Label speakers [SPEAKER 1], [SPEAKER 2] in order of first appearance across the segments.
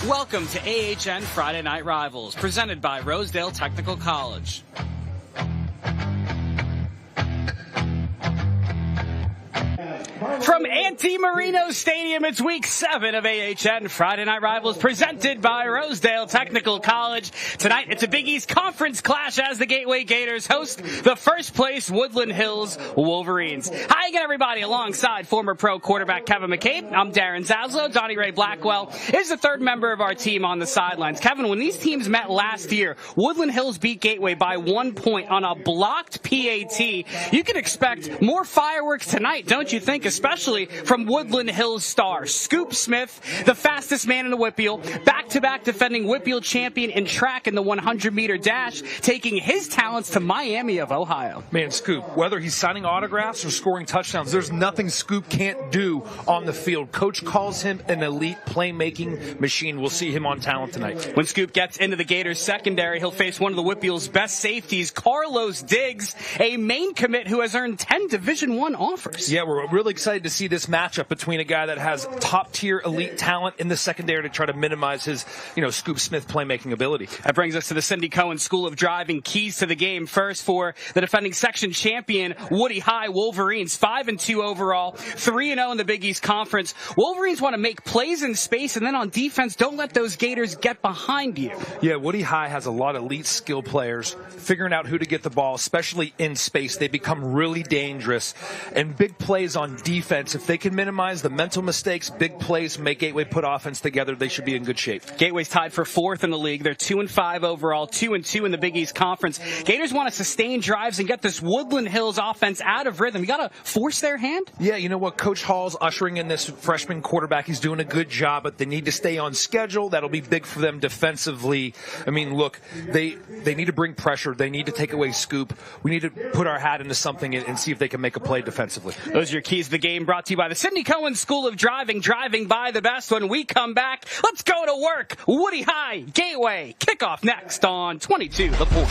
[SPEAKER 1] Welcome to AHN Friday Night Rivals, presented by Rosedale Technical College. From Ante Marino Stadium, it's week 7 of AHN Friday Night Rivals, presented by Rosedale Technical College. Tonight, it's a Big East Conference clash as the Gateway Gators host the first place Woodland Hills Wolverines. Hi again, everybody. Alongside former pro quarterback Kevin McCabe, I'm Darren Zaslow. Donnie Ray Blackwell is the third member of our team on the sidelines. Kevin, when these teams met last year, Woodland Hills beat Gateway by 1 point on a blocked PAT. You can expect more fireworks tonight, don't you think? Especially from Woodland Hills star Scoop Smith, the fastest man in the Whippeal, back-to-back defending Whippeal champion in track in the 100-meter dash, taking his talents to Miami of Ohio.
[SPEAKER 2] Man, Scoop, whether he's signing autographs or scoring touchdowns, there's nothing Scoop can't do on the field. Coach calls him an elite playmaking machine. We'll see him on talent tonight.
[SPEAKER 1] When Scoop gets into the Gators secondary, he'll face one of the Whippeal's best safeties, Carlos Diggs, a Maine commit who has earned 10 Division I offers.
[SPEAKER 2] Yeah, we're really excited to see this matchup between a guy that has top-tier elite talent in the secondary to try to minimize his, Scoop Smith playmaking ability.
[SPEAKER 1] That brings us to the Cindy Cohen School of Driving. Keys to the game first for the defending section champion Woody High Wolverines, 5-2 overall, 3-0 in the Big East Conference. Wolverines want to make plays in space, and then on defense, don't let those Gators get behind you.
[SPEAKER 2] Yeah, Woody High has a lot of elite skill players. Figuring out who to get the ball, especially in space, they become really dangerous. And big plays on defense, if they can minimize the mental mistakes, big plays, make Gateway put offense together, they should be in good shape.
[SPEAKER 1] Gateway's tied for 4th in the league. They're 2-5 overall, 2-2 in the Big East Conference. Gators want to sustain drives and get this Woodland Hills offense out of rhythm. You got to force their hand?
[SPEAKER 2] Yeah, you know what? Coach Hall's ushering in this freshman quarterback. He's doing a good job, but they need to stay on schedule. That'll be big for them defensively. I mean, look, they need to bring pressure. They need to take away Scoop. We need to put our hat into something and see if they can make a play defensively.
[SPEAKER 1] Those are your keys to the game, brought to you by the Cindy Cohen School of Driving, driving by the best. When we come back, let's go to work. Woody High, Gateway, kickoff next on 22 The Point.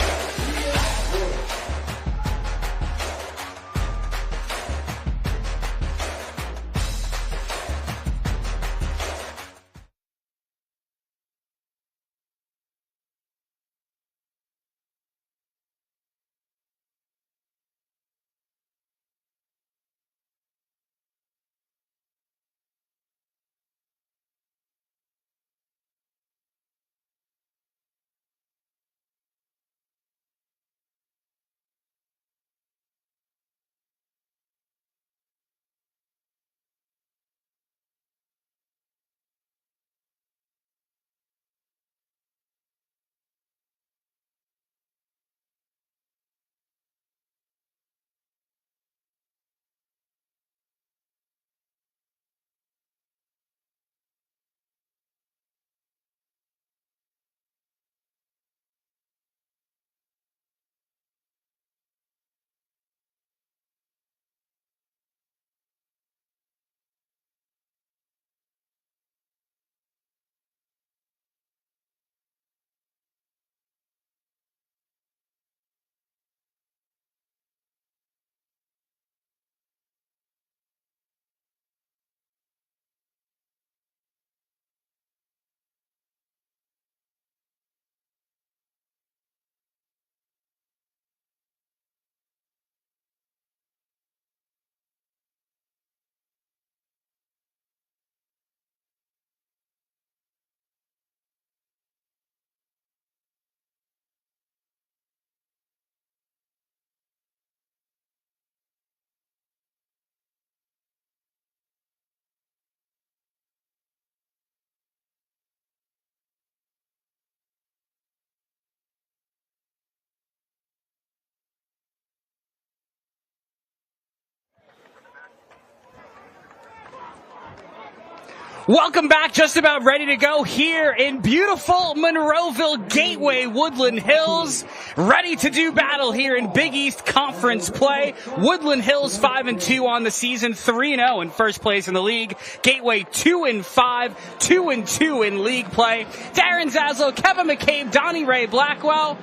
[SPEAKER 1] Welcome back, just about ready to go here in beautiful Monroeville Gateway, Woodland Hills. Ready to do battle here in Big East Conference play. Woodland Hills 5-2 on the season, 3-0 in first place in the league. Gateway 2-5, 2-2 in league play. Darren Zaslow, Kevin McCabe, Donnie Ray Blackwell.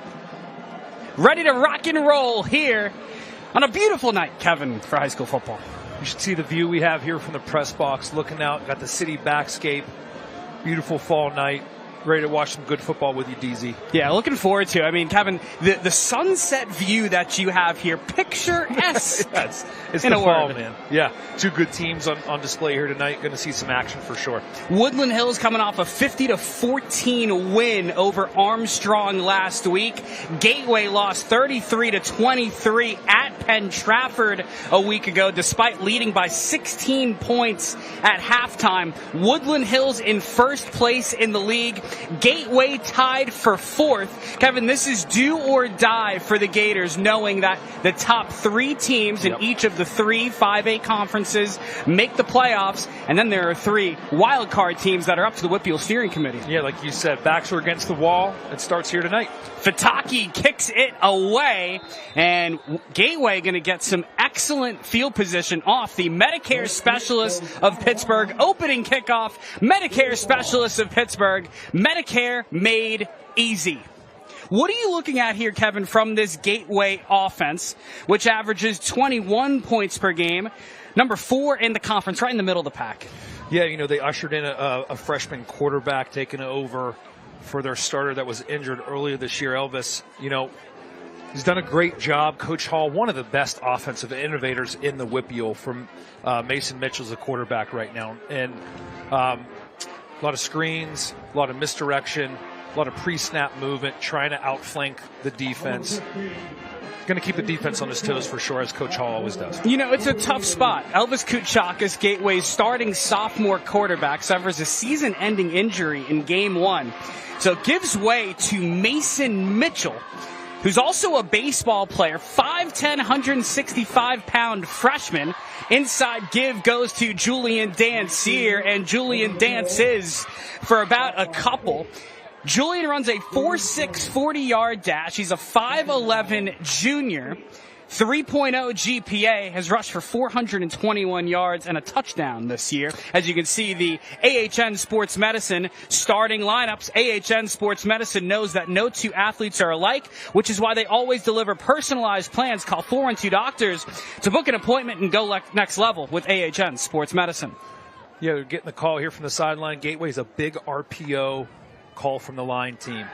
[SPEAKER 1] Ready to rock and roll here on a beautiful night, Kevin, for high school football.
[SPEAKER 2] You should see the view we have here from the press box, looking out, got the city backscape, beautiful fall night. ready to watch some good football with you, DZ.
[SPEAKER 1] Yeah, looking forward to it. I mean, Kevin, the sunset view that you have here, picturesque.
[SPEAKER 2] Yes, it's
[SPEAKER 1] in
[SPEAKER 2] the
[SPEAKER 1] a
[SPEAKER 2] fall,
[SPEAKER 1] word.
[SPEAKER 2] man. Yeah, two good teams on display here tonight. Going to see some action for sure.
[SPEAKER 1] Woodland Hills coming off a 50-14 win over Armstrong last week. Gateway lost 33-23 at Penn Trafford a week ago, despite leading by 16 points at halftime. Woodland Hills in first place in the league. Gateway tied for fourth. Kevin, this is do or die for the Gators, knowing that the top three teams in each of the three 5A conferences make the playoffs, and then there are three wild card teams that are up to the Whitfield Steering Committee.
[SPEAKER 2] Yeah, like you said, backs are against the wall. It starts here tonight.
[SPEAKER 1] Fataki kicks it away, and Gateway going to get some excellent field position off the Medicare Specialists of Pittsburgh. Opening kickoff, Medicare Specialists of Pittsburgh. Medicare made easy. What are you looking at here, Kevin, from this Gateway offense, which averages 21 points per game, number 4 in the conference, right in the middle of the pack?
[SPEAKER 2] Yeah, you know, they ushered in a freshman quarterback taking over for their starter that was injured earlier this year, Elvis. You know, he's done a great job. Coach Hall, one of the best offensive innovators in the Whitfield, from Mason Mitchell's a quarterback right now. And a lot of screens, a lot of misdirection, a lot of pre-snap movement, trying to outflank the defense. Going to keep the defense on his toes for sure, as Coach Hall always does.
[SPEAKER 1] You know, it's a tough spot. Elvis Kouchakis, Gateway's starting sophomore quarterback, suffers a season-ending injury in Game 1. So it gives way to Mason Mitchell, who's also a baseball player, 5'10", 165-pound freshman. Inside give goes to Julian Dancier, and Julian dances for about a couple. Julian runs a 4.6 40-yard dash. He's a 5'11 junior. 3.0 GPA, has rushed for 421 yards and a touchdown this year. As you can see, the AHN Sports Medicine starting lineups. AHN Sports Medicine knows that no two athletes are alike, which is why they always deliver personalized plans. Call 412 Doctors to book an appointment and go next level with AHN Sports Medicine.
[SPEAKER 2] Yeah, we're getting the call here from the sideline. Gateway's a big RPO call from the line team.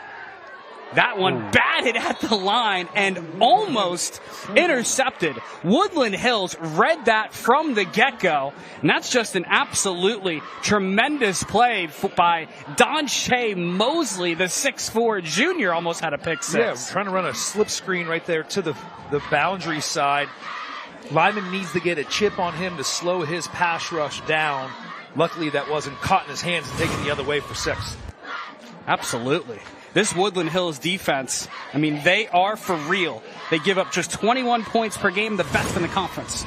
[SPEAKER 1] That one batted at the line and almost intercepted. Woodland Hills read that from the get-go, and that's just an absolutely tremendous play by Don Shea Mosley, the 6'4 junior, almost had a pick six.
[SPEAKER 2] Yeah, trying to run a slip screen right there to the boundary side. Lyman needs to get a chip on him to slow his pass rush down. Luckily, that wasn't caught in his hands and taken the other way for 6.
[SPEAKER 1] Absolutely. This Woodland Hills defense, I mean, they are for real. They give up just 21 points per game, the best in the conference.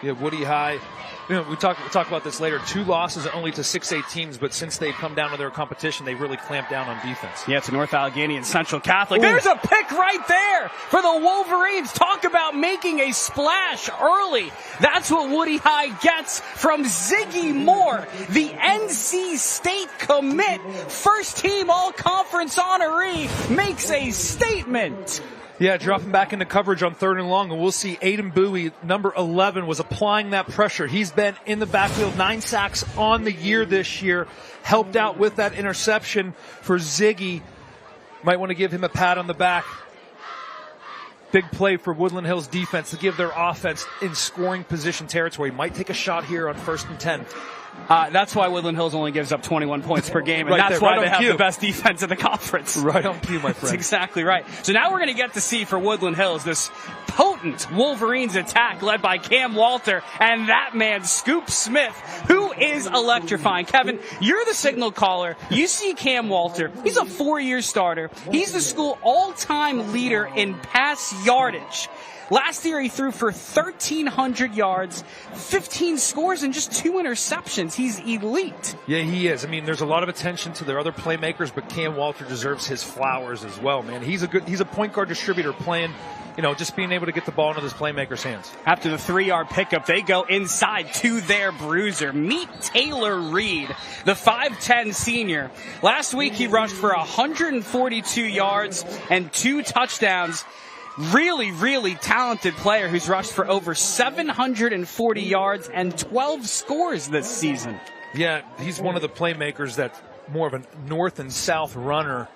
[SPEAKER 2] Yeah, Woody High. You know, we'll talk about this later. 2 losses only to 6A teams, but since they've come down to their competition, they've really clamped down on defense.
[SPEAKER 1] Yeah, to North Allegheny and Central Catholic. Ooh. There's a pick right there for the Wolverines. Talk about making a splash early. That's what Woody High gets from Ziggy Moore, the NC State commit. First team all-conference honoree makes a statement.
[SPEAKER 2] Yeah, dropping back into coverage on 3rd and long, and we'll see Aiden Bowie, number 11, was applying that pressure. He's been in the backfield, 9 sacks on the year this year, helped out with that interception for Ziggy. Might want to give him a pat on the back. Big play for Woodland Hills defense to give their offense in scoring position territory. Might take a shot here on 1st and 10.
[SPEAKER 1] That's why Woodland Hills only gives up 21 points per game, and
[SPEAKER 2] right
[SPEAKER 1] that's
[SPEAKER 2] there,
[SPEAKER 1] why
[SPEAKER 2] right
[SPEAKER 1] they have
[SPEAKER 2] cue.
[SPEAKER 1] the best defense in the conference.
[SPEAKER 2] Right on cue, my friend.
[SPEAKER 1] That's exactly right. So now we're going to get to see for Woodland Hills this potent Wolverines attack led by Cam Walter and that man, Scoop Smith, who is electrifying. Kevin, you're the signal caller. You see Cam Walter. He's a 4-year starter. He's the school all-time leader in pass yardage. Last year, he threw for 1,300 yards, 15 scores, and just 2 interceptions. He's elite.
[SPEAKER 2] Yeah, he is. I mean, there's a lot of attention to their other playmakers, but Cam Walter deserves his flowers as well, man. He's a point guard distributor playing, you know, just being able to get the ball into his playmakers' hands.
[SPEAKER 1] After the 3-yard pickup, they go inside to their bruiser. Meet Taylor Reed, the 5'10 senior. Last week, he rushed for 142 yards and 2 touchdowns. Really, really talented player who's rushed for over 740 yards and 12 scores this season.
[SPEAKER 2] Yeah, he's one of the playmakers that more of a north and south runner.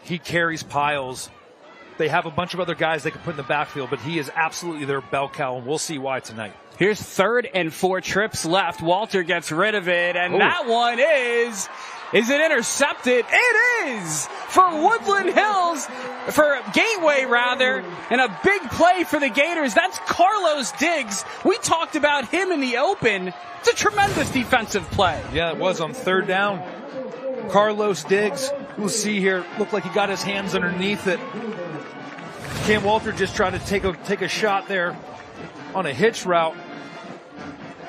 [SPEAKER 2] He carries piles. They have a bunch of other guys they can put in the backfield, but he is absolutely their bell cow, and we'll see why tonight.
[SPEAKER 1] Here's 3rd and 4 trips left. Walter gets rid of it, and that one is it intercepted? It is for Woodland Hills, for Gateway rather, and a big play for the Gators. That's Carlos Diggs. We talked about him in the open. It's a tremendous defensive play.
[SPEAKER 2] Yeah, it was on 3rd down. Carlos Diggs, we'll see here, looked like he got his hands underneath it. Cam Walter just trying to take a shot there on a hitch route.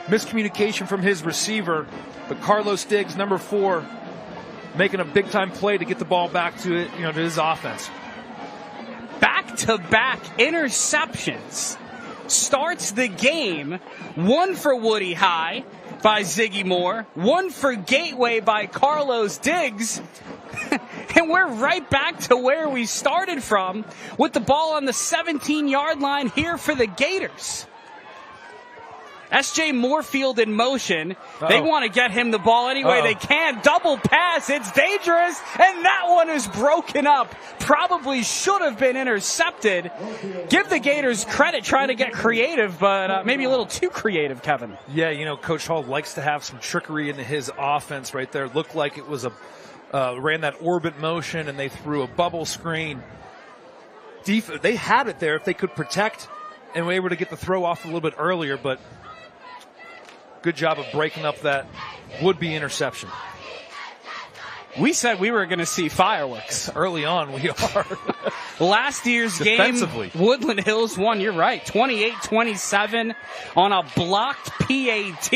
[SPEAKER 2] Miscommunication from his receiver, but Carlos Diggs, number 4, making a big-time play to get the ball back to it, to his offense.
[SPEAKER 1] Back-to-back interceptions starts the game. 1 for Woody High by Ziggy Moore, 1 for Gateway by Carlos Diggs. And we're right back to where we started from with the ball on the 17-yard line here for the Gators. S.J. Moorfield in motion. They want to get him the ball any way they can. Double pass. It's dangerous. And that one is broken up. Probably should have been intercepted. Give the Gators credit trying to get creative, but maybe a little too creative, Kevin.
[SPEAKER 2] Yeah, Coach Hall likes to have some trickery in his offense right there. Looked like it was ran that orbit motion, and they threw a bubble screen. They had it there if they could protect and were able to get the throw off a little bit earlier, but good job of breaking up that would-be interception.
[SPEAKER 1] We said we were going to see fireworks.
[SPEAKER 2] Early on, we are.
[SPEAKER 1] Last year's game, Woodland Hills won, you're right, 28-27 on a blocked PAT.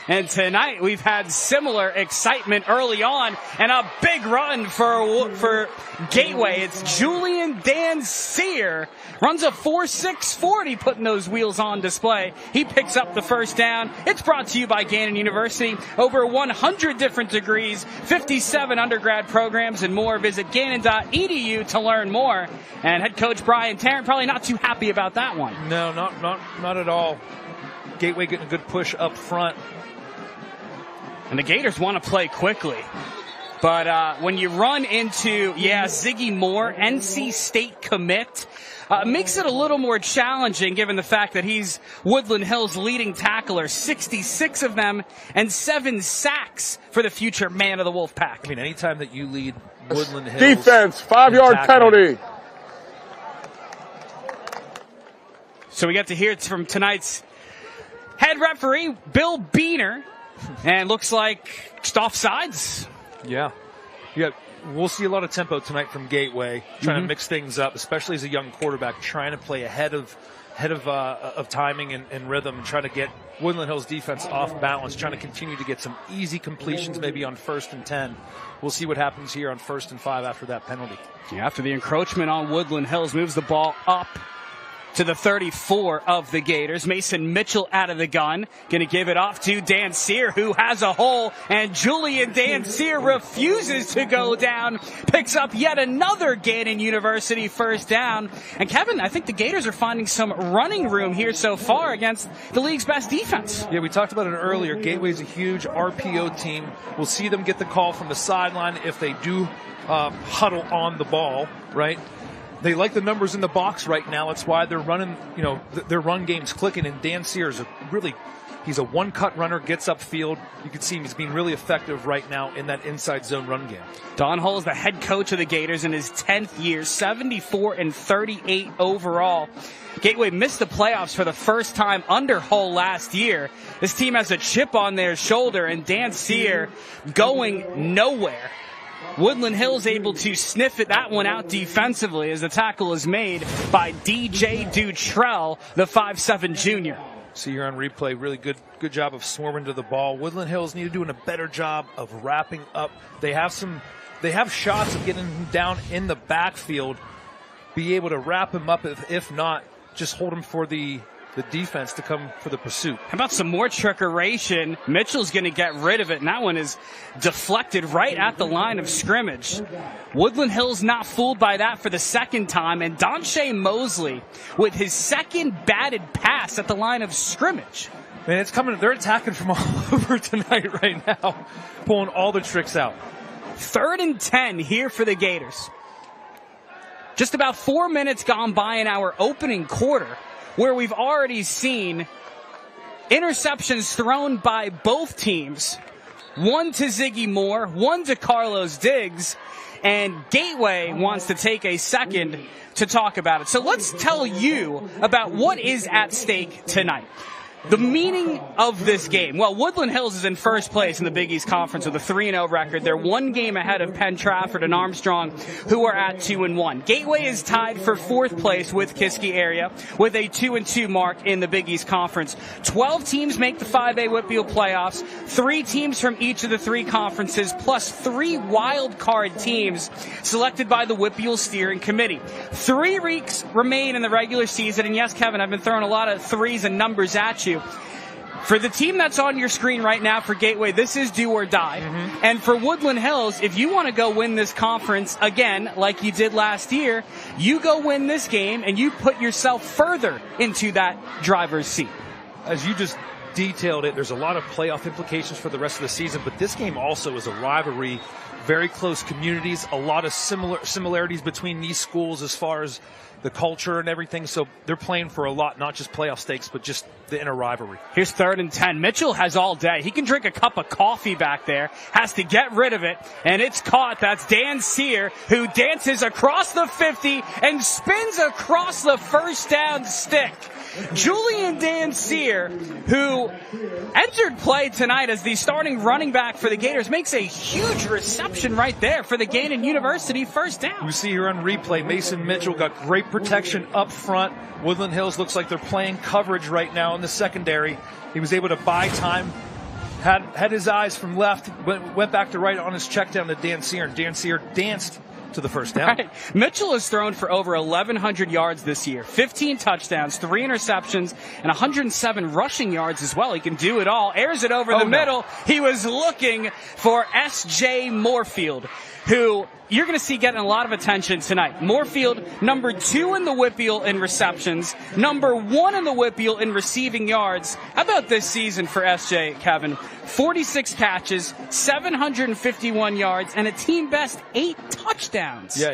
[SPEAKER 1] And tonight we've had similar excitement early on and a big run for Gateway. It's Julian Danseer. Runs a 4.640, putting those wheels on display. He picks up the first down. It's brought to you by Gannon University. Over 100 different degrees, 57 undergrad programs, and more. Visit gannon.edu to learn more. And head coach Brian Tarrant probably not too happy about that one.
[SPEAKER 2] No, not at all. Gateway getting a good push up front.
[SPEAKER 1] And the Gators want to play quickly. But when you run into, Ziggy Moore, NC State commit, makes it a little more challenging given the fact that he's Woodland Hills' leading tackler, 66 of them, and 7 sacks for the future man of the Wolfpack.
[SPEAKER 2] I mean, anytime that you lead Woodland Hills.
[SPEAKER 3] Defense, 5-yard penalty.
[SPEAKER 1] So we get to hear it from tonight's head referee, Bill Beener. And looks like just offsides.
[SPEAKER 2] Yeah, we'll see a lot of tempo tonight from Gateway, trying to mix things up, especially as a young quarterback, trying to play ahead of timing and rhythm, and trying to get Woodland Hills defense off balance, trying to continue to get some easy completions maybe on 1st and 10. We'll see what happens here on 1st and 5 after that penalty.
[SPEAKER 1] Yeah, after the encroachment on Woodland Hills, moves the ball up to the 34 of the Gators. Mason Mitchell out of the gun. Going to give it off to Danseer, who has a hole, and Julian Danseer refuses to go down. Picks up yet another Gannon University first down. And Kevin, I think the Gators are finding some running room here so far against the league's best defense.
[SPEAKER 2] Yeah, we talked about it earlier. Gateway's a huge RPO team. We'll see them get the call from the sideline if they do huddle on the ball, right? They like the numbers in the box right now. That's why they're running, their run game's clicking. And Danseer is he's a one-cut runner, gets upfield. You can see he's being really effective right now in that inside zone run game.
[SPEAKER 1] Don Hull is the head coach of the Gators in his 10th year, 74-38 overall. Gateway missed the playoffs for the first time under Hull last year. This team has a chip on their shoulder, and Danseer going nowhere. Woodland Hills able to sniff that one out defensively as the tackle is made by DJ Dutrell, the 5'7" junior.
[SPEAKER 2] See here on replay, really good job of swarming to the ball. Woodland Hills need to do a better job of wrapping up. They have shots of getting him down in the backfield, be able to wrap him up, if not, just hold him for the defense to come for the pursuit.
[SPEAKER 1] How about some more trickeration? Mitchell's going to get rid of it, and that one is deflected right at the line of scrimmage. Woodland Hills not fooled by that for the second time, and Donshea Mosley with his second batted pass at the line of scrimmage.
[SPEAKER 2] Man, it's coming. They're attacking from all over tonight right now, pulling all the tricks out.
[SPEAKER 1] 3rd and 10 here for the Gators. Just about 4 minutes gone by in our opening quarter, where we've already seen interceptions thrown by both teams. One to Ziggy Moore, one to Carlos Diggs, and Gateway wants to take a second to talk about it. So let's tell you about what is at stake tonight. The meaning of this game. Well, Woodland Hills is in first place in the Big East Conference with a 3-0 record. They're one game ahead of Penn Trafford and Armstrong, who are at 2-1. Gateway is tied for 4th place with Kiski area with a 2-2 mark in the Big East Conference. 12 teams make the 5A Whitfield playoffs. 3 teams from each of the 3 conferences, plus 3 wild card teams selected by the Whitfield Steering Committee. 3 weeks remain in the regular season. And yes, Kevin, I've been throwing a lot of threes and numbers at you. For the team that's on your screen right now for Gateway, this is do or die. Mm-hmm. And for Woodland Hills, if you want to go win this conference again, like you did last year, you go win this game and you put yourself further into that driver's seat.
[SPEAKER 2] As you just detailed it, there's a lot of playoff implications for the rest of the season, but this game also is a rivalry, very close communities, a lot of similarities between these schools as far as the culture and everything, so they're playing for a lot, not just playoff stakes, but just the inner rivalry.
[SPEAKER 1] Here's 3rd and 10. Mitchell has all day. He can drink a cup of coffee back there, has to get rid of it, and it's caught. That's Dan Sear, who dances across the 50 and spins across the first down stick. Julian Dan Sear, who entered play tonight as the starting running back for the Gators, makes a huge reception right there for the Gainesville University first down.
[SPEAKER 2] You see here on replay, Mason Mitchell got great protection up front. Woodland Hills looks like they're playing coverage right now in the secondary. He was able to buy time, had his eyes from left, went back to right on his check down to Dan Sear, and Dan Sear danced to the first down.
[SPEAKER 1] Right. Mitchell has thrown for over 1,100 yards this year, 15 touchdowns, 3 interceptions, and 107 rushing yards as well. He can do it all. Airs it over the middle. He was looking for S.J. Moorfield, who you're going to see getting a lot of attention tonight. Moorfield, number 2 in the Whitfield in receptions, number 1 in the Whitfield in receiving yards. How about this season for S.J., Kevin? 46 catches, 751 yards, and a team best 8 touchdowns.
[SPEAKER 2] Yeah,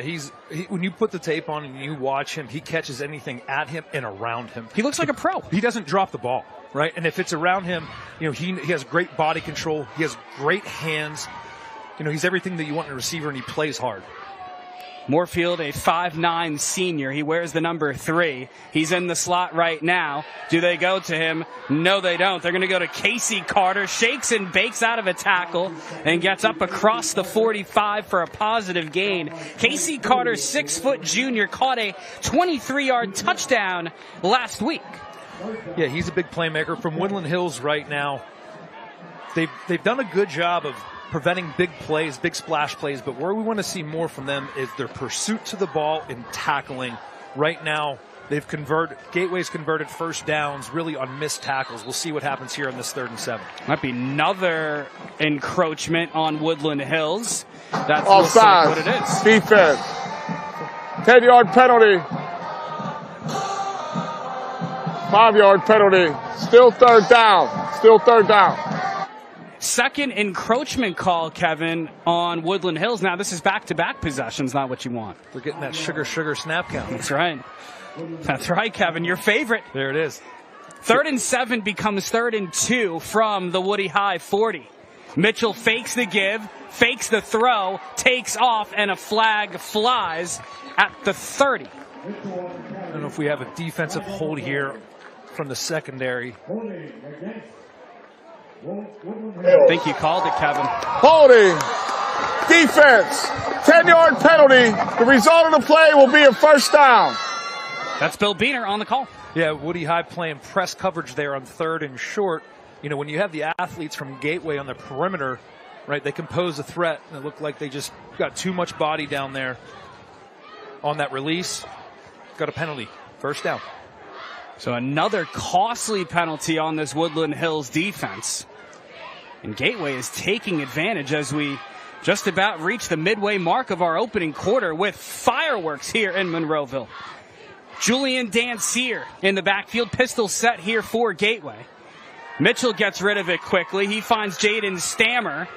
[SPEAKER 2] when you put the tape on and you watch him, he catches anything at him and around him.
[SPEAKER 1] He looks like a pro.
[SPEAKER 2] He doesn't drop the ball, right? And if it's around him, he has great body control. He has great hands. He's everything that you want in a receiver, and he plays hard.
[SPEAKER 1] Moorfield, a 5'9" senior. He wears the number 3. He's in the slot right now. Do they go to him? No, they don't. They're going to go to Casey Carter. Shakes and bakes out of a tackle and gets up across the 45 for a positive gain. Casey Carter, 6-foot junior, caught a 23-yard touchdown last week.
[SPEAKER 2] Yeah, he's a big playmaker from Woodland Hills right now. They've done a good job of preventing big plays, big splash plays, but where we want to see more from them is their pursuit to the ball and tackling. Right now, Gateway's converted first downs really on missed tackles. We'll see what happens here on this 3rd and 7.
[SPEAKER 1] Might be another encroachment on Woodland Hills. That's
[SPEAKER 3] offside.
[SPEAKER 1] What it is.
[SPEAKER 3] Defense. 10-yard penalty. 5-yard penalty. Still 3rd down.
[SPEAKER 1] Second encroachment call, Kevin, on Woodland Hills. Now, this is back-to-back possessions, not what you want.
[SPEAKER 2] They're getting that sugar snap count.
[SPEAKER 1] That's right. That's right, Kevin. Your favorite.
[SPEAKER 2] There it is.
[SPEAKER 1] 3rd and 7 becomes 3rd and 2 from the Woody High 40. Mitchell fakes the give, fakes the throw, takes off, and a flag flies at the 30.
[SPEAKER 2] I don't know if we have a defensive hold here from the secondary.
[SPEAKER 1] I think you called it, Kevin.
[SPEAKER 3] Holding. Defense. 10-yard penalty. The result of the play will be a first down.
[SPEAKER 1] That's Bill Beener on the call.
[SPEAKER 2] Yeah, Woody High playing press coverage there on 3rd and short. When you have the athletes from Gateway on the perimeter, right, they can pose a threat. And it looked like they just got too much body down there on that release. Got a penalty. First down.
[SPEAKER 1] So another costly penalty on this Woodland Hills defense. And Gateway is taking advantage as we just about reach the midway mark of our opening quarter with fireworks here in Monroeville. Julian Dan Sear in the backfield, pistol set here for Gateway. Mitchell gets rid of it quickly. He finds Jaden Stammer,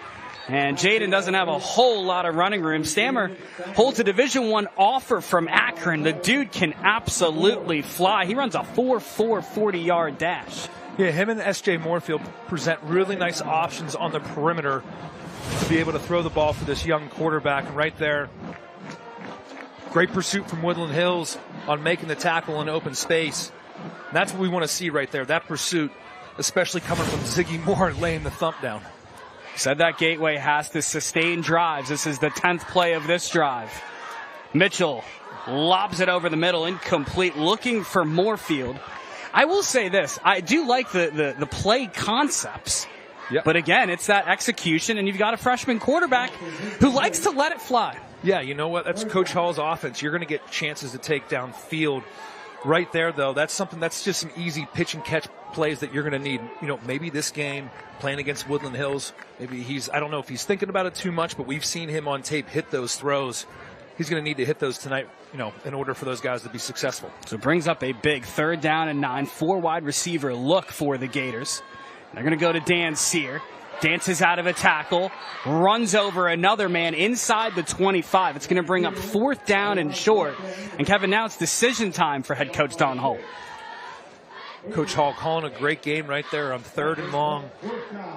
[SPEAKER 1] And Jaden doesn't have a whole lot of running room. Stammer holds a Division I offer from Akron. The dude can absolutely fly. He runs a 4.4 40-yard dash.
[SPEAKER 2] Yeah, him and S.J. Moorfield present really nice options on the perimeter to be able to throw the ball for this young quarterback. And right there, great pursuit from Woodland Hills on making the tackle in open space. And that's what we want to see right there, that pursuit, especially coming from Ziggy Moore laying the thump down.
[SPEAKER 1] Said that Gateway has to sustain drives. This is the 10th play of this drive. Mitchell lobs it over the middle, incomplete, looking for Moorfield. I will say this, I do like the play concepts.
[SPEAKER 2] Yep.
[SPEAKER 1] But again, it's that execution, and you've got a freshman quarterback who likes to let it fly.
[SPEAKER 2] Yeah, you know what? That's Coach Hall's offense. You're going to get chances to take down field. Right there, though, that's just some easy pitch and catch plays that you're going to need. You know, maybe this game, playing against Woodland Hills, maybe I don't know if he's thinking about it too much, but we've seen him on tape hit those throws. He's going to need to hit those tonight, you know, in order for those guys to be successful.
[SPEAKER 1] So it brings up a big 3rd down and 9, 4 wide receiver look for the Gators. They're going to go to Dan Sear. Dances out of a tackle, runs over another man inside the 25. It's going to bring up 4th down and short. And Kevin, now it's decision time for head coach Don Holt.
[SPEAKER 2] Coach Hall calling a great game right there on 3rd and long.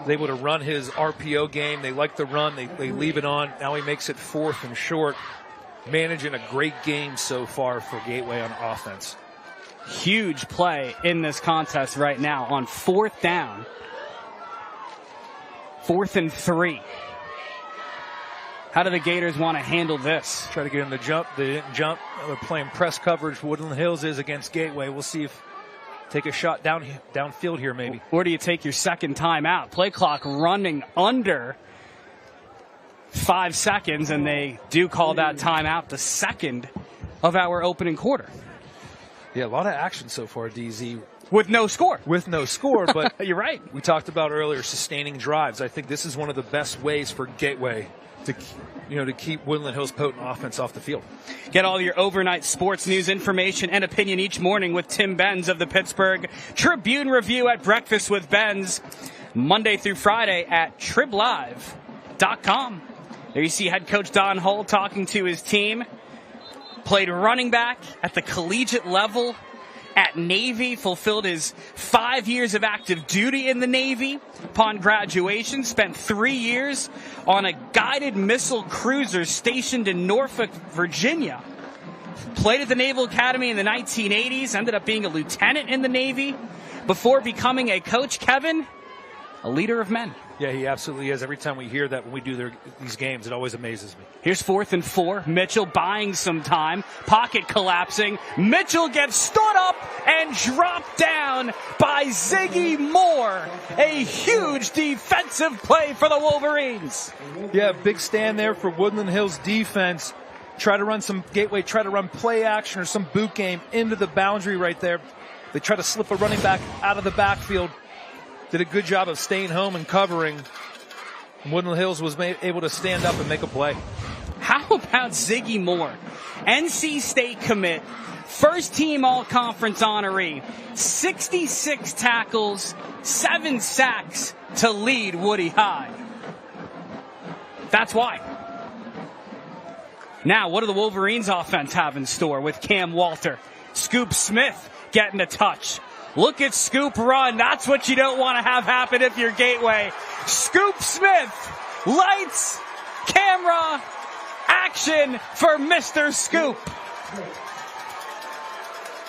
[SPEAKER 2] He's able to run his RPO game. They like the run. They leave it on. Now he makes it 4th and short. Managing a great game so far for Gateway on offense.
[SPEAKER 1] Huge play in this contest right now on 4th down. 4th and 3. How do the Gators want to handle this?
[SPEAKER 2] Try to get him to jump. They didn't jump. They're playing press coverage. Woodland Hills is against Gateway. We'll see if take a shot downfield here maybe.
[SPEAKER 1] Or do you take your second time out? Play clock running under 5 seconds, and they do call that timeout the second of our opening quarter.
[SPEAKER 2] Yeah, a lot of action so far, DZ.
[SPEAKER 1] With no score.
[SPEAKER 2] With no score, but
[SPEAKER 1] you're right.
[SPEAKER 2] We talked about earlier sustaining drives. I think this is one of the best ways for Gateway to keep Woodland Hills' potent offense off the field.
[SPEAKER 1] Get all your overnight sports news, information, and opinion each morning with Tim Benz of the Pittsburgh Tribune Review at Breakfast with Benz, Monday through Friday at triblive.com. There you see head coach Don Holt talking to his team. Played running back at the collegiate level at Navy, fulfilled his 5 years of active duty in the Navy. Upon graduation, spent 3 years on a guided missile cruiser stationed in Norfolk, Virginia. Played at the Naval Academy in the 1980s, ended up being a lieutenant in the Navy before becoming a coach. Kevin, a leader of men.
[SPEAKER 2] Yeah, he absolutely is. Every time we hear that when we do these games, it always amazes me.
[SPEAKER 1] Here's 4th and 4. Mitchell buying some time. Pocket collapsing. Mitchell gets stood up and dropped down by Ziggy Moore. A huge defensive play for the Wolverines.
[SPEAKER 2] Yeah, big stand there for Woodland Hills defense. Try to run some Gateway, try to run play action or some boot game into the boundary right there. They try to slip a running back out of the backfield. Did a good job of staying home and covering. Woodland Hills was able to stand up and make a play.
[SPEAKER 1] How about Ziggy Moore? NC State commit, first team all-conference honoree, 66 tackles, 7 sacks to lead Woody High. That's why. Now, what do the Wolverines offense have in store with Cam Walter? Scoop Smith getting a touch. Look at Scoop run. That's what you don't want to have happen if you're Gateway. Scoop Smith, lights, camera, action for Mr. Scoop.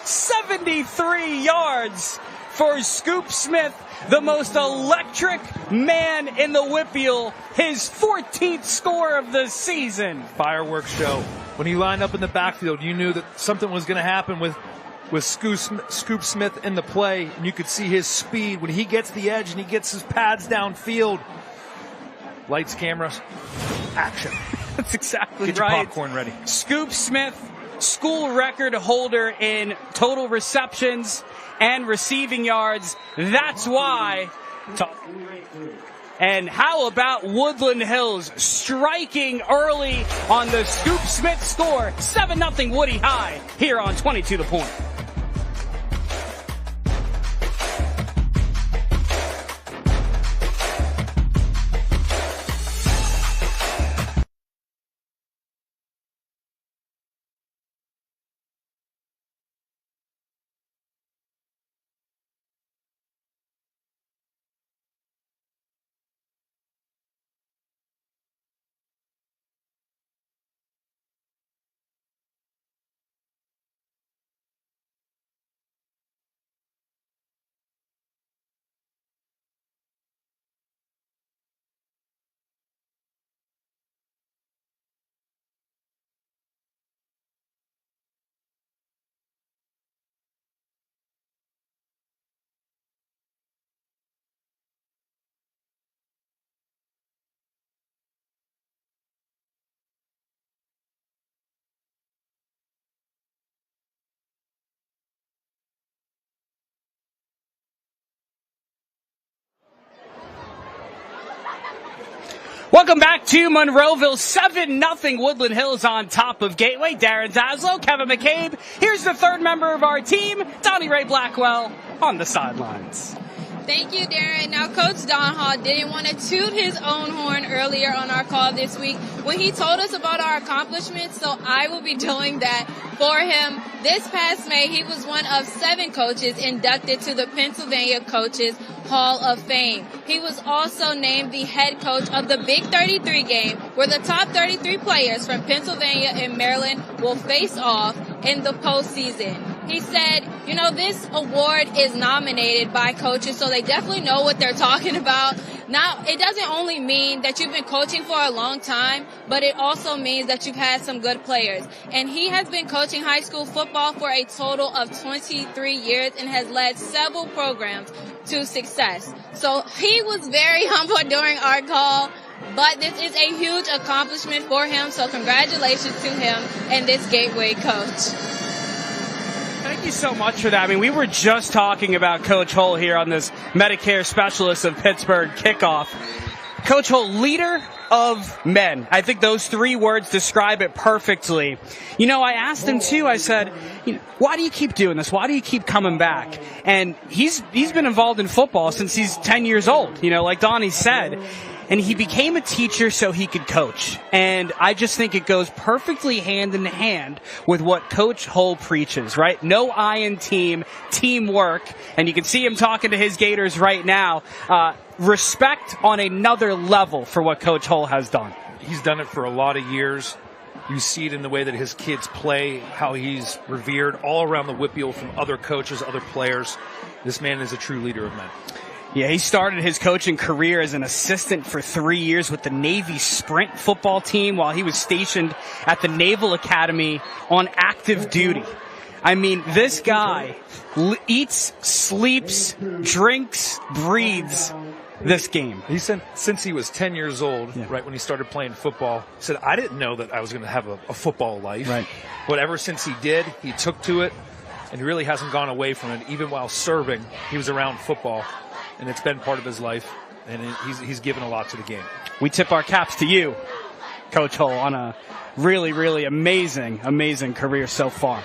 [SPEAKER 1] 73 yards for Scoop Smith, the most electric man in the Whippeal, his 14th score of the season.
[SPEAKER 2] Fireworks show. When he lined up in the backfield, you knew that something was going to happen with Scoop Smith in the play, and you could see his speed when he gets the edge and he gets his pads downfield. Lights, cameras, action.
[SPEAKER 1] That's exactly
[SPEAKER 2] right. Get your popcorn ready.
[SPEAKER 1] Scoop Smith, school record holder in total receptions and receiving yards. That's why. And how about Woodland Hills striking early on the Scoop Smith score? 7-0 Woody High here on 22 The Point. Welcome back to Monroeville. 7-0 Woodland Hills on top of Gateway. Darren Daslow, Kevin McCabe. Here's the third member of our team, Donnie Ray Blackwell, on the sidelines.
[SPEAKER 4] Thank you, Darren. Now, Coach Don Hall didn't want to toot his own horn earlier on our call this week when he told us about our accomplishments, so I will be doing that for him. This past May, he was one of 7 coaches inducted to the Pennsylvania Coaches Hall of Fame. He was also named the head coach of the Big 33 game, where the top 33 players from Pennsylvania and Maryland will face off in the postseason. He said, you know, this award is nominated by coaches, so they definitely know what they're talking about. Now, it doesn't only mean that you've been coaching for a long time, but it also means that you've had some good players. And he has been coaching high school football for a total of 23 years and has led several programs to success. So he was very humble during our call, but this is a huge accomplishment for him. So congratulations to him and this Gateway coach.
[SPEAKER 1] Thank you so much for that. I mean, we were just talking about Coach Hull here on this Medicare Specialist of Pittsburgh kickoff. Coach Hull, leader of men. I think those 3 words describe it perfectly. You know, I asked him too, I said, why do you keep doing this? Why do you keep coming back? And he's been involved in football since he's 10 years old, like Donnie said. And he became a teacher so he could coach. And I just think it goes perfectly hand in hand with what Coach Hull preaches, right? No I in team, teamwork. And you can see him talking to his Gators right now. Respect on another level for what Coach Hull has done.
[SPEAKER 2] He's done it for a lot of years. You see it in the way that his kids play, how he's revered all around the Whitfield from other coaches, other players. This man is a true leader of men.
[SPEAKER 1] Yeah, he started his coaching career as an assistant for 3 years with the Navy sprint football team while he was stationed at the Naval Academy on active duty. I mean, this guy eats, sleeps, drinks, breathes this game.
[SPEAKER 2] He said since he was 10 years old, right when he started playing football, he said, I didn't know that I was going to have a football life. Right. But ever since he did, he took to it, and he really hasn't gone away from it. Even while serving, he was around football. And it's been part of his life, and he's given a lot to the game.
[SPEAKER 1] We tip our caps to you, Coach Hull, on a really, really amazing career so far.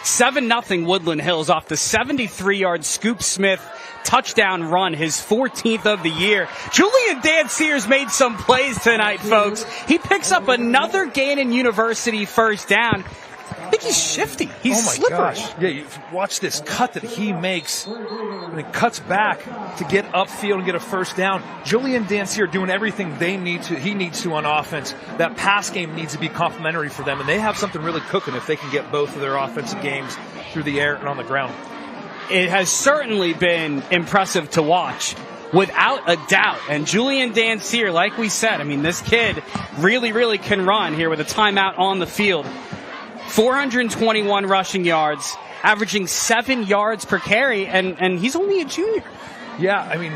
[SPEAKER 1] 7-0 Woodland Hills off the 73-yard Scoop Smith touchdown run, his 14th of the year. Julian Danseers made some plays tonight, folks. He picks up another Gannon University first down. I think he's shifty. He's slippery.
[SPEAKER 2] Gosh. Yeah, you watch this cut that he makes. And it cuts back to get upfield and get a first down. Julian Danseer doing everything he needs to on offense. That pass game needs to be complementary for them, and they have something really cooking if they can get both of their offensive games through the air and on the ground.
[SPEAKER 1] It has certainly been impressive to watch, without a doubt. And Julian Danseer, like we said, I mean, this kid really, really can run here with a timeout on the field. 421 rushing yards, averaging 7 yards per carry, and he's only a junior.
[SPEAKER 2] Yeah, I mean,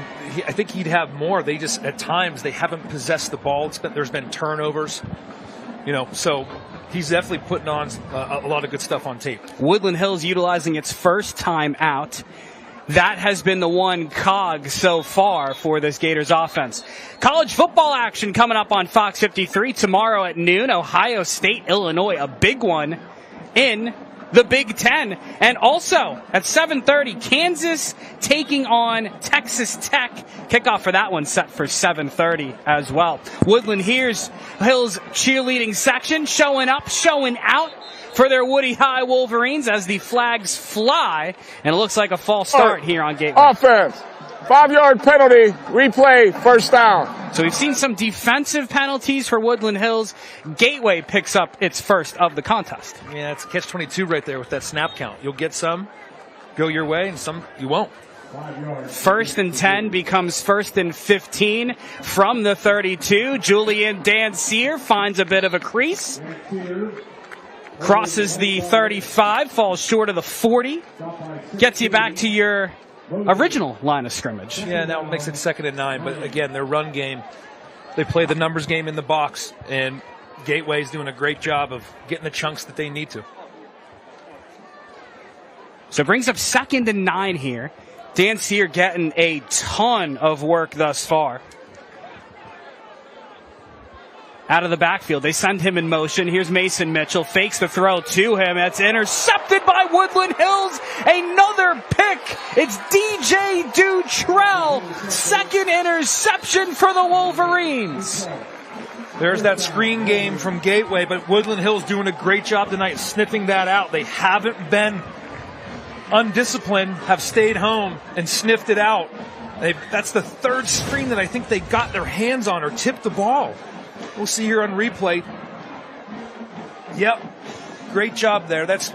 [SPEAKER 2] I think he'd have more. They just, at times, they haven't possessed the ball. There's been turnovers, so he's definitely putting on a lot of good stuff on tape.
[SPEAKER 1] Woodland Hills utilizing its first time out. That has been the one cog so far for this Gators offense. College football action coming up on Fox 53 tomorrow at noon. Ohio State, Illinois, a big one in the Big Ten. And also at 7:30, Kansas taking on Texas Tech. Kickoff for that one set for 7:30 as well. Woodland Hills cheerleading section showing up, showing out for their Woody High Wolverines as the flags fly, and it looks like a false start here on Gateway.
[SPEAKER 3] Offense, 5-yard penalty, replay, first down.
[SPEAKER 1] So we've seen some defensive penalties for Woodland Hills. Gateway picks up its first of the contest.
[SPEAKER 2] Yeah, it's a catch-22 right there with that snap count. You'll get some go your way, and some you won't.
[SPEAKER 1] 1st and 10 becomes 1st and 15 from the 32. Julian Danseer finds a bit of a crease. Crosses the 35, falls short of the 40. Gets you back to your original line of scrimmage.
[SPEAKER 2] Yeah, now it makes it 2nd and 9. But again, their run game, they play the numbers game in the box, and Gateway's doing a great job of getting the chunks that they need to.
[SPEAKER 1] So it brings up 2nd and 9 here. Danseer getting a ton of work thus far. out of the backfield. They send him in motion. Here's Mason Mitchell. Fakes the throw to him. That's intercepted by Woodland Hills. Another pick. It's DJ Dutrell. Second interception for the Wolverines.
[SPEAKER 2] There's that screen game from Gateway, but Woodland Hills doing a great job tonight sniffing that out. They haven't been undisciplined, have stayed home and sniffed it out. That's the third screen that I think they got their hands on or tipped the ball. We'll see here on replay. Yep, great job there. That's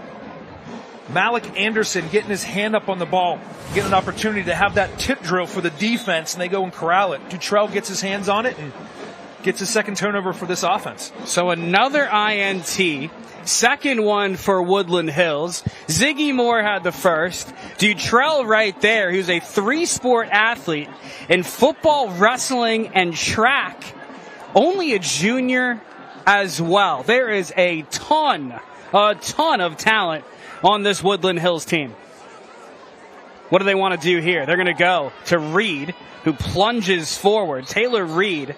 [SPEAKER 2] Malik Anderson getting his hand up on the ball, getting an opportunity to have that tip drill for the defense, and they go and corral it. Dutrell gets his hands on it and gets his second turnover for this offense.
[SPEAKER 1] So another INT. Second one for Woodland Hills. Ziggy Moore had the first. Dutrell right there. He was a three-sport athlete in football, wrestling, and track. Only a junior as well. There is a ton of talent on this Woodland Hills team. What do they want to do here? They're going to go to Reed, who plunges forward. Taylor Reed,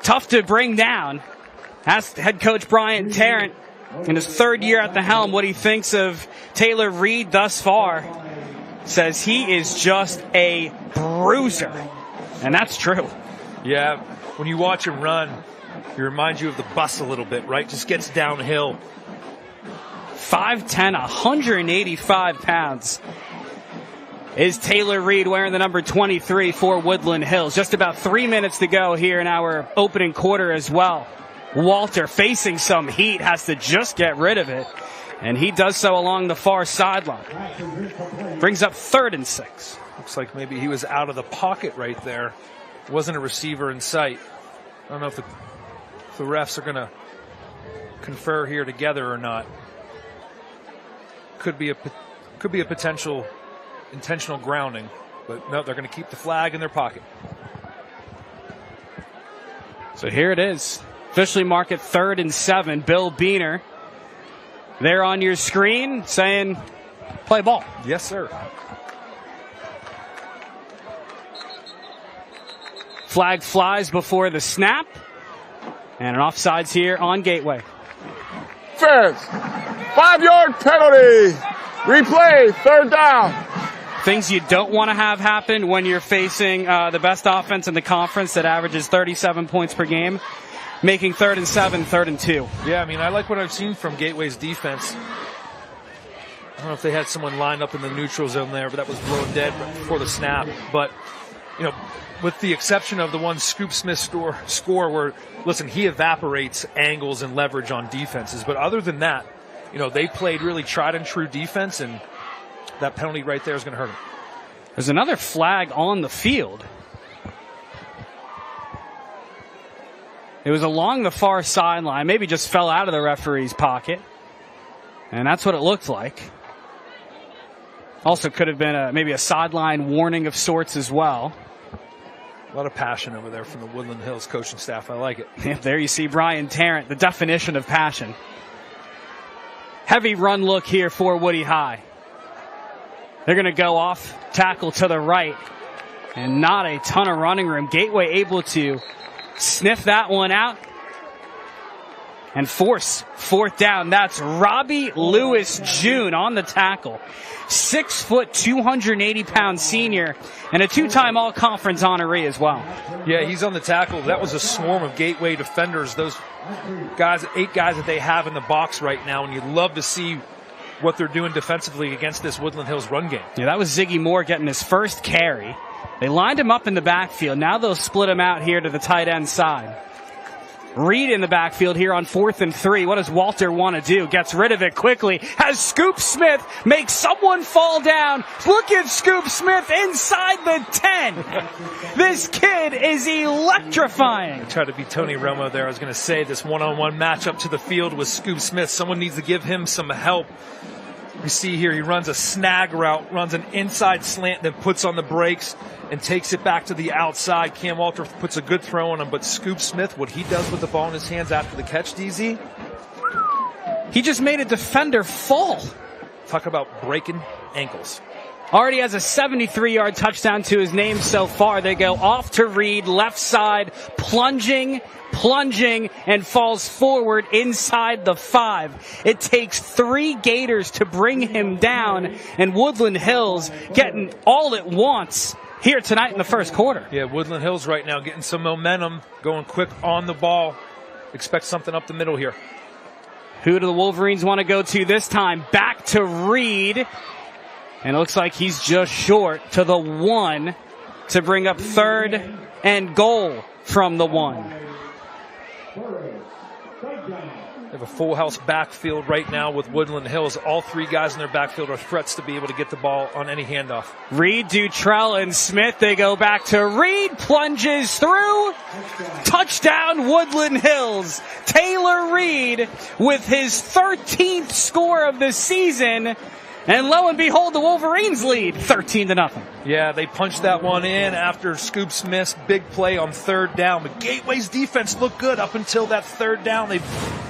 [SPEAKER 1] tough to bring down. Asked head coach Brian Tarrant in his third year at the helm what he thinks of Taylor Reed thus far. Says he is just a bruiser. And that's true.
[SPEAKER 2] Yeah, when you watch him run, he reminds you of the bus a little bit, right? Just gets downhill.
[SPEAKER 1] 5'10", 185 pounds. Is Taylor Reed wearing the number 23 for Woodland Hills. Just about 3 minutes to go here in our opening quarter as well. Walter facing some heat, has to just get rid of it, and he does so along the far sideline. Brings up 3rd and 6.
[SPEAKER 2] Looks like maybe he was out of the pocket right there. Wasn't a receiver in sight. I don't know if the refs are going to confer here together or not. Could be a potential intentional grounding, but no, they're going to keep the flag in their pocket.
[SPEAKER 1] So here it is. Officially mark it 3rd and 7. Bill Beener there on your screen saying, play ball.
[SPEAKER 2] Yes, sir.
[SPEAKER 1] Flag flies before the snap. And an offsides here on Gateway.
[SPEAKER 3] Defense. 5-yard penalty. Replay. 3rd down.
[SPEAKER 1] Things you don't want to have happen when you're facing the best offense in the conference that averages 37 points per game. Making 3rd and 7, 3rd and 2.
[SPEAKER 2] Yeah, I mean, I like what I've seen from Gateway's defense. I don't know if they had someone lined up in the neutral zone there, but that was blown dead before the snap. But, you know, with the exception of the one Scoop Smith score where, listen, he evaporates angles and leverage on defenses. But other than that, you know, they played really tried and true defense, and that penalty right there is going to hurt them.
[SPEAKER 1] There's another flag on the field. It was along the far sideline, maybe just fell out of the referee's pocket. And that's what it looked like. Also could have been maybe a sideline warning of sorts as well.
[SPEAKER 2] A lot of passion over there from the Woodland Hills coaching staff. I like it.
[SPEAKER 1] Yeah, there you see Brian Tarrant, the definition of passion. Heavy run look here for Woody High. They're going to go off tackle to the right. And not a ton of running room. Gateway able to sniff that one out and force 4th down. That's Robbie Lewis June on the tackle. 6 foot, 280-pound senior and a 2-time all-conference honoree as well.
[SPEAKER 2] Yeah, he's on the tackle. That was a swarm of Gateway defenders. Those guys, 8 guys that they have in the box right now, and you'd love to see what they're doing defensively against this Woodland Hills run game.
[SPEAKER 1] Yeah, that was Ziggy Moore getting his first carry. They lined him up in the backfield. Now they'll split him out here to the tight end side. Reed in the backfield here on 4th and 3. What does Walter want to do? Gets rid of it quickly. Has Scoop Smith make someone fall down. Look at Scoop Smith inside the 10. This kid is electrifying.
[SPEAKER 2] I tried to be Tony Romo there. I was going to say this one-on-one matchup to the field with Scoop Smith. Someone needs to give him some help. We see here he runs a snag route, runs an inside slant, then puts on the brakes and takes it back to the outside. Cam Walter puts a good throw on him, but Scoop Smith, what he does with the ball in his hands after the catch, DZ?
[SPEAKER 1] He just made a defender fall.
[SPEAKER 2] Talk about breaking ankles.
[SPEAKER 1] Already has a 73-yard touchdown to his name so far. They go off to Reed, left side, plunging plunging, and falls forward inside the 5. It takes 3 Gators to bring him down, and Woodland Hills getting all it wants here tonight in the first quarter.
[SPEAKER 2] Yeah, Woodland Hills right now getting some momentum, going quick on the ball. Expect something up the middle here.
[SPEAKER 1] Who do the Wolverines want to go to this time? Back to Reed. And it looks like he's just short to the 1 to bring up 3rd and goal from the 1.
[SPEAKER 2] They have a full house backfield right now with Woodland Hills. All 3 guys in their backfield are threats to be able to get the ball on any handoff.
[SPEAKER 1] Reed, Dutrell, and Smith, they go back to Reed, plunges through. Touchdown, Woodland Hills. Taylor Reed with his 13th score of the season. And lo and behold, the Wolverines lead 13-0.
[SPEAKER 2] Yeah, they punched that one in after Scoop Smith's big play on 3rd down. But Gateway's defense looked good up until that 3rd down. They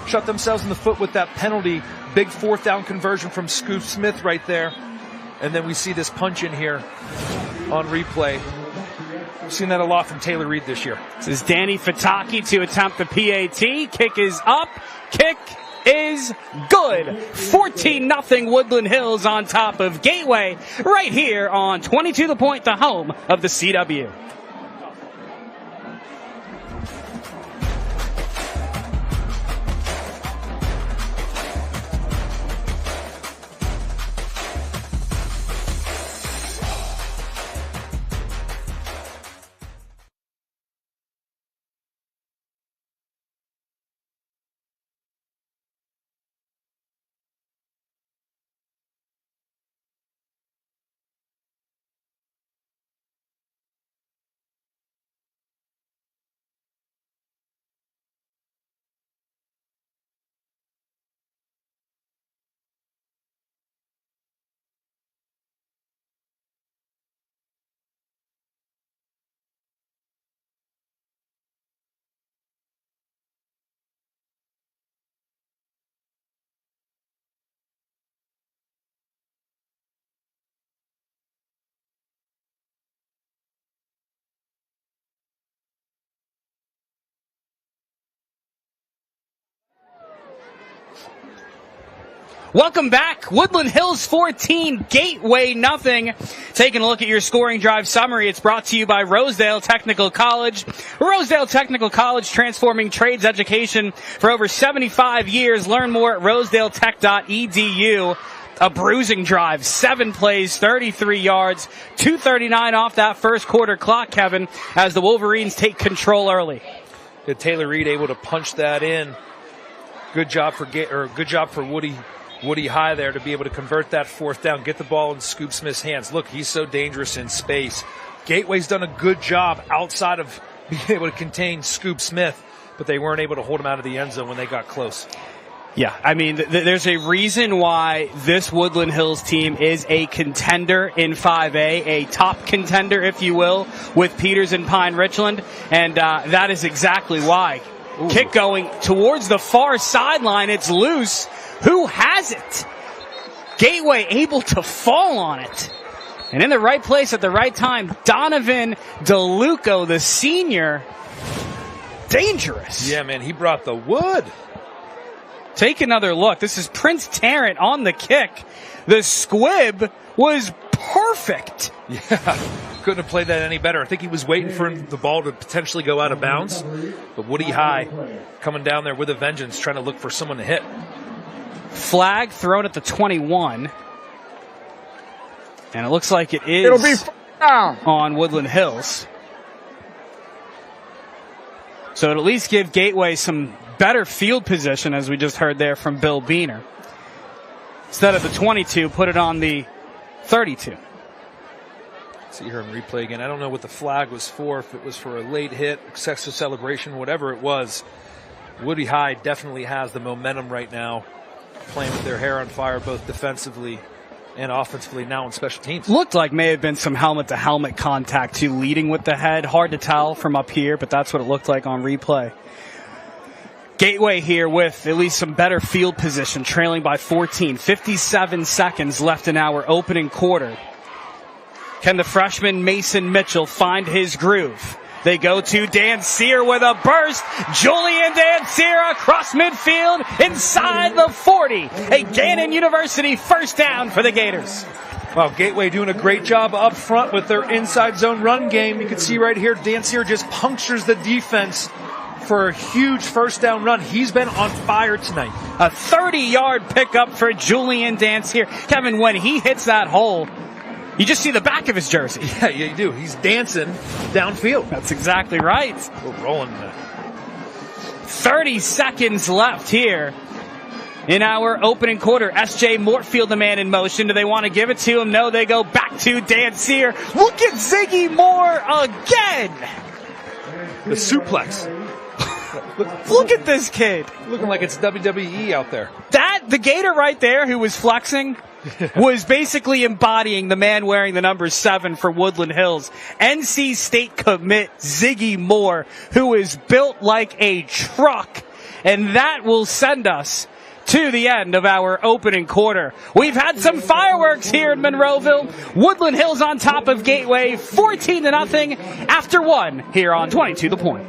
[SPEAKER 2] shut themselves in the foot with that penalty. Big 4th down conversion from Scoop Smith right there. And then we see this punch in here on replay. We've seen that a lot from Taylor Reed this year.
[SPEAKER 1] This is Danny Fataki to attempt the PAT. Kick is up. Kick is good. 14-0 Woodland Hills on top of Gateway right here on 22 The Point, the home of the CW. Welcome back. Woodland Hills 14, Gateway nothing. Taking a look at your scoring drive summary. It's brought to you by Rosedale Technical College. Rosedale Technical College, transforming trades education for over 75 years. Learn more at rosedaletech.edu. A bruising drive, 7 plays, 33 yards, 2:39 off that first quarter clock, Kevin, as the Wolverines take control early.
[SPEAKER 2] Good Taylor Reed able to punch that in. Good job for Woody High there to be able to convert that 4th down, get the ball in Scoop Smith's hands. Look, he's so dangerous in space. Gateway's done a good job outside of being able to contain Scoop Smith, but they weren't able to hold him out of the end zone when they got close.
[SPEAKER 1] Yeah, I mean, there's a reason why this Woodland Hills team is a contender in 5A, a top contender, if you will, with Peters and Pine Richland, and that is exactly why. Ooh. Kick going towards the far sideline. It's loose. Who has it? Gateway able to fall on it. And in the right place at the right time, Donovan DeLuco, the senior. Dangerous.
[SPEAKER 2] Yeah, man, he brought the wood.
[SPEAKER 1] Take another look. This is Prince Tarrant on the kick. The squib was perfect.
[SPEAKER 2] Yeah, couldn't have played that any better. I think he was waiting for the ball to potentially go out of bounds. But Woody High coming down there with a vengeance, trying to look for someone to hit.
[SPEAKER 1] Flag thrown at the 21. And it looks like it is
[SPEAKER 3] It'll be down
[SPEAKER 1] on Woodland Hills. So it'll at least give Gateway some better field position, as we just heard there from Bill Beener. Instead of the 22, put it on the 32.
[SPEAKER 2] See here in replay again. I don't know what the flag was for, if it was for a late hit, excessive celebration, whatever it was. Woody High definitely has the momentum right now, playing with their hair on fire both defensively and offensively now on special teams.
[SPEAKER 1] Looked like may have been some helmet-to-helmet contact, too, leading with the head. Hard to tell from up here, but that's what it looked like on replay. Gateway here with at least some better field position, trailing by 14. 57 seconds left in our opening quarter. Can the freshman Mason Mitchell find his groove? They go to Dancier with a burst. Julian Dancier across midfield inside the 40. A Gannon University first down for the Gators.
[SPEAKER 2] Well, Gateway doing a great job up front with their inside zone run game. You can see right here, Dancier just punctures the defense for a huge first down run. He's been on fire tonight.
[SPEAKER 1] A 30-yard pickup for Julian Dancier. Kevin, when he hits that hole, you just see the back of his jersey.
[SPEAKER 2] Yeah, you do. He's dancing downfield.
[SPEAKER 1] That's exactly right.
[SPEAKER 2] We're rolling that.
[SPEAKER 1] 30 seconds left here in our opening quarter. S.J. Mortfield, the man in motion. Do they want to give it to him? No, they go back to Dancier. Look at Ziggy Moore again.
[SPEAKER 2] The suplex.
[SPEAKER 1] Look at this kid.
[SPEAKER 2] Looking like it's WWE out there.
[SPEAKER 1] The Gator right there who was flexing was basically embodying the man wearing the number 7 for Woodland Hills. NC State commit Ziggy Moore, who is built like a truck. And that will send us to the end of our opening quarter. We've had some fireworks here in Monroeville. Woodland Hills on top of Gateway, 14-0 after 1 here on 22 The Point.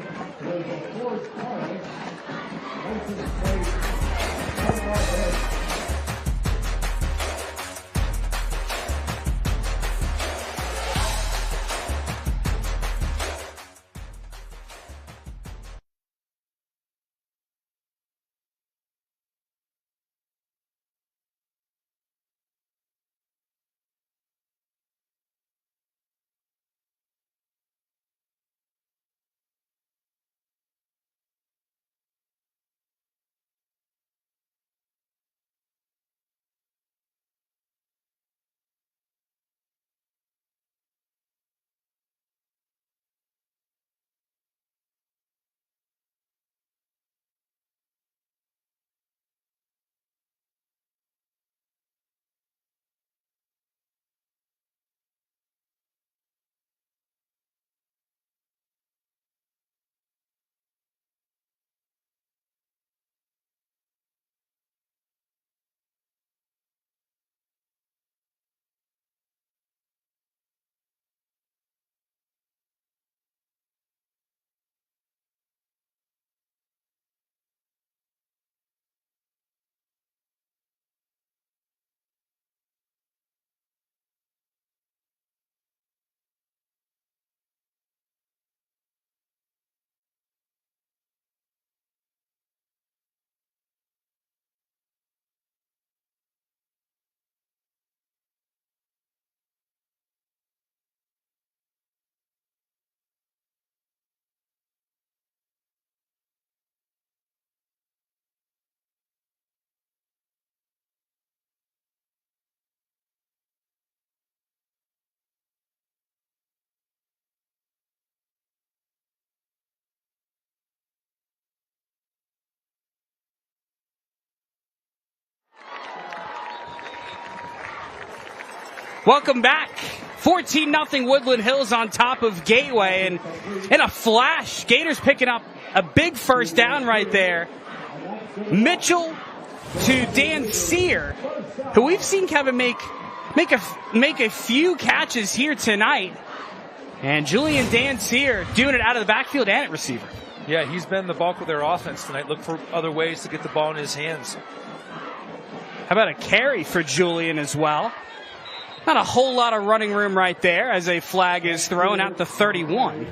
[SPEAKER 1] Welcome back. 14-0 Woodland Hills on top of Gateway. And in a flash, Gators picking up a big first down right there. Mitchell to Dancier, who we've seen Kevin make a few catches here tonight. And Julian Dancier doing it out of the backfield and at receiver.
[SPEAKER 2] Yeah, he's been the bulk of their offense tonight. Look for other ways to get the ball in his hands.
[SPEAKER 1] How about a carry for Julian as well? Not a whole lot of running room right there as a flag is thrown at the 31.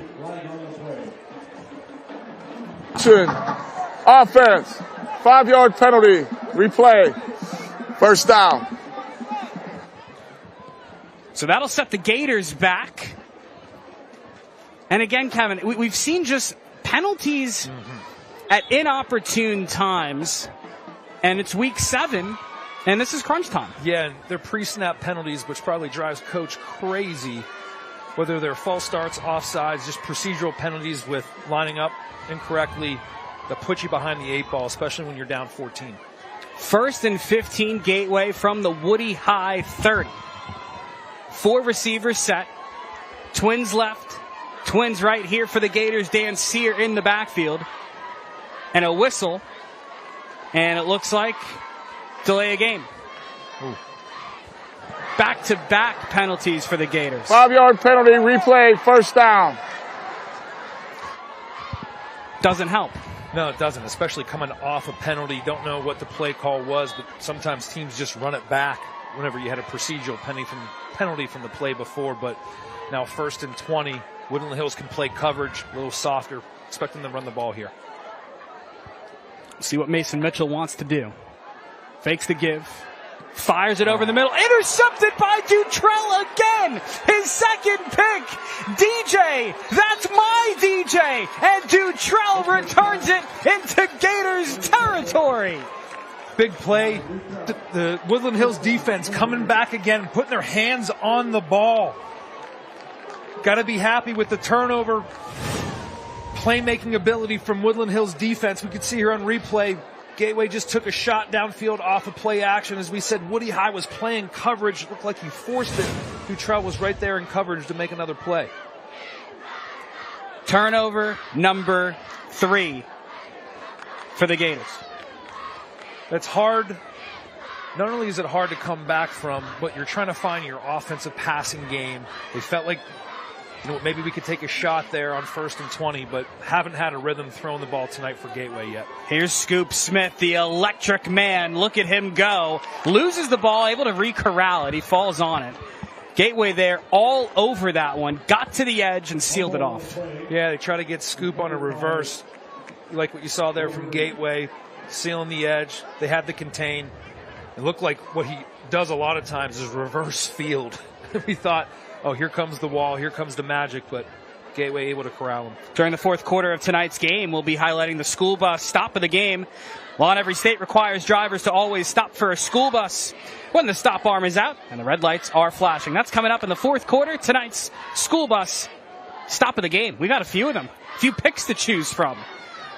[SPEAKER 3] Offense, 5-yard penalty, replay, first down.
[SPEAKER 1] So that'll set the Gators back. And again, Kevin, we've seen just penalties at inopportune times, and it's week 7. And this is crunch time.
[SPEAKER 2] Yeah, and they're pre-snap penalties, which probably drives Coach crazy. Whether they're false starts, offsides, just procedural penalties with lining up incorrectly that put you behind the 8 ball, especially when you're down 14.
[SPEAKER 1] 1st and 15 Gateway from the Woody High 30. 4 receivers set. Twins left. Twins right here for the Gators. Dancier in the backfield. And a whistle. And it looks like delay a game.
[SPEAKER 2] Ooh. Back-to-back
[SPEAKER 1] penalties for the Gators.
[SPEAKER 3] 5-yard penalty, replay, first down.
[SPEAKER 1] doesn't help.
[SPEAKER 2] No, it doesn't, especially coming off a penalty. You don't know what the play call was, but sometimes teams just run it back whenever you had a procedural penalty from the play before. But now 1st and 20, Woodland Hills can play coverage a little softer. Expect them to run the ball here.
[SPEAKER 1] See what Mason Mitchell wants to do. Fakes the give. Fires it over the middle. Intercepted by Dutrell again. His second pick. DJ. That's my DJ. And Dutrell returns it into Gators territory.
[SPEAKER 2] Big play. The Woodland Hills defense coming back again, putting their hands on the ball. Got to be happy with the turnover. Playmaking ability from Woodland Hills defense. We could see here on replay. Gateway just took a shot downfield off of play action. As we said, Woody High was playing coverage. Looked like he forced it. Dutrell was right there in coverage to make another play.
[SPEAKER 1] Turnover number 3 for the Gators.
[SPEAKER 2] That's hard. Not only is it hard to come back from, but you're trying to find your offensive passing game. They felt like, maybe we could take a shot there on 1st and 20, but haven't had a rhythm throwing the ball tonight for Gateway yet.
[SPEAKER 1] Here's Scoop Smith, the electric man. Look at him go. Loses the ball, able to re-corral it. He falls on it. Gateway there all over that one. Got to the edge and sealed it off.
[SPEAKER 2] Yeah, they try to get Scoop on a reverse. Like what you saw there from Gateway, sealing the edge. They had to contain. It looked like what he does a lot of times is reverse field. We thought, oh, here comes the wall, here comes the magic, but Gateway able to corral him.
[SPEAKER 1] During the 4th quarter of tonight's game, we'll be highlighting the school bus stop of the game. Law in every state requires drivers to always stop for a school bus when the stop arm is out and the red lights are flashing. That's coming up in the 4th quarter. Tonight's school bus stop of the game. We got a few of them, a few picks to choose from.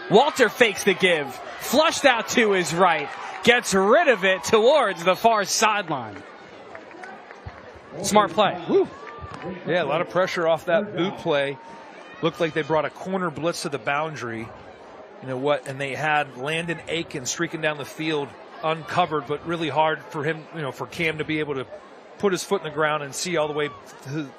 [SPEAKER 1] Walter fakes the give, flushed out to his right, gets rid of it towards the far sideline. Smart play.
[SPEAKER 2] Woo. Yeah, a lot of pressure off that boot play. Looked like they brought a corner blitz to the boundary. And they had Landon Aiken streaking down the field uncovered, but really hard for him, for Cam to be able to put his foot in the ground and see all the way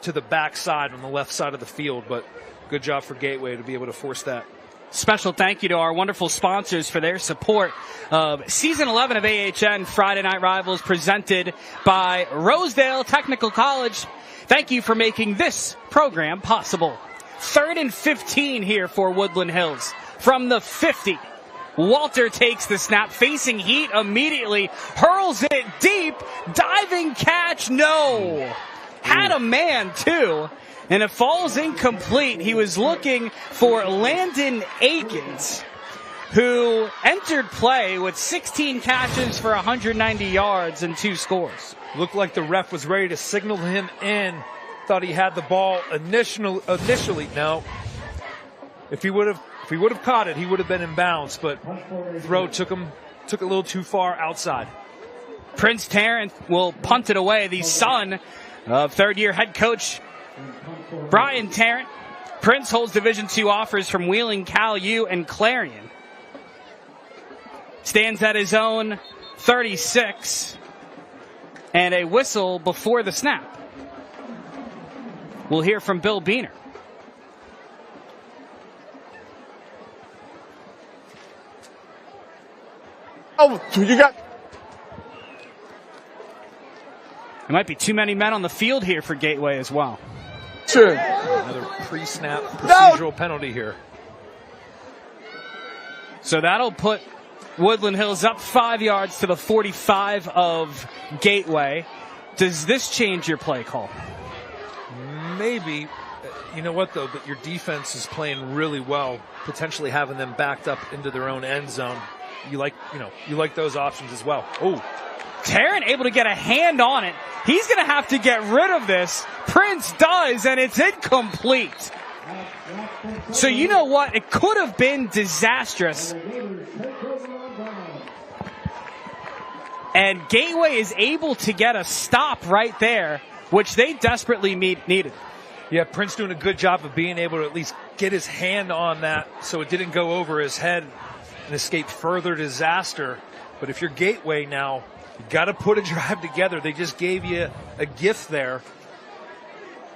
[SPEAKER 2] to the backside on the left side of the field. But good job for Gateway to be able to force that.
[SPEAKER 1] Special thank you to our wonderful sponsors for their support of Season 11 of AHN Friday Night Rivals, presented by Rosedale Technical College. Thank you for making this program possible. 3rd and 15 here for Woodland Hills. From the 50, Walter takes the snap, facing heat immediately, hurls it deep, diving catch, no. Had a man, too. And it falls incomplete. He was looking for Landon Aikens, who entered play with 16 catches for 190 yards and 2 scores.
[SPEAKER 2] Looked like the ref was ready to signal him in. Thought he had the ball initially. No. If he would have caught it, he would have been in bounds, but throw took a little too far outside.
[SPEAKER 1] Prince Tarrant will punt it away, the son of 3rd-year head coach Brian Tarrant. Prince holds Division II offers from Wheeling, Cal U, and Clarion. Stands at his own 36. And a whistle before the snap. We'll hear from Bill Beener.
[SPEAKER 3] Oh, you got...
[SPEAKER 1] There might be too many men on the field here for Gateway as well.
[SPEAKER 3] Sure.
[SPEAKER 2] Another pre-snap procedural penalty here.
[SPEAKER 1] So that'll put Woodland Hills up 5 yards to the 45 of Gateway. Does this change your play call?
[SPEAKER 2] Maybe. You know what, though? But your defense is playing really well, potentially having them backed up into their own end zone. You like those options as well. Oh,
[SPEAKER 1] Tarrant able to get a hand on it. He's going to have to get rid of this. Prince does, and it's incomplete. So you know what? It could have been disastrous. And Gateway is able to get a stop right there, which they desperately needed.
[SPEAKER 2] Yeah, Prince doing a good job of being able to at least get his hand on that so it didn't go over his head and escape further disaster. But if you're Gateway now, you got to put a drive together. They just gave you a gift there.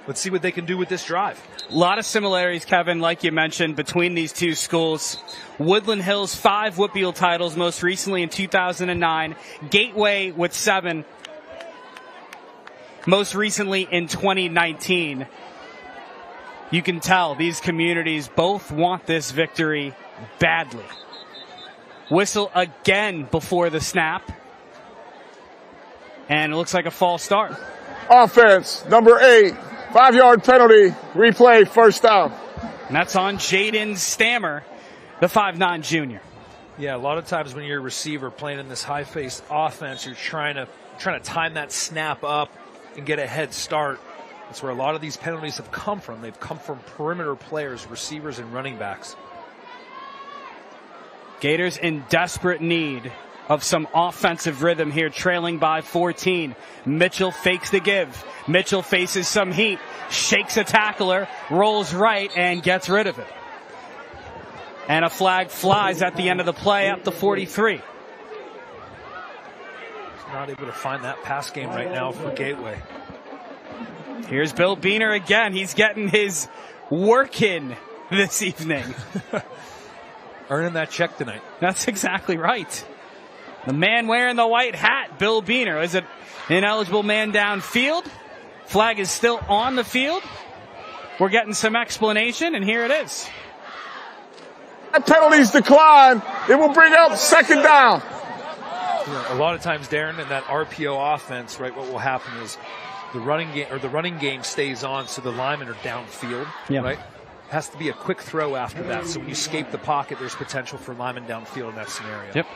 [SPEAKER 2] let's see what they can do with this drive.
[SPEAKER 1] A lot of similarities, Kevin, like you mentioned, between these two schools. Woodland Hills, 5 WPIAL titles, most recently in 2009. Gateway with 7, most recently in 2019. You can tell these communities both want this victory badly. Whistle again before the snap. And it looks like a false start.
[SPEAKER 3] Offense, number 8, 5-yard penalty, replay, first down.
[SPEAKER 1] And that's on Jaden Stammer, the 5'9" junior.
[SPEAKER 2] Yeah, a lot of times when you're a receiver playing in this high-faced offense, you're trying to time that snap up and get a head start. That's where a lot of these penalties have come from. They've come from perimeter players, receivers, and running backs.
[SPEAKER 1] Gators in desperate need of some offensive rhythm here, trailing by 14. Mitchell fakes the give. Mitchell faces some heat, shakes a tackler, rolls right, and gets rid of it. And a flag flies at the end of the play up to 43.
[SPEAKER 2] Not able to find that pass game right now for Gateway.
[SPEAKER 1] Here's Bill Beener again. He's getting his work in this evening.
[SPEAKER 2] Earning that check tonight.
[SPEAKER 1] That's exactly right. The man wearing the white hat, Bill Beener. Is it ineligible man downfield? Flag is still on the field. We're getting some explanation, and here it is.
[SPEAKER 3] That penalty's decline. It will bring up second down.
[SPEAKER 2] A lot of times, Darren, in that RPO offense, right, what will happen is the running game stays on, so the linemen are downfield, right? Has to be a quick throw after that. So when you escape the pocket, there's potential for linemen downfield in that scenario.
[SPEAKER 1] Yep.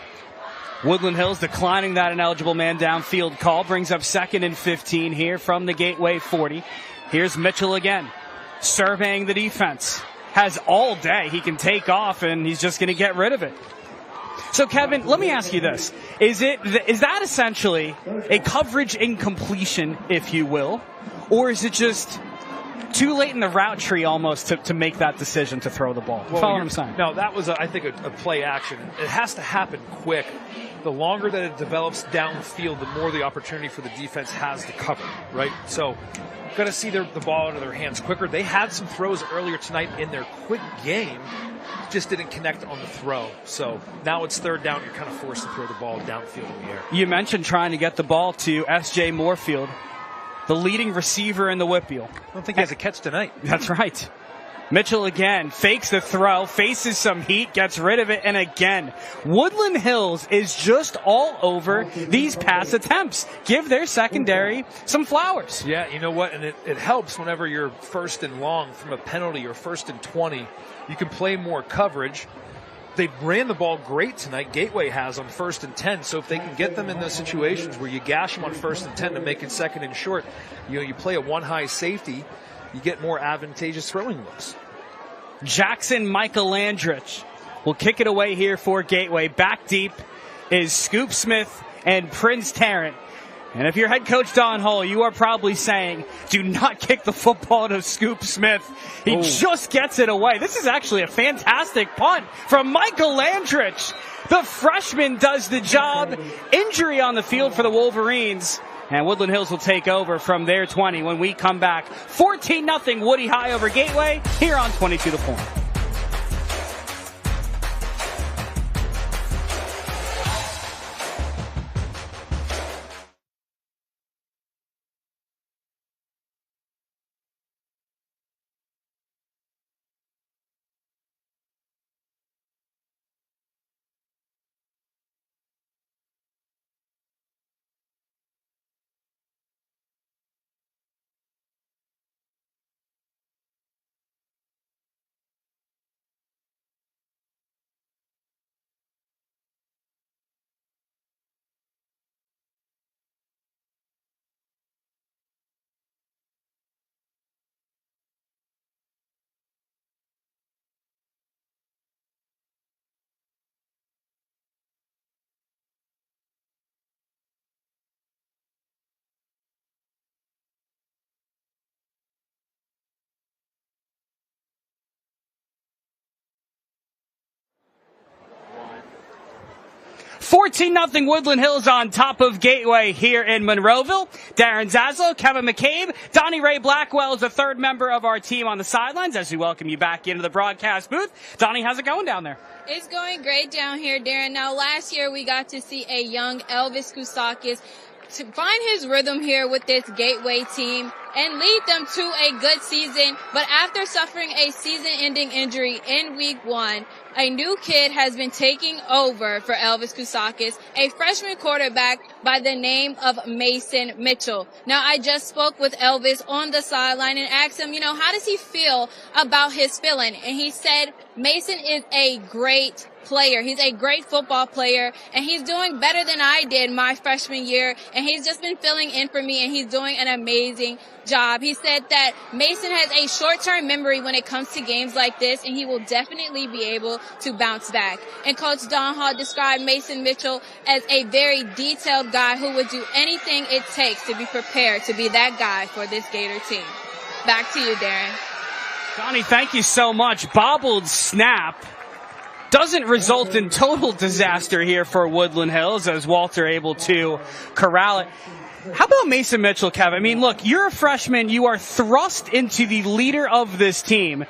[SPEAKER 1] Woodland Hills declining that ineligible man downfield call. Brings up 2nd and 15 here from the Gateway 40. Here's Mitchell again, surveying the defense. Has all day. He can take off, and he's just going to get rid of it. So, Kevin, let me ask you this. Is that essentially a coverage incompletion, if you will, or is it just too late in the route tree almost to make that decision to throw the ball?
[SPEAKER 2] Well,
[SPEAKER 1] Follow what I'm saying?
[SPEAKER 2] No, that was, I think, a play action. It has to happen quick. The longer that it develops downfield, the more the opportunity for the defense has to cover, right? So, got to see the ball out of their hands quicker. They had some throws earlier tonight in their quick game, just didn't connect on the throw. So now it's 3rd down. You're kind of forced to throw the ball downfield in the air.
[SPEAKER 1] You mentioned trying to get the ball to S.J. Moorfield, the leading receiver in the WPIAL.
[SPEAKER 2] I don't think he has a catch tonight.
[SPEAKER 1] That's right. Mitchell again fakes the throw, faces some heat, gets rid of it, and again, Woodland Hills is just all over these pass attempts. Give their secondary some flowers.
[SPEAKER 2] Yeah, you know what? And it helps whenever you're 1st and long from a penalty or 1st and 20. You can play more coverage. They ran the ball great tonight. Gateway has on 1st and 10. So if they can get them in those situations where you gash them on 1st and 10 to make it 2nd and short, you play a one-high safety, you get more advantageous throwing looks.
[SPEAKER 1] Jackson Michaelandrich will kick it away here for Gateway. Back deep is Scoop Smith and Prince Tarrant. And if you're head coach Don Hull, you are probably saying, do not kick the football to Scoop Smith. He just gets it away. This is actually a fantastic punt from Michaelandrich. The freshman does the job. Injury on the field for the Wolverines. And Woodland Hills will take over from their 20 when we come back. 14-0 Woody High over Gateway here on 22 The Point. 14-0 Woodland Hills on top of Gateway here in Monroeville. Darren Zaslow, Kevin McCabe, Donnie Ray Blackwell is the third member of our team on the sidelines as we welcome you back into the broadcast booth. Donnie, how's it going down there?
[SPEAKER 4] It's going great down here, Darren. Now, last year we got to see a young Elvis Kousakis to find his rhythm here with this Gateway team and lead them to a good season. But after suffering a season-ending injury in week 1, a new kid has been taking over for Elvis Kousakis, a freshman quarterback by the name of Mason Mitchell. Now, I just spoke with Elvis on the sideline and asked him, how does he feel about his feeling? And he said, Mason is a great player. He's a great football player, and he's doing better than I did my freshman year, and he's just been filling in for me, and he's doing an amazing job. He said that Mason has a short-term memory when it comes to games like this, and he will definitely be able to bounce back. And Coach Don Hall described Mason Mitchell as a very detailed guy who would do anything it takes to be prepared to be that guy for this Gator team. Back to you, Darren.
[SPEAKER 1] Donnie, thank you so much. Bobbled snap doesn't result in total disaster here for Woodland Hills as Walter able to corral it. How about Mason Mitchell, Kevin? I mean, look, you're a freshman. You are thrust into the leader of this team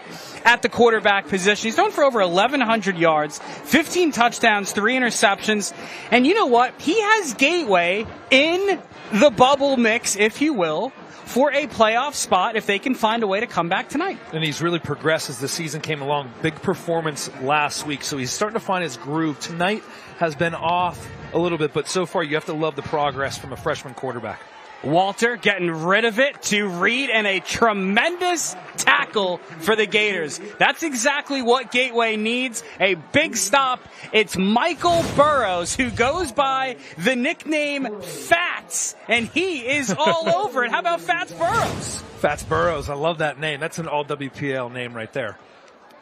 [SPEAKER 1] at the quarterback position. He's thrown for over 1,100 yards, 15 touchdowns, 3 interceptions. And you know what? He has Gateway in the bubble mix, if you will, for a playoff spot if they can find a way to come back tonight.
[SPEAKER 2] And he's really progressed as the season came along. Big performance last week, so he's starting to find his groove. Tonight has been off a little bit, but so far you have to love the progress from a freshman quarterback.
[SPEAKER 1] Walter getting rid of it to Reed, and a tremendous tackle for the Gators. That's exactly what Gateway needs, a big stop. It's Michael Burrows, who goes by the nickname Fats, and he is all over it. How about Fats Burrows?
[SPEAKER 2] Fats Burrows, I love that name. That's an all-WPL name right there.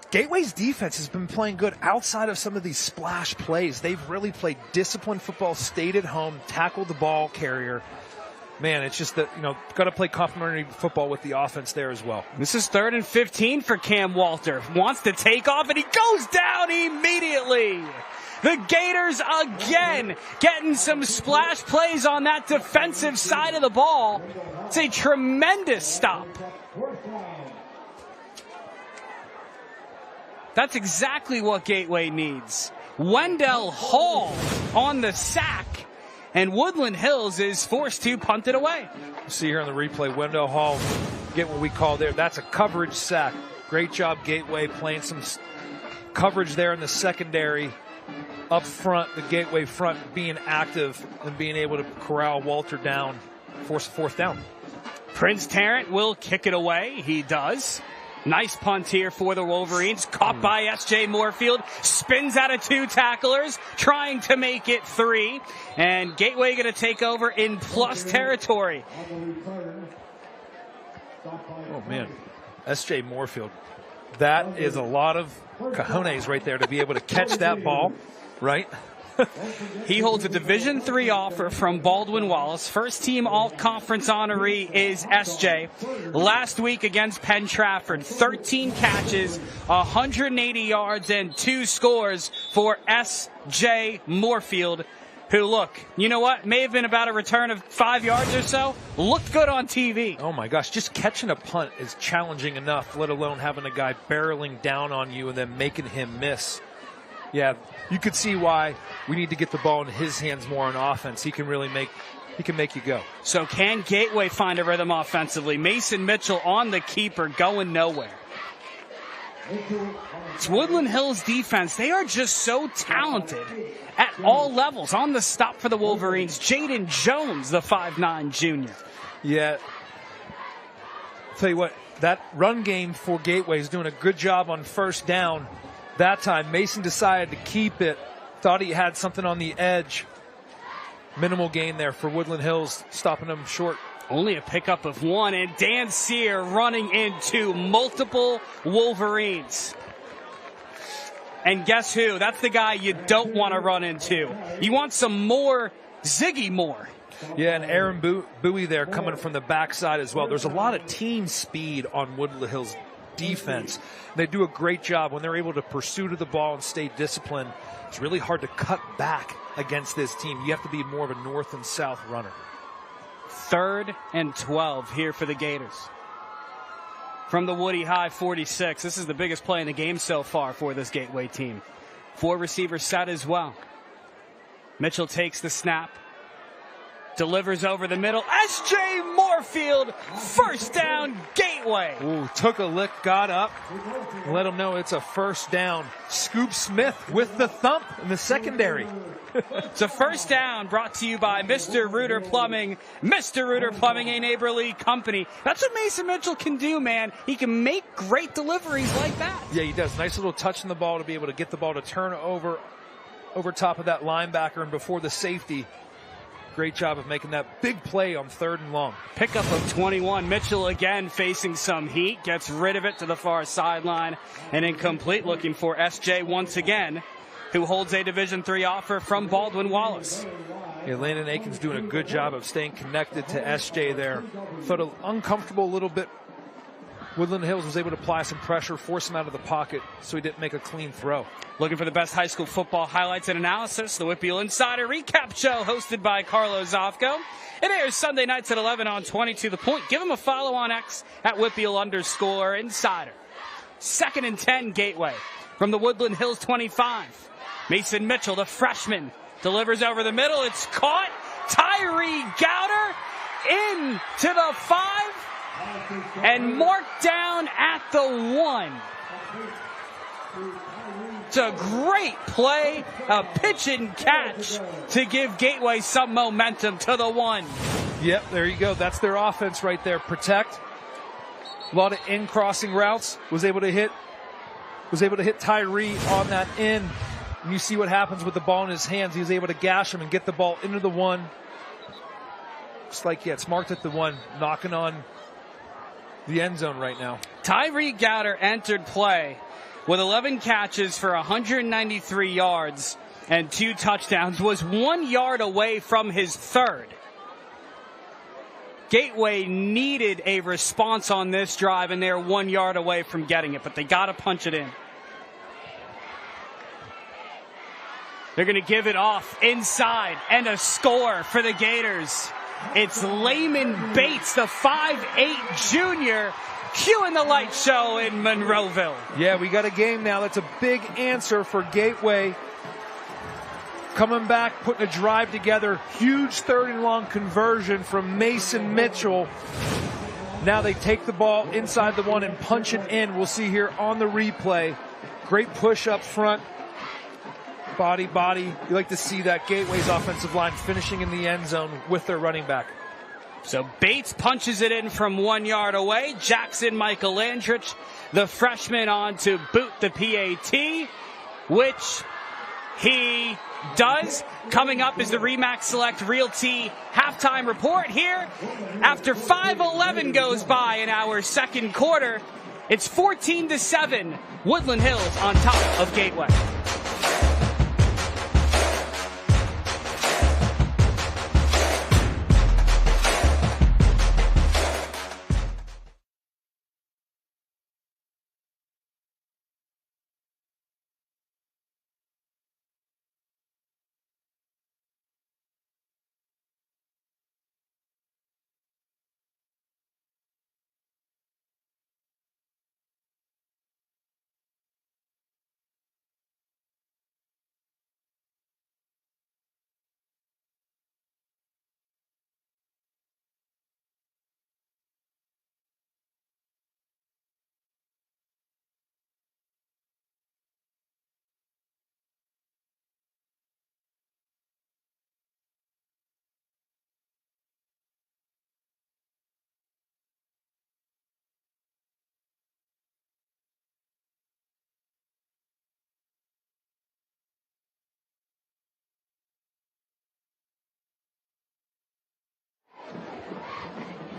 [SPEAKER 2] Gateway's defense has been playing good outside of some of these splash plays. They've really played disciplined football, stayed at home, tackled the ball carrier. Man, it's just that, got to play complementary football with the offense there as well.
[SPEAKER 1] This is 3rd and 15 for Cam Walter. Wants to take off, and he goes down immediately. The Gators again getting some splash plays on that defensive side of the ball. It's a tremendous stop. That's exactly what Gateway needs. Wendell Hall on the sack. And Woodland Hills is forced to punt it away.
[SPEAKER 2] See here on the replay, Wendell Hall get what we call there. That's a coverage sack. Great job, Gateway, playing some coverage there in the secondary. Up front, the Gateway front being active and being able to corral Walter down, force a 4th down.
[SPEAKER 1] Prince Tarrant will kick it away. He does. Nice punt here for the Wolverines. Caught by S.J. Moorfield. Spins out of 2 tacklers, trying to make it 3. And Gateway going to take over in plus territory.
[SPEAKER 2] Oh, man. S.J. Moorfield. That is a lot of cojones right there to be able to catch that ball, right?
[SPEAKER 1] He holds a Division III offer from Baldwin Wallace. First team all-conference honoree is S.J. Last week against Penn Trafford, 13 catches, 180 yards, and 2 scores for S.J. Moorfield, who, look, you know what? May have been about a return of 5 yards or so. Looked good on TV.
[SPEAKER 2] Oh, my gosh. Just catching a punt is challenging enough, let alone having a guy barreling down on you and then making him miss. Yeah, you could see why we need to get the ball in his hands more on offense. He can really make you go.
[SPEAKER 1] So can Gateway find a rhythm offensively? Mason Mitchell on the keeper, going nowhere. It's Woodland Hills defense. They are just so talented at all levels. On the stop for the Wolverines, Jaden Jones, the 5'9 junior.
[SPEAKER 2] Yeah. I'll tell you what, that run game for Gateway is doing a good job on 1st down. That time, Mason decided to keep it. Thought he had something on the edge. Minimal gain there for Woodland Hills, stopping them short.
[SPEAKER 1] Only a pickup of 1, and Dan Sear running into multiple Wolverines. And guess who? That's the guy you don't want to run into. You want some more Ziggy Moore.
[SPEAKER 2] Yeah, and Aaron Bowie there coming from the backside as well. There's a lot of team speed on Woodland Hills defense. They do a great job when they're able to pursue to the ball and stay disciplined. It's really hard to cut back against this team. You have to be more of a north and south runner.
[SPEAKER 1] 3rd and 12 here for the Gators. From the Woody High 46. This is the biggest play in the game so far for this Gateway team. 4 receivers set as well. Mitchell takes the snap. Delivers over the middle. S.J. Moorfield, first down, Gateway.
[SPEAKER 2] Ooh, took a lick, got up, let him know it's a first down. Scoop Smith with the thump in the secondary.
[SPEAKER 1] It's a first down brought to you by Mr. Reuter Plumbing. Mr. Reuter Plumbing, a neighborly company. That's what Mason Mitchell can do, man. He can make great deliveries like that.
[SPEAKER 2] Yeah, he does. Nice little touch on the ball to be able to get the ball to turn over top of that linebacker and before the safety. Great job of making that big play on 3rd and long.
[SPEAKER 1] Pickup of 21. Mitchell again facing some heat. Gets rid of it to the far sideline. And incomplete, looking for S.J. once again, who holds a Division III offer from Baldwin Wallace.
[SPEAKER 2] Yeah, Landon Aiken's doing a good job of staying connected to S.J. there. Felt uncomfortable a little bit. Woodland Hills was able to apply some pressure, force him out of the pocket, so he didn't make a clean throw.
[SPEAKER 1] Looking for the best high school football highlights and analysis, the Whitfield Insider Recap Show hosted by Carlo Zofko. It airs Sunday nights at 11 on 22 The Point. Give him a follow on X at Whitfield_Insider. 2nd and 10, Gateway. From the Woodland Hills 25. Mason Mitchell, the freshman, delivers over the middle. It's caught. Tyree Gowder into the 5 and marked down at the 1. It's a great play, a pitch and catch to give Gateway some momentum to the 1.
[SPEAKER 2] Yep, there you go. That's their offense right there. Protect. A lot of in-crossing routes. Was able to hit Tyree on that in. And you see what happens with the ball in his hands. He was able to gash him and get the ball into the 1. Looks like, yeah, it's marked at the 1, knocking on the end zone right now.
[SPEAKER 1] Tyree Gowder entered play with 11 catches for 193 yards and 2 touchdowns, was 1 yard away from his 3rd. Gateway needed a response on this drive, and they're 1 yard away from getting it, but they got to punch it in. They're going to give it off inside, and a score for the Gators. It's Layman Bates, the 5'8 junior, cueing the light show in Monroeville.
[SPEAKER 2] Yeah, we got a game now. That's a big answer for Gateway. Coming back, putting a drive together. Huge 3rd and long conversion from Mason Mitchell. Now they take the ball inside the 1 and punch it in. We'll see here on the replay. Great push up front. Body. You like to see that Gateway's offensive line finishing in the end zone with their running back.
[SPEAKER 1] So Bates punches it in from 1 yard away. Jackson Michael Landrich, the freshman, on to boot the PAT, which he does. Coming up is the RE/MAX Select Realty halftime report here. After 5:11 goes by in our second quarter, it's 14-7. Woodland Hills on top of Gateway.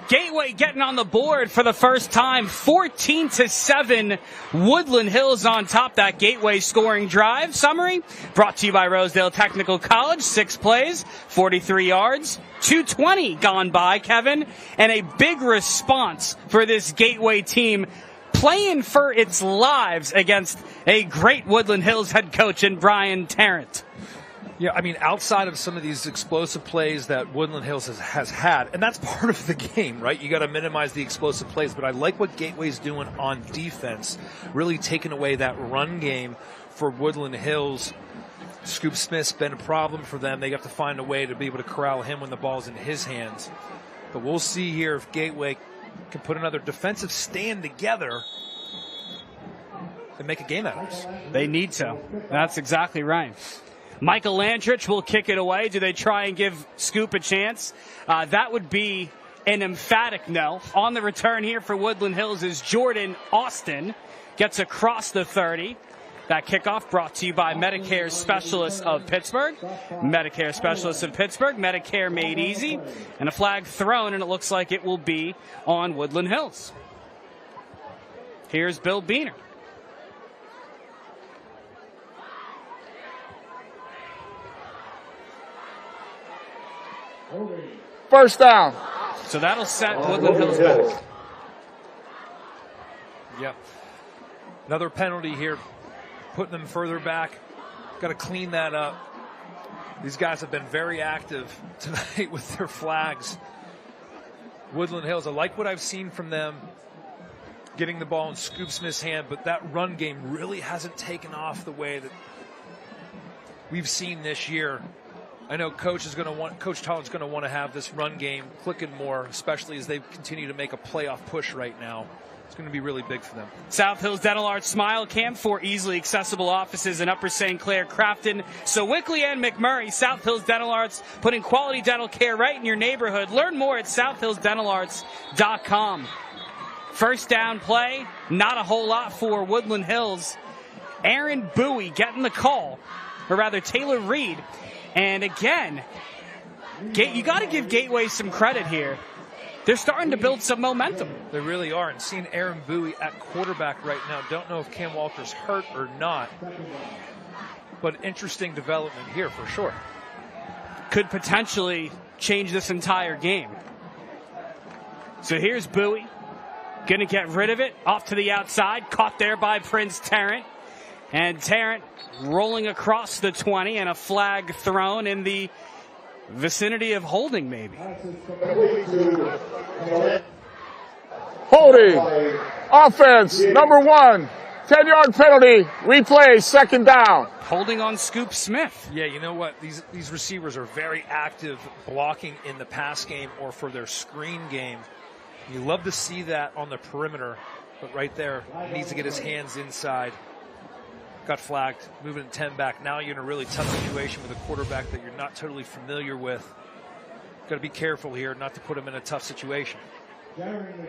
[SPEAKER 1] Gateway getting on the board for the first time, 14-7. Woodland Hills on top. That Gateway scoring drive summary brought to you by Rosedale Technical College. 6 plays, 43 yards, 220 gone by, Kevin, and a big response for this Gateway team. playing for its lives against a great Woodland Hills head coach in Brian Tarrant.
[SPEAKER 2] Yeah, I mean, outside of some of these explosive plays that Woodland Hills has had, and that's part of the game, right? You got to minimize the explosive plays, but I like what Gateway's doing on defense, really taking away that run game for Woodland Hills. Scoop Smith's been a problem for them. They have to find a way to be able to corral him when the ball's in his hands. But we'll see here if Gateway can put another defensive stand together and make a game out of this.
[SPEAKER 1] They need to. That's exactly right. Michael Landrich will kick it away. Do they try and give Scoop a chance? That would be an emphatic no. On the return here for Woodland Hills is Jordan Austin. Gets across the 30. That kickoff brought to you by Medicare Specialists of Pittsburgh. Medicare Specialists of Pittsburgh. Medicare made easy. And a flag thrown, and it looks like it will be on Woodland Hills. Here's Bill Beener.
[SPEAKER 3] First down.
[SPEAKER 1] So that'll set Woodland Hills back.
[SPEAKER 2] Yep. Another penalty here, putting them further back. Got to clean that up. These guys have been very active tonight with their flags. Woodland Hills, I like what I've seen from them getting the ball in Scoop Smith's hand, but that run game really hasn't taken off the way that we've seen this year. I know Coach Tolland's going to want to have this run game clicking more, especially as they continue to make a playoff push right now. It's going to be really big for them.
[SPEAKER 1] South Hills Dental Arts Smile Camp, 4 easily accessible offices in Upper St. Clair, Crafton, Sewickley, and McMurray. South Hills Dental Arts, putting quality dental care right in your neighborhood. Learn more at southhillsdentalarts.com. First down play, not a whole lot for Woodland Hills. Aaron Bowie getting the call, or rather Taylor Reed. And again, you got to give Gateway some credit here. They're starting to build some momentum.
[SPEAKER 2] They really are. And seeing Aaron Bowie at quarterback right now, don't know if Cam Walter's hurt or not. But interesting development here for sure.
[SPEAKER 1] Could potentially change this entire game. So here's Bowie. Going to get rid of it. Off to the outside. Caught there by Prince Tarrant. And Tarrant rolling across the 20, and a flag thrown in the vicinity of holding, maybe.
[SPEAKER 3] Holding. Offense, number 1. 10-yard penalty. Replay, second down.
[SPEAKER 1] Holding on Scoop Smith.
[SPEAKER 2] Yeah, you know what? These receivers are very active blocking in the pass game or for their screen game. You love to see that on the perimeter, but right there, he needs to get his hands inside. Got flagged, moving 10 back. Now you're in a really tough situation with a quarterback that you're not totally familiar with. Got to be careful here not to put him in a tough situation.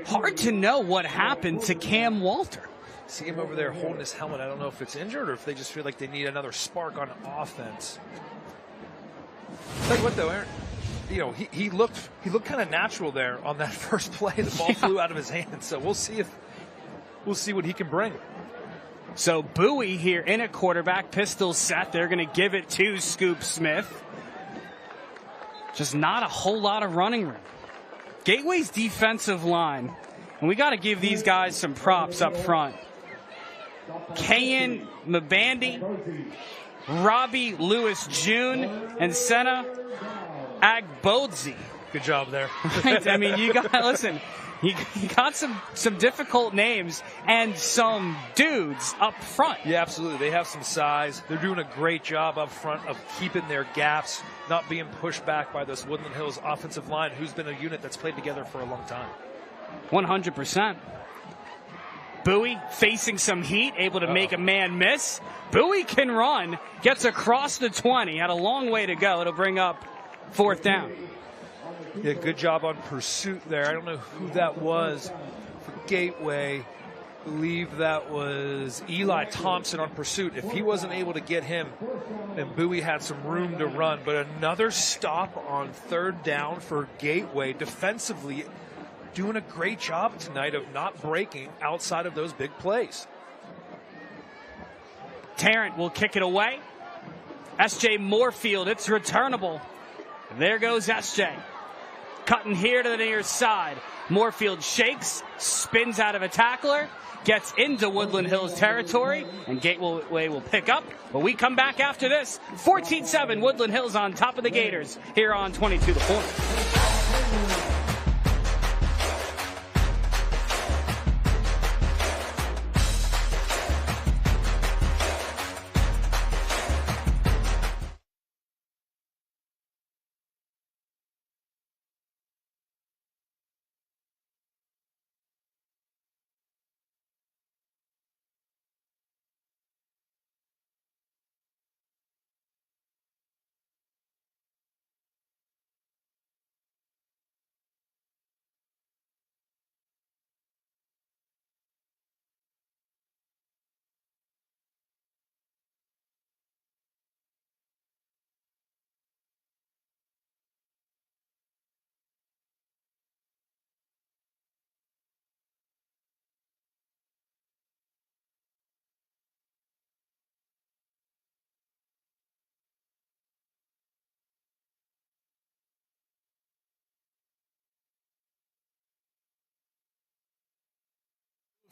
[SPEAKER 1] Hard to know what happened to Cam Walter.
[SPEAKER 2] See him over there holding his helmet. I don't know if it's injured or if they just feel like they need another spark on offense. Tell you what, though, Aaron, you know, he looked kind of natural there on that first play. The ball flew out of his hands, so we'll see what he can bring.
[SPEAKER 1] So Bowie here in a quarterback, pistol set. They're going to give it to Scoop Smith. Just not a whole lot of running room. Gateway's defensive line, and we got to give these guys some props up front. Kayan Mabandi, Robbie Lewis June, and Senna Agbodzi.
[SPEAKER 2] Good job there.
[SPEAKER 1] Right? I mean, you got some difficult names and some dudes up front.
[SPEAKER 2] Yeah, absolutely. They have some size. They're doing a great job up front of keeping their gaps, not being pushed back by this Woodland Hills offensive line, who's been a unit that's played together for a long time.
[SPEAKER 1] 100%. Bowie facing some heat, able to make a man miss. Bowie can run, gets across the 20, had a long way to go. It'll bring up 4th down.
[SPEAKER 2] Yeah, good job on pursuit there. I don't know who that was for Gateway. I believe that was Eli Thompson on pursuit. If he wasn't able to get him, then Bowie had some room to run. But another stop on 3rd down for Gateway. Defensively, doing a great job tonight of not breaking outside of those big plays.
[SPEAKER 1] Tarrant will kick it away. S.J. Moorfield, it's returnable. There goes S.J. cutting here to the near side. Moorfield shakes, spins out of a tackler, gets into Woodland Hills territory, and Gateway will pick up. But we come back after this. 14-7, Woodland Hills on top of the Gators here on 22 The Point.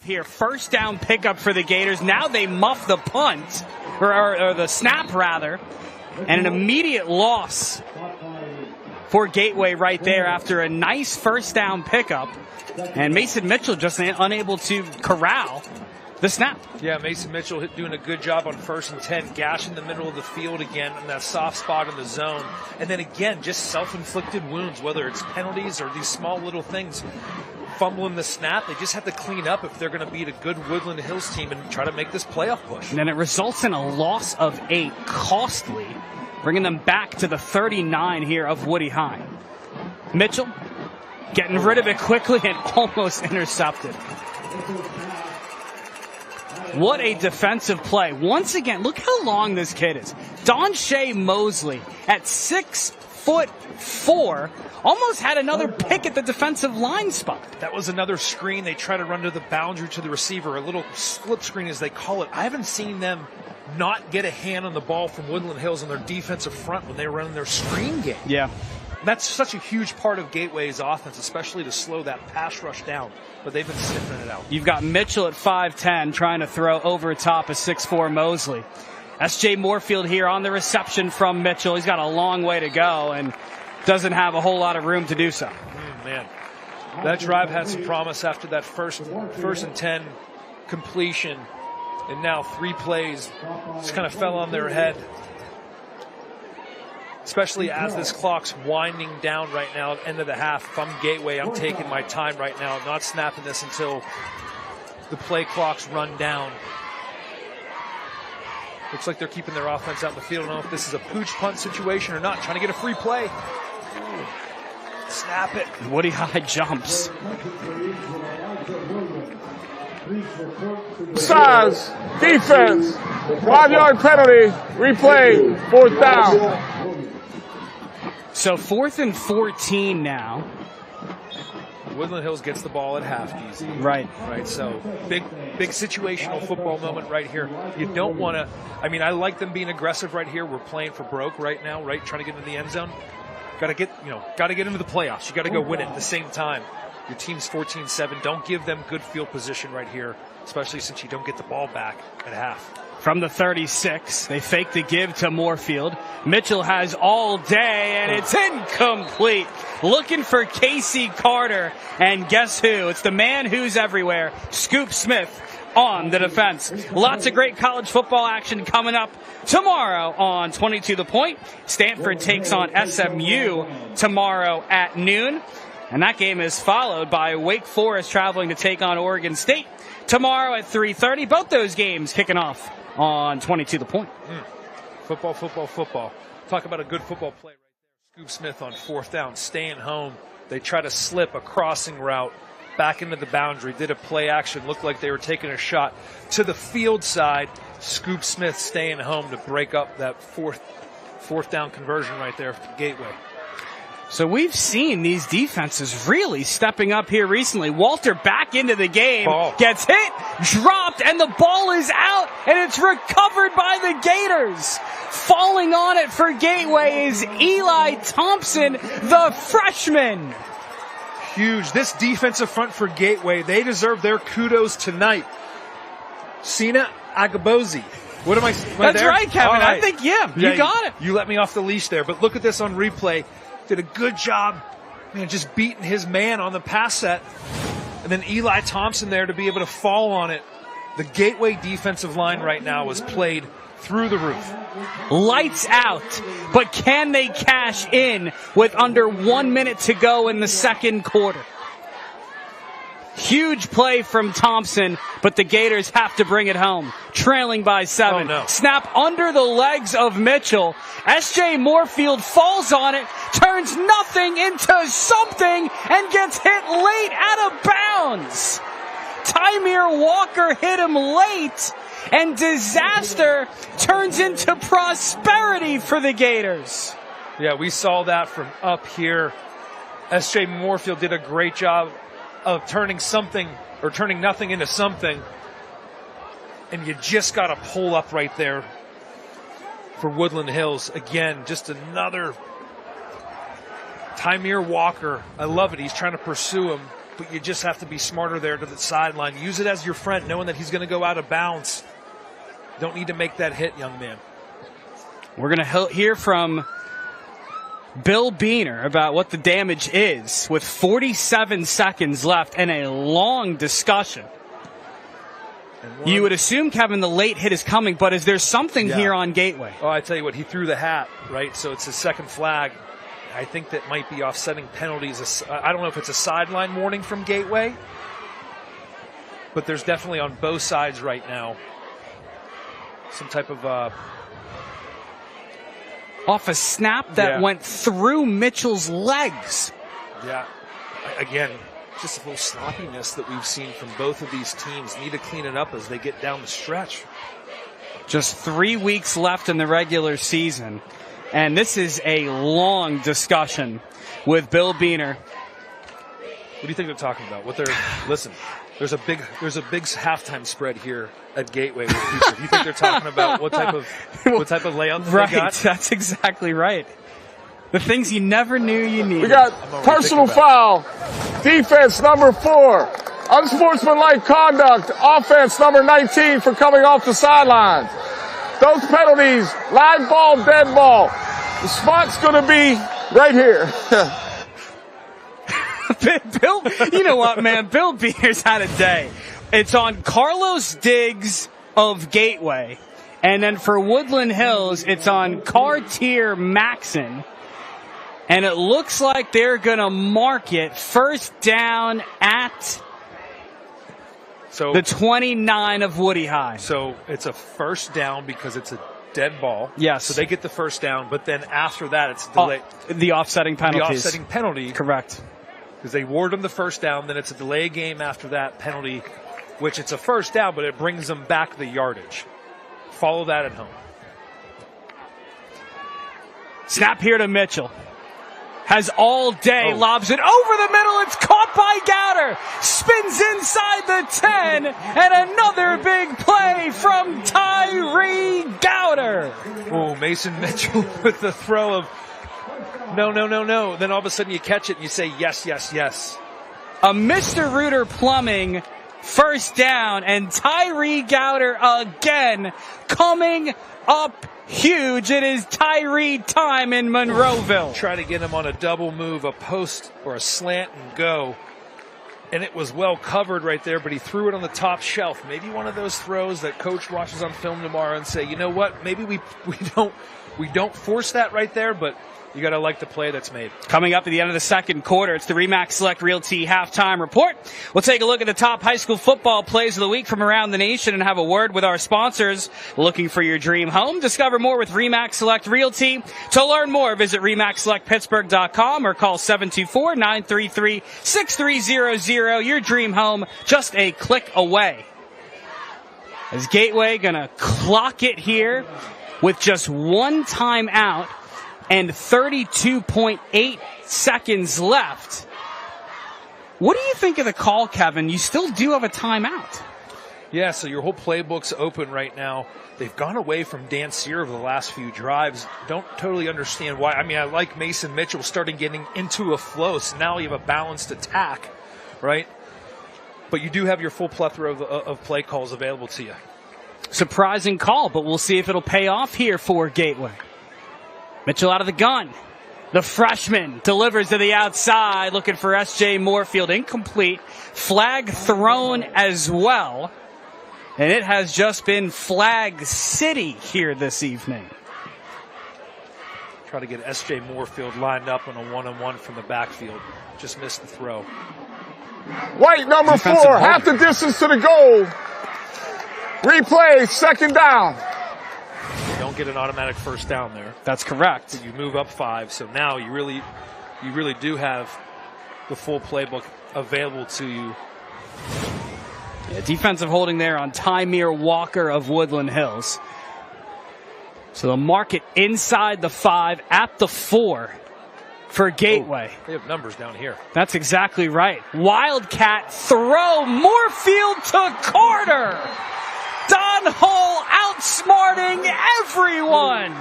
[SPEAKER 1] Here, first down pickup for the Gators. Now they muff the punt, or the snap rather, and an immediate loss for Gateway right there after a nice first down pickup. And Mason Mitchell just unable to corral the snap.
[SPEAKER 2] Yeah, Mason Mitchell doing a good job on 1st and 10, gashing the middle of the field again in that soft spot in the zone. And then again, just self-inflicted wounds, whether it's penalties or these small little things. Fumbling the snap, they just have to clean up if they're going to beat a good Woodland Hills team and try to make this playoff push.
[SPEAKER 1] And then it results in a loss of 8, costly, bringing them back to the 39 here of Woody High. Mitchell getting rid of it quickly and almost intercepted. What a defensive play. Once again, look how long this kid is. Don Shea Mosley at 6'4", almost had another pick at the defensive line spot.
[SPEAKER 2] That was another screen. They try to run to the boundary to the receiver, a little slip screen as they call it. I haven't seen them not get a hand on the ball from Woodland Hills on their defensive front when they were running their screen game.
[SPEAKER 1] Yeah.
[SPEAKER 2] That's such a huge part of Gateway's offense, especially to slow that pass rush down. But they've been sniffing it out.
[SPEAKER 1] You've got Mitchell at 5'10", trying to throw over top of 6'4" Mosley. S.J. Moorfield here on the reception from Mitchell. He's got a long way to go and doesn't have a whole lot of room to do so.
[SPEAKER 2] Man, that drive had some promise after that first and 10 completion. And now 3 plays just kind of fell on their head. Especially as this clock's winding down right now at the end of the half. If I'm Gateway, I'm taking my time right now. I'm not snapping this until the play clock's run down. Looks like they're keeping their offense out in the field. I don't know if this is a pooch punt situation or not. Trying to get a free play. Snap it.
[SPEAKER 1] Woody High jumps.
[SPEAKER 3] Size, defense, 5-yard penalty, replay, 4th down.
[SPEAKER 1] So 4th and 14 now.
[SPEAKER 2] Woodland Hills gets the ball at half easy.
[SPEAKER 1] Right.
[SPEAKER 2] So big situational football moment right here. You don't want to, I like them being aggressive right here. We're playing for broke right now, right? Trying to get into the end zone. Got to get into the playoffs. You got to go win it at the same time. Your team's 14-7. Don't give them good field position right here, especially since you don't get the ball back at half.
[SPEAKER 1] From the 36, they fake the give to Moorfield. Mitchell has all day, and it's incomplete. Looking for Casey Carter, and guess who? It's the man who's everywhere, Scoop Smith on the defense. Lots of great college football action coming up tomorrow on 22 The Point. Stanford takes on SMU tomorrow at noon, and that game is followed by Wake Forest traveling to take on Oregon State tomorrow at 3:30. Both those games kicking off on 22 The Point.
[SPEAKER 2] Football. Talk about a good football play right there. Scoop Smith on 4th down, staying home. They try to slip a crossing route back into the boundary. Did a play action. Looked like they were taking a shot to the field side. Scoop Smith staying home to break up that fourth down conversion right there for Gateway.
[SPEAKER 1] So we've seen these defenses really stepping up here recently. Walter back into the game, gets hit, dropped, and the ball is out, and it's recovered by the Gators. Falling on it for Gateway is Eli Thompson, the freshman.
[SPEAKER 2] Huge. This defensive front for Gateway, they deserve their kudos tonight. Sina Agabozi. What am I?
[SPEAKER 1] That's right, Kevin. Right. I think, you got it.
[SPEAKER 2] You let me off the leash there, but look at this on replay. Did a good job, man, just beating his man on the pass set. And then Eli Thompson there to be able to fall on it. The Gateway defensive line right now is played through the roof.
[SPEAKER 1] Lights out, but can they cash in with under 1 minute to go in the second quarter? Huge play from Thompson, but the Gators have to bring it home. Trailing by 7.
[SPEAKER 2] Oh, no.
[SPEAKER 1] Snap under the legs of Mitchell. S.J. Moorfield falls on it, turns nothing into something, and gets hit late out of bounds. Tymir Walker hit him late, and disaster turns into prosperity for the Gators.
[SPEAKER 2] Yeah, we saw that from up here. S.J. Moorfield did a great job of turning nothing into something. And you just got to pull up right there for Woodland Hills. Again, just another Tymir Walker. I love it. He's trying to pursue him, but you just have to be smarter there to the sideline. Use it as your friend, knowing that he's going to go out of bounds. Don't need to make that hit, young man.
[SPEAKER 1] We're going to hear from Bill Beener about what the damage is with 47 seconds left and a long discussion. You would assume, Kevin, the late hit is coming, but is there something here on Gateway?
[SPEAKER 2] Oh, I tell you what, he threw the hat, right? So it's his second flag. I think that might be offsetting penalties. I don't know if it's a sideline warning from Gateway, but there's definitely on both sides right now some type of
[SPEAKER 1] off a snap that went through Mitchell's legs.
[SPEAKER 2] Yeah. Again, just a little sloppiness that we've seen from both of these teams. Need to clean it up as they get down the stretch.
[SPEAKER 1] Just 3 weeks left in the regular season. And this is a long discussion with Bill Beener.
[SPEAKER 2] What do you think they're talking about? Listen, there's a big halftime spread here at Gateway with people. You think they're talking about what type of layup they got?
[SPEAKER 1] Right, that's exactly right. The things you never knew you needed.
[SPEAKER 3] We got personal foul, defense number 4, unsportsmanlike conduct, offense number 19 for coming off the sidelines. Those penalties, live ball, dead ball. The spot's going to be right here.
[SPEAKER 1] Bill, you know what, man? Bill Beener's had a day. It's on Carlos Diggs of Gateway. And then for Woodland Hills, it's on Cartier Maxon. And it looks like they're going to mark it first down at the 29 of Woody High.
[SPEAKER 2] So it's a first down because it's a dead ball.
[SPEAKER 1] Yes.
[SPEAKER 2] So they get the first down, but then after that it's delay.
[SPEAKER 1] The offsetting penalties.
[SPEAKER 2] The offsetting penalty.
[SPEAKER 1] Correct.
[SPEAKER 2] Because they award them the first down, then it's a delay game after that penalty, which it's a first down, but it brings them back the yardage. Follow that at home.
[SPEAKER 1] Snap here to Mitchell. Has all day, lobs it over the middle. It's caught by Gowder. Spins inside the 10. And another big play from Tyree Gowder.
[SPEAKER 2] Oh, Mason Mitchell with the throw of no. Then all of a sudden you catch it and you say yes.
[SPEAKER 1] A Mr. Reuter Plumbing first down. And Tyree Gowder again coming up huge. It is Tyree time in Monroeville.
[SPEAKER 2] Try to get him on a double move, a post or a slant and go. And it was well covered right there, but he threw it on the top shelf. Maybe one of those throws that coach watches on film tomorrow and say, you know what, maybe we don't force that right there, but you got to like the play that's made.
[SPEAKER 1] Coming up at the end of the second quarter, it's the RE/MAX Select Realty halftime report. We'll take a look at the top high school football plays of the week from around the nation and have a word with our sponsors. Looking for your dream home? Discover more with RE/MAX Select Realty. To learn more, visit RE/MAXSelectPittsburgh.com or call 724-933-6300. Your dream home, just a click away. As Gateway going to clock it here with just one timeout. and 32.8 seconds left. What do you think of the call, Kevin? You still do have a timeout.
[SPEAKER 2] Yeah, so your whole playbook's open right now. They've gone away from Dan Sear over the last few drives. Don't totally understand why. I mean, I like Mason Mitchell starting getting into a flow, so now you have a balanced attack, right? But you do have your full plethora of play calls available to you.
[SPEAKER 1] Surprising call, but we'll see if it'll pay off here for Gateway. Mitchell out of the gun. The freshman delivers to the outside, looking for S.J. Moorfield. Incomplete. Flag thrown as well. And it has just been Flag City here this evening.
[SPEAKER 2] Try to get S.J. Moorfield lined up on a one-on-one from the backfield. Just missed the throw.
[SPEAKER 3] White number 4, half the distance to the goal. Replay, second down.
[SPEAKER 2] You don't get an automatic first down there.
[SPEAKER 1] That's correct.
[SPEAKER 2] You move up 5, so now you really do have the full playbook available to you.
[SPEAKER 1] Yeah, defensive holding there on Tymere Walker of Woodland Hills. So they'll mark it inside the 5 at the 4 for Gateway.
[SPEAKER 2] Oh, they have numbers down here.
[SPEAKER 1] That's exactly right. Wildcat throw. Moorfield to Carter. Don Hull outsmarting everyone.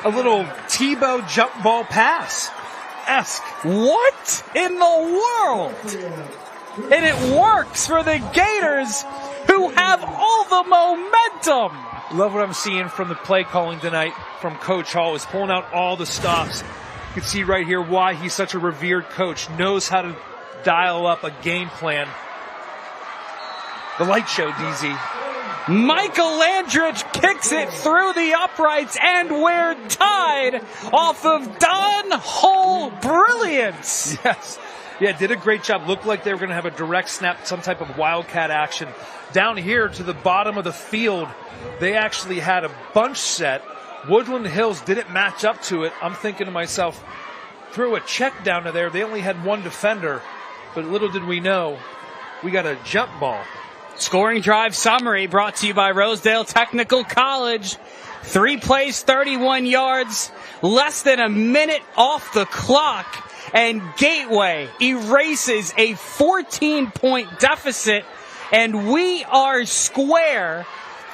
[SPEAKER 2] A little Tebow jump ball pass-esque.
[SPEAKER 1] What in the world? And it works for the Gators, who have all the momentum.
[SPEAKER 2] Love what I'm seeing from the play calling tonight from Coach Hall. He's pulling out all the stops. You can see right here why he's such a revered coach. Knows how to dial up a game plan. The light show, DZ.
[SPEAKER 1] Michael Landrich kicks it through the uprights, and we're tied off of Don Hull brilliance.
[SPEAKER 2] Yes. Yeah, did a great job. Looked like they were going to have a direct snap, some type of wildcat action. Down here to the bottom of the field, they actually had a bunch set. Woodland Hills didn't match up to it. I'm thinking to myself, throw a check down to there. They only had one defender, but little did we know, we got a jump ball.
[SPEAKER 1] Scoring drive summary brought to you by Rosedale Technical College. 3 plays, 31 yards, less than a minute off the clock, and Gateway erases a 14-point deficit, and we are square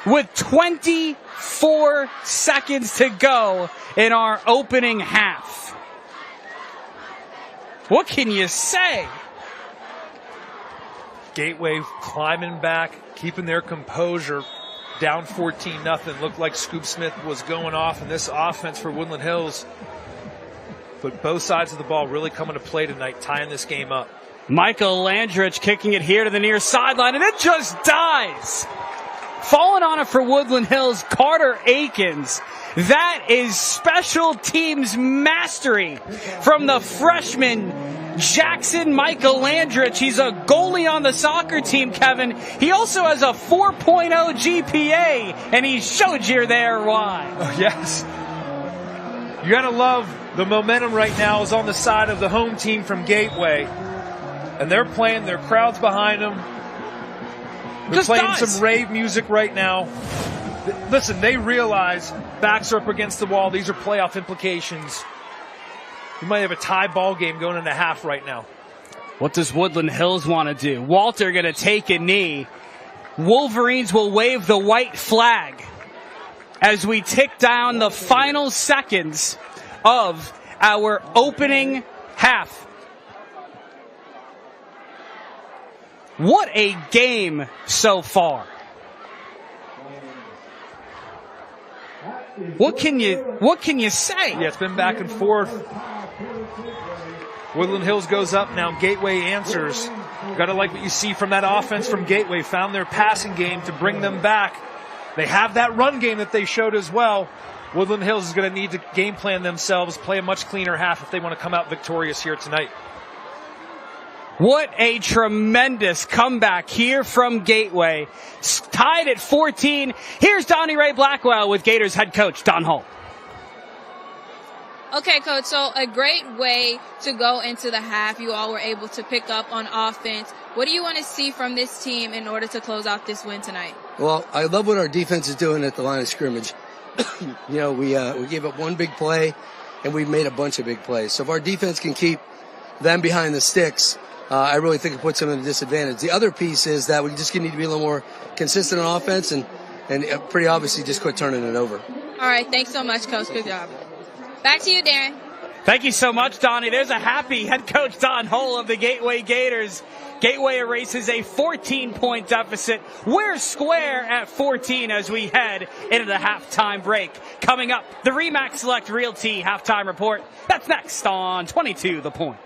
[SPEAKER 1] with 24 seconds to go in our opening half. What can you say?
[SPEAKER 2] Gateway climbing back, keeping their composure, down 14-0. Looked like Scoop Smith was going off in this offense for Woodland Hills. But both sides of the ball really coming to play tonight, tying this game up.
[SPEAKER 1] Michael Landrich kicking it here to the near sideline, and it just dies. Falling on it for Woodland Hills, Carter Akins. That is special teams mastery from the freshman Jackson Michael Landrich. He's a goalie on the soccer team, Kevin. He also has a 4.0 GPA, and he showed you there why.
[SPEAKER 2] Oh, yes. You got to love the momentum right now is on the side of the home team from Gateway. And they're playing, their crowd's behind them. They're playing some rave music right now. Listen, they realize backs are up against the wall. These are playoff implications. We might have a tie ball game going into half right now.
[SPEAKER 1] What does Woodland Hills want to do? Walter going to take a knee. Wolverines will wave the white flag as we tick down the final seconds of our opening half. What a game so far. What can you say?
[SPEAKER 2] Yeah, it's been back and forth. Woodland Hills goes up now. Gateway answers. Got to like what you see from that offense from Gateway. Found their passing game to bring them back. They have that run game that they showed as well. Woodland Hills is going to need to game plan themselves, play a much cleaner half if they want to come out victorious here tonight.
[SPEAKER 1] What a tremendous comeback here from Gateway. Tied at 14. Here's Donnie Ray Blackwell with Gators head coach Don Hull.
[SPEAKER 4] Okay, Coach, so a great way to go into the half. You all were able to pick up on offense. What do you want to see from this team in order to close out this win tonight?
[SPEAKER 5] Well, I love what our defense is doing at the line of scrimmage. We gave up one big play, and we made a bunch of big plays. So if our defense can keep them behind the sticks, I really think it puts them at a disadvantage. The other piece is that we just need to be a little more consistent on offense and pretty obviously just quit turning it over.
[SPEAKER 4] All right, thanks so much, Coach. Good job. Back to you, Darren.
[SPEAKER 1] Thank you so much, Donnie. There's a happy head coach Don Hull of the Gateway Gators. Gateway erases a 14-point deficit. We're square at 14 as we head into the halftime break. Coming up, the RE/MAX Select Realty halftime report. That's next on 22 The Point.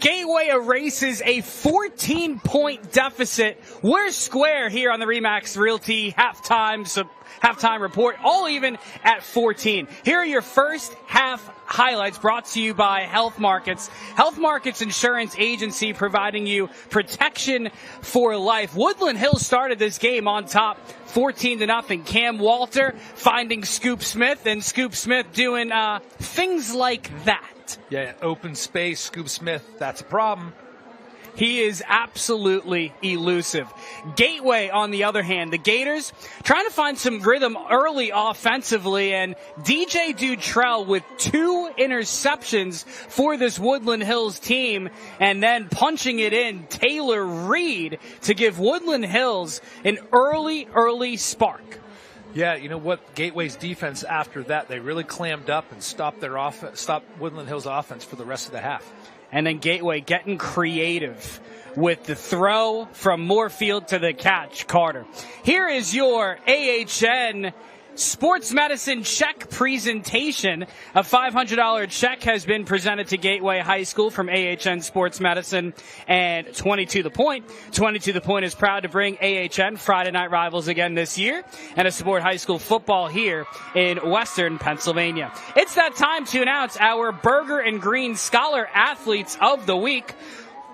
[SPEAKER 1] Gateway erases a 14-point deficit. We're square here on the RE/MAX Realty halftime report, all even at 14. Here are your first half highlights brought to you by Health Markets. Health Markets Insurance Agency, providing you protection for life. Woodland Hills started this game on top, 14-0. Cam Walter finding Scoop Smith, and Scoop Smith doing things like that.
[SPEAKER 2] Yeah, open space, Scoop Smith, that's a problem.
[SPEAKER 1] He is absolutely elusive. Gateway, on the other hand, the Gators trying to find some rhythm early offensively, and DJ Dutrell with 2 interceptions for this Woodland Hills team, and then punching it in, Taylor Reed, to give Woodland Hills an early spark.
[SPEAKER 2] Yeah, you know what? Gateway's defense after that, they really clammed up and stopped Woodland Hills offense for the rest of the half.
[SPEAKER 1] And then Gateway getting creative with the throw from Moorfield to the catch, Carter. Here is your AHN Sports Medicine check presentation. A $500 check has been presented to Gateway High School from AHN Sports Medicine and 22 The Point. 22 The Point is proud to bring AHN Friday Night Rivals again this year and to support high school football here in Western Pennsylvania. It's that time to announce our Burger and Green Scholar Athletes of the Week.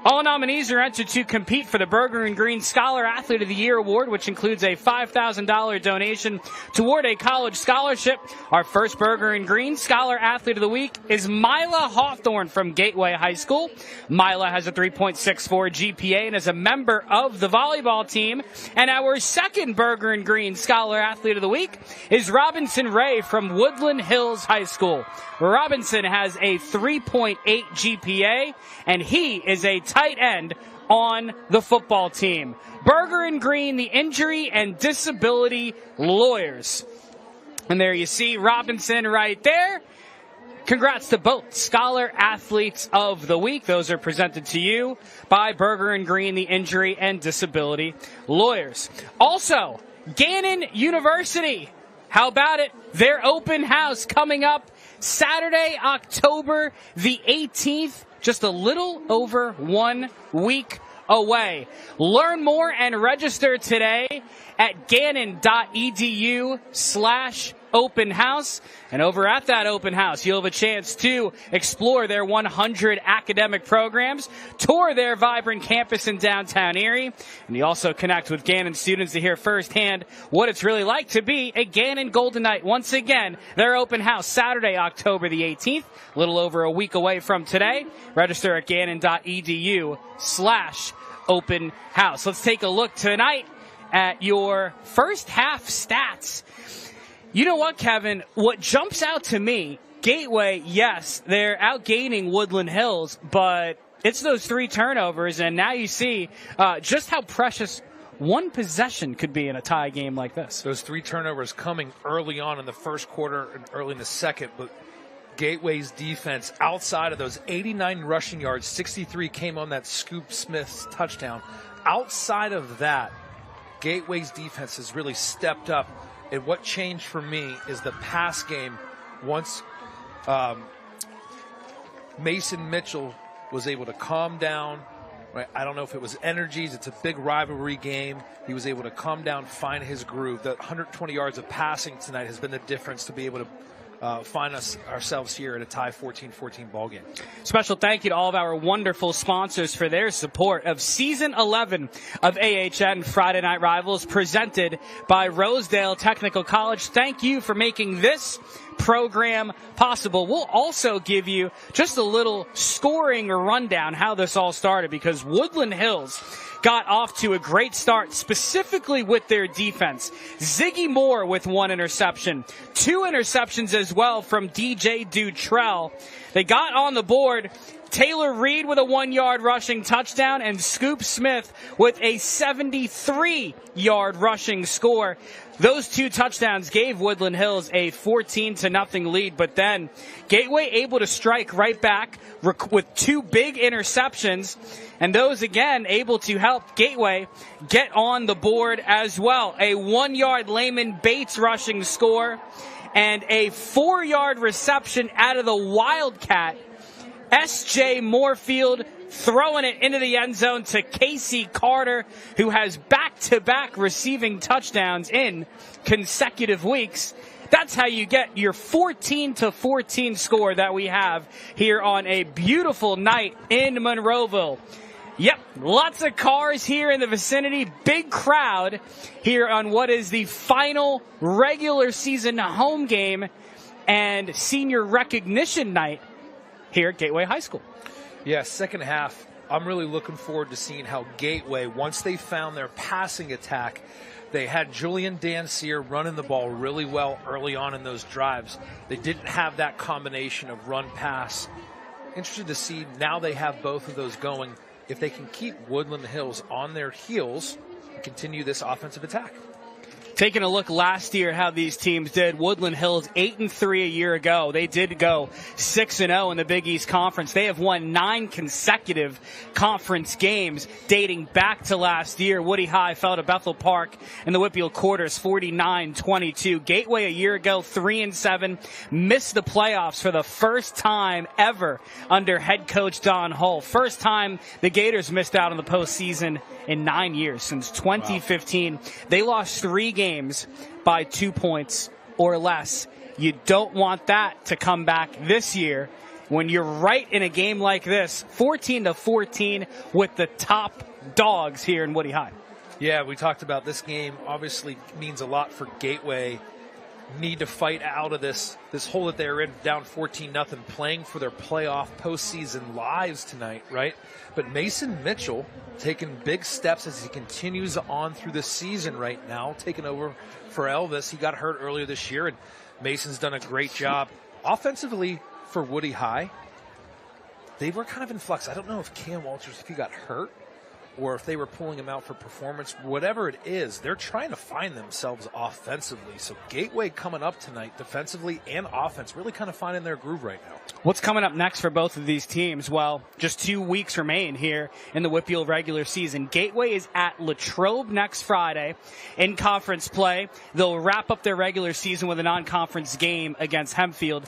[SPEAKER 1] All nominees are entered to compete for the Burger and Green Scholar Athlete of the Year award, which includes a $5,000 donation toward a college scholarship. Our first Burger and Green Scholar Athlete of the Week is Mila Hawthorne from Gateway High School. Mila has a 3.64 GPA and is a member of the volleyball team. And our second Burger and Green Scholar Athlete of the Week is Robinson Ray from Woodland Hills High School. Robinson has a 3.8 GPA, and he is a tight end on the football team. Burger and Green, the injury and disability lawyers. And there you see Robinson right there. Congrats to both Scholar Athletes of the Week. Those are presented to you by Burger and Green, the injury and disability lawyers. Also, Gannon University. How about it? Their open house coming up Saturday, October the 18th, just a little over 1 week away. Learn more and register today at gannon.edu/open house. And over at that open house, you'll have a chance to explore their 100 academic programs, tour their vibrant campus in downtown Erie, and you also connect with Gannon students to hear firsthand what it's really like to be a Gannon Golden Knight. Once again, their open house Saturday, October the 18th, a little over a week away from today. Register at gannon.edu/open house. Let's take a look tonight at your first half stats. You know what, Kevin? What jumps out to me, Gateway, yes, they're outgaining Woodland Hills, but it's those 3 turnovers, and now you see just how precious one possession could be in a tie game like this.
[SPEAKER 2] Those 3 turnovers coming early on in the first quarter and early in the second, but Gateway's defense, outside of those 89 rushing yards, 63 came on that Scoop Smith's touchdown. Outside of that, Gateway's defense has really stepped up. And what changed for me is the pass game. Once Mason Mitchell was able to calm down, right? I don't know if it was energies. It's a big rivalry game. He was able to calm down, find his groove. The 120 yards of passing tonight has been the difference to be able to find ourselves here at a tie 14-14 ball game.
[SPEAKER 1] Special thank you to all of our wonderful sponsors for their support of Season 11 of AHN Friday Night Rivals, presented by Rosedale Technical College. Thank you for making this program possible. We'll also give you just a little scoring rundown how this all started, because Woodland Hills got off to a great start, specifically with their defense. Ziggy Moore with 1 interception, 2 interceptions as well from DJ Dutrell. They got on the board. Taylor Reed with a 1-yard rushing touchdown, and Scoop Smith with a 73-yard rushing score. Those 2 touchdowns gave Woodland Hills a 14-0 lead, but then Gateway able to strike right back with 2 big interceptions, and those again able to help Gateway get on the board as well. A 1-yard Layman Bates rushing score and a 4-yard reception out of the Wildcat, S.J. Moorfield throwing it into the end zone to Casey Carter, who has back-to-back receiving touchdowns in consecutive weeks. That's how you get your 14-14 score that we have here on a beautiful night in Monroeville. Yep, lots of cars here in the vicinity. Big crowd here on what is the final regular season home game and senior recognition night here at Gateway High School.
[SPEAKER 2] Yeah, second half, I'm really looking forward to seeing how Gateway, once they found their passing attack, they had Julian Dancier running the ball really well early on in those drives. They didn't have that combination of run-pass. Interested to see now they have both of those going, if they can keep Woodland Hills on their heels and continue this offensive attack.
[SPEAKER 1] Taking a look last year how these teams did, Woodland Hills 8-3 a year ago. They did go 6-0 in the Big East Conference. They have won 9 consecutive conference games dating back to last year. Woody High fell to Bethel Park in the Whitfield quarters 49-22. Gateway a year ago 3-7, missed the playoffs for the first time ever under head coach Don Hull. First time the Gators missed out on the postseason in 9 years, since 2015. Wow. They lost 3 games by 2 points or less. You don't want that to come back this year when you're right in a game like this, 14-14 with the top dogs here in Woody High.
[SPEAKER 2] Yeah, we talked about this game obviously means a lot for Gateway. Need to fight out of this hole that they're in, down 14-0, playing for their playoff postseason lives tonight, right? But Mason Mitchell taking big steps as he continues on through the season right now, taking over for Elvis. He got hurt earlier this year, and Mason's done a great job. Offensively for Woody High, they were kind of in flux. I don't know if Cam Walters, if he got hurt, or if they were pulling him out for performance, whatever it is, they're trying to find themselves offensively. So Gateway coming up tonight, defensively and offense, really kind of finding their groove right now.
[SPEAKER 1] What's coming up next for both of these teams? Well, just 2 weeks remain here in the Whitfield regular season. Gateway is at Latrobe next Friday in conference play. They'll wrap up their regular season with a non-conference game against Hempfield.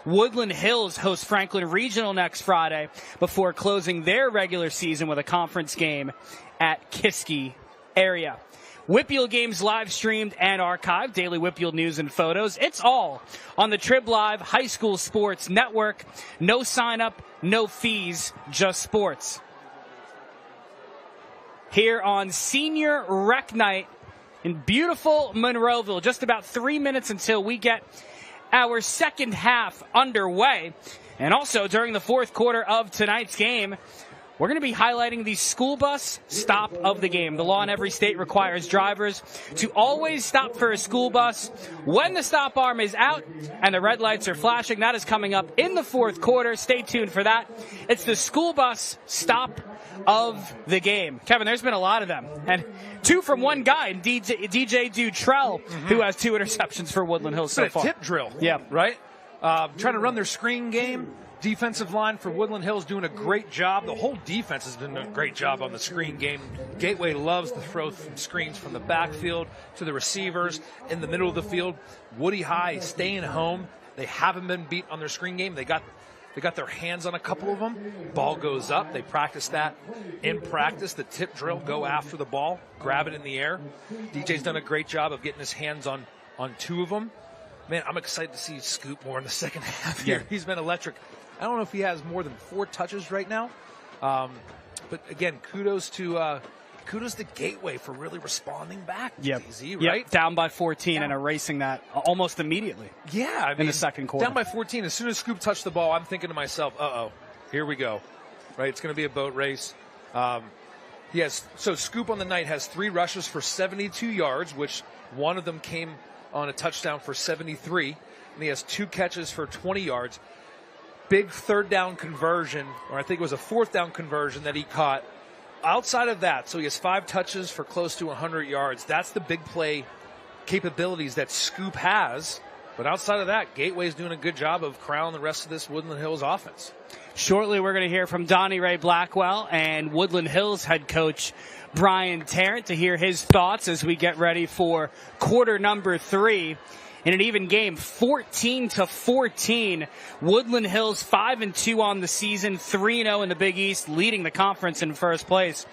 [SPEAKER 1] Woodland Hills hosts Franklin Regional next Friday before closing their regular season with a conference game at Kiski area. Whitfield games live streamed and archived, daily Whitfield news and photos. It's all on the Trib Live High School Sports Network. No sign up, no fees, just sports. Here on Senior Rec Night in beautiful Monroeville, just about 3 minutes until we get our second half underway. And also during the fourth quarter of tonight's game, we're going to be highlighting the school bus stop of the game. The law in every state requires drivers to always stop for a school bus when the stop arm is out and the red lights are flashing. That is coming up in the fourth quarter. Stay tuned for that. It's the school bus stop of the game. Kevin, there's been a lot of them. And 2 from one guy, DJ Dutrell, who has 2 interceptions for Woodland Hills so far.
[SPEAKER 2] Tip drill.
[SPEAKER 1] Yeah.
[SPEAKER 2] Right? Trying to run their screen game. Defensive line for Woodland Hills doing a great job. The whole defense has done a great job on the screen game. Gateway loves to throw screens from the backfield to the receivers in the middle of the field. Woody High staying home. They haven't been beat on their screen game. They got their hands on a couple of them. Ball goes up. They practice that in practice. The tip drill, go after the ball, grab it in the air. DJ's done a great job of getting his hands on 2 of them. Man, I'm excited to see Scoop more in the second half here. Yeah. He's been electric. I don't know if he has more than 4 touches right now. But again, kudos to Gateway for really responding back. DZ, right?
[SPEAKER 1] Yep. Down by 14 and erasing that almost immediately.
[SPEAKER 2] Yeah,
[SPEAKER 1] in the second quarter.
[SPEAKER 2] Down by 14. As soon as Scoop touched the ball, I'm thinking to myself, here we go. Right? It's going to be a boat race. So Scoop on the night has 3 rushes for 72 yards, which one of them came on a touchdown for 73. And he has 2 catches for 20 yards. Big third down conversion, or I think it was a fourth down conversion that he caught. Outside of that, so he has 5 touches for close to 100 yards. That's the big play capabilities that Scoop has. But outside of that, Gateway's doing a good job of crowning the rest of this Woodland Hills offense.
[SPEAKER 1] Shortly, we're going to hear from Donnie Ray Blackwell and Woodland Hills head coach Brian Tarrant to hear his thoughts as we get ready for quarter number 3. in an even game, 14-14. Woodland Hills 5-2 on the season, 3-0 in the Big East, leading the conference in first place.